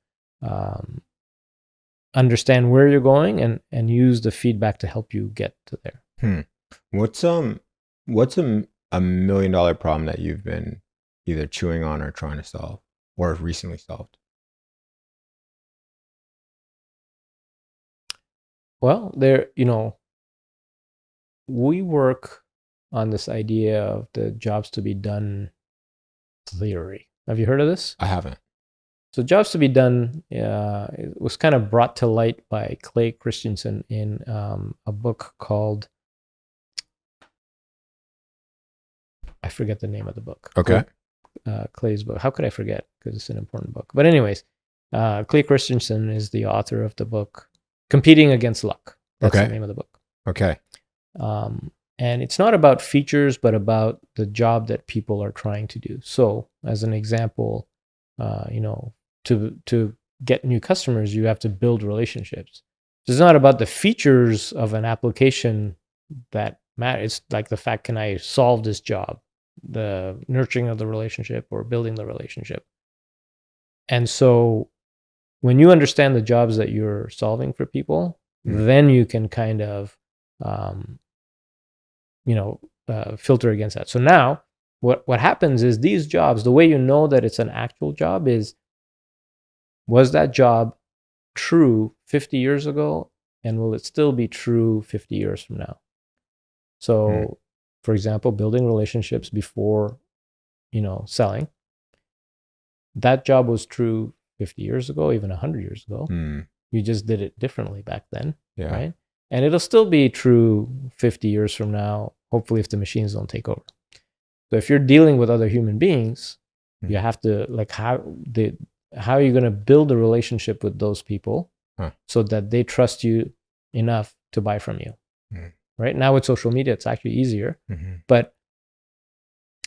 understand where you're going and use the feedback to help you get to there. What's a $1 million problem that you've been either chewing on or trying to solve or recently solved? Well, we work on this idea of the jobs to be done theory. Have you heard of this? I haven't. So jobs to be done, it was kind of brought to light by Clay Christensen in a book called, I forget the name of the book. Okay. Clay's book. How could I forget? Because it's an important book. But anyways, Clay Christensen is the author of the book Competing Against Luck. That's the name of the book. Okay. And it's not about features, but about the job that people are trying to do. So as an example, to get new customers, you have to build relationships. So it's not about the features of an application that matter. It's like the fact, can I solve this job? The nurturing of the relationship or building the relationship. And so when you understand the jobs that you're solving for people, then you can kind of, filter against that. So now what happens is these jobs, the way you know that it's an actual job is, was that job true 50 years ago? And will it still be true 50 years from now? So, for example, building relationships before, selling. That job was true 50 years ago, even 100 years ago. You just did it differently back then, right? And it'll still be true 50 years from now, hopefully if the machines don't take over. So if you're dealing with other human beings, you have to, like, how are you going to build a relationship with those people so that they trust you enough to buy from you? Right now with social media, it's actually easier, but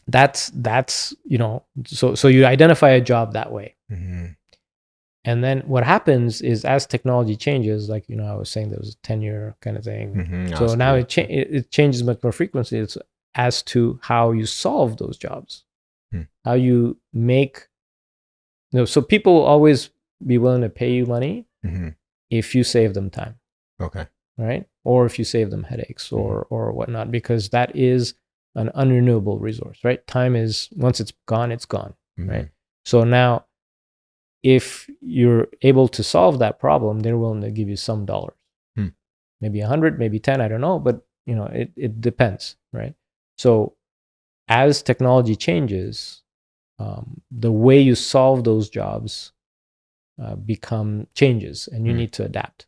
that's so you identify a job that way. And then what happens is, as technology changes, like, I was saying there was a 10-year kind of thing. So now it changes much more frequently. It's as to how you solve those jobs, how you make, so people will always be willing to pay you money if you save them time. Okay. Right. Or if you save them headaches or whatnot, because that is an unrenewable resource, right? Time is, once it's gone, Mm-hmm. right? So now, if you're able to solve that problem, they're willing to give you some dollars, maybe 100, maybe 10, I don't know, but it depends, right? So as technology changes, the way you solve those jobs changes, and you need to adapt,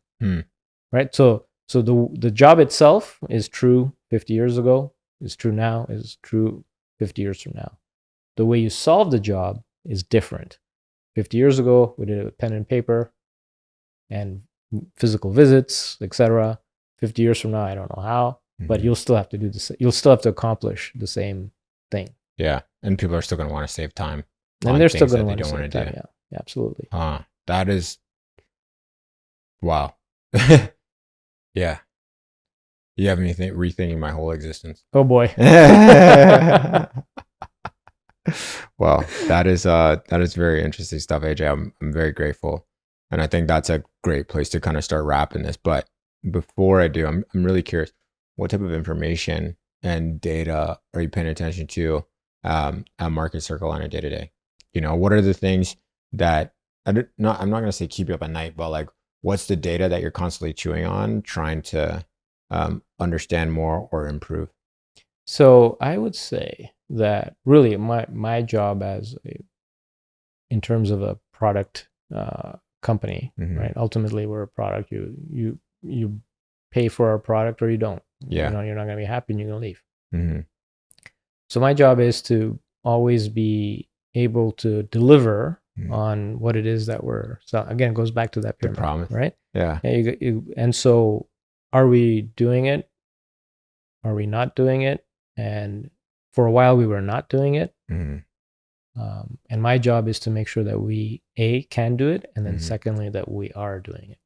right? So the job itself is true 50 years ago, is true now, is true 50 years from now. The way you solve the job is different. 50 years ago, we did it with pen and paper and physical visits, etc. 50 years from now, I don't know how, but you'll still have to do this. You'll still have to accomplish the same thing. Yeah, and people are still going to want to save time. And they're still going to want to save time. Yeah, absolutely. That is, wow. Yeah. You have me rethinking my whole existence. Oh boy. Well, that is very interesting stuff, AJ. I'm very grateful, and I think that's a great place to kind of start wrapping this. But before I do, I'm really curious, what type of information and data are you paying attention to at Marketcircle on a day-to-day? What are the things that I'm not going to say keep you up at night, but like, what's the data that you're constantly chewing on, trying to understand more or improve? So I would say that really my job in terms of a product company, right? Ultimately, we're a product. You pay for our product or you don't. Yeah. You're not going to be happy and you're going to leave. So my job is to always be able to deliver on what it is that we're selling. Again, it goes back to that pyramid, promise, right? Yeah. And so, are we doing it? Are we not doing it? And for a while, we were not doing it. And my job is to make sure that we can do it, and then secondly, that we are doing it.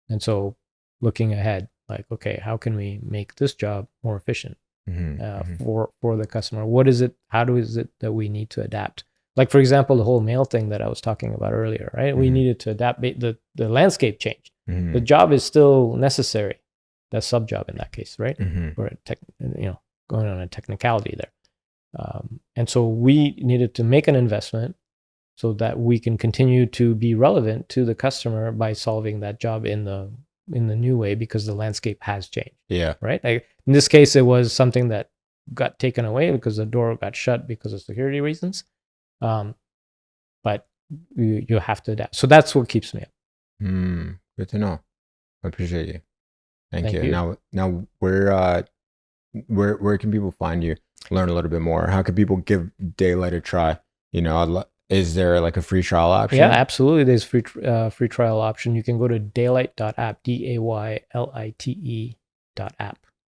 And so, looking ahead, like, okay, how can we make this job more efficient for the customer? What is it? How is it that we need to adapt? Like, for example, the whole mail thing that I was talking about earlier, right? We needed to adapt. The landscape changed. The job is still necessary. That sub job in that case, right? Or going on a technicality there. And so we needed to make an investment so that we can continue to be relevant to the customer by solving that job in the new way, because the landscape has changed. Yeah. Right. In this case, it was something that got taken away because the door got shut because of security reasons. But you have to adapt. So that's what keeps me up. Good to know. I appreciate you. Thank you. Now where can people find you, learn a little bit more? How can people give Daylite a try? Is there like a free trial option? Yeah, absolutely. There's free trial option. You can go to Daylite.app, Daylite.app.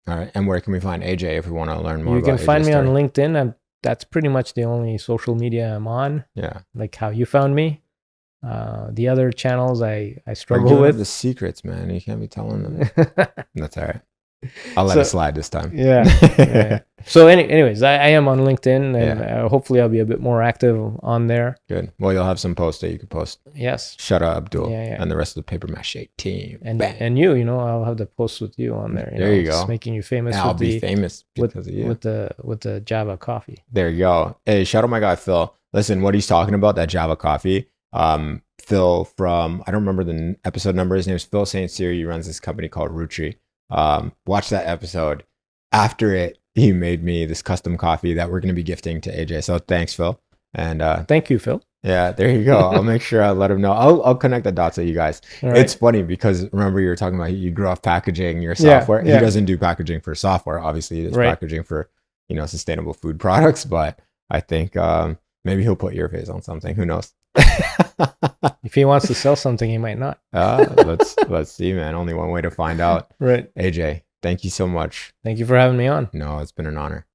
All right. And where can we find AJ if we want to learn more? You can find me on LinkedIn. That's pretty much the only social media I'm on. Yeah. Like how you found me. The other channels I struggle with. The secrets, man. You can't be telling them. That's all right. I'll let it slide this time. Yeah. So anyways, I am on LinkedIn, and hopefully I'll be a bit more active on there. Good. Well, you'll have some posts that you can post. Yes. Shout out Abdul and the rest of the Paper Mache team. And I'll have the posts with you on there. There you go. Just making you famous. I'll be famous because of you. With the Java coffee. There you go. Hey, shout out my guy Phil. Listen, what he's talking about, that Java coffee. Phil from, I don't remember the episode number. His name is Phil St. Cyr. He runs this company called Rutri. Watch that episode. After it, he made me this custom coffee that we're going to be gifting to AJ. So thanks, Phil. And thank you, Phil. Yeah, there you go. I'll make sure I let him know. I'll connect the dots with you guys. Right. It's funny because remember you were talking about you grew up packaging your software. Yeah. He doesn't do packaging for software. Obviously, he does packaging for sustainable food products. But I think maybe he'll put your face on something. Who knows? If he wants to sell something, he might not. Let's see, man. Only one way to find out. Right. AJ, thank you so much. Thank you for having me on. No, it's been an honor.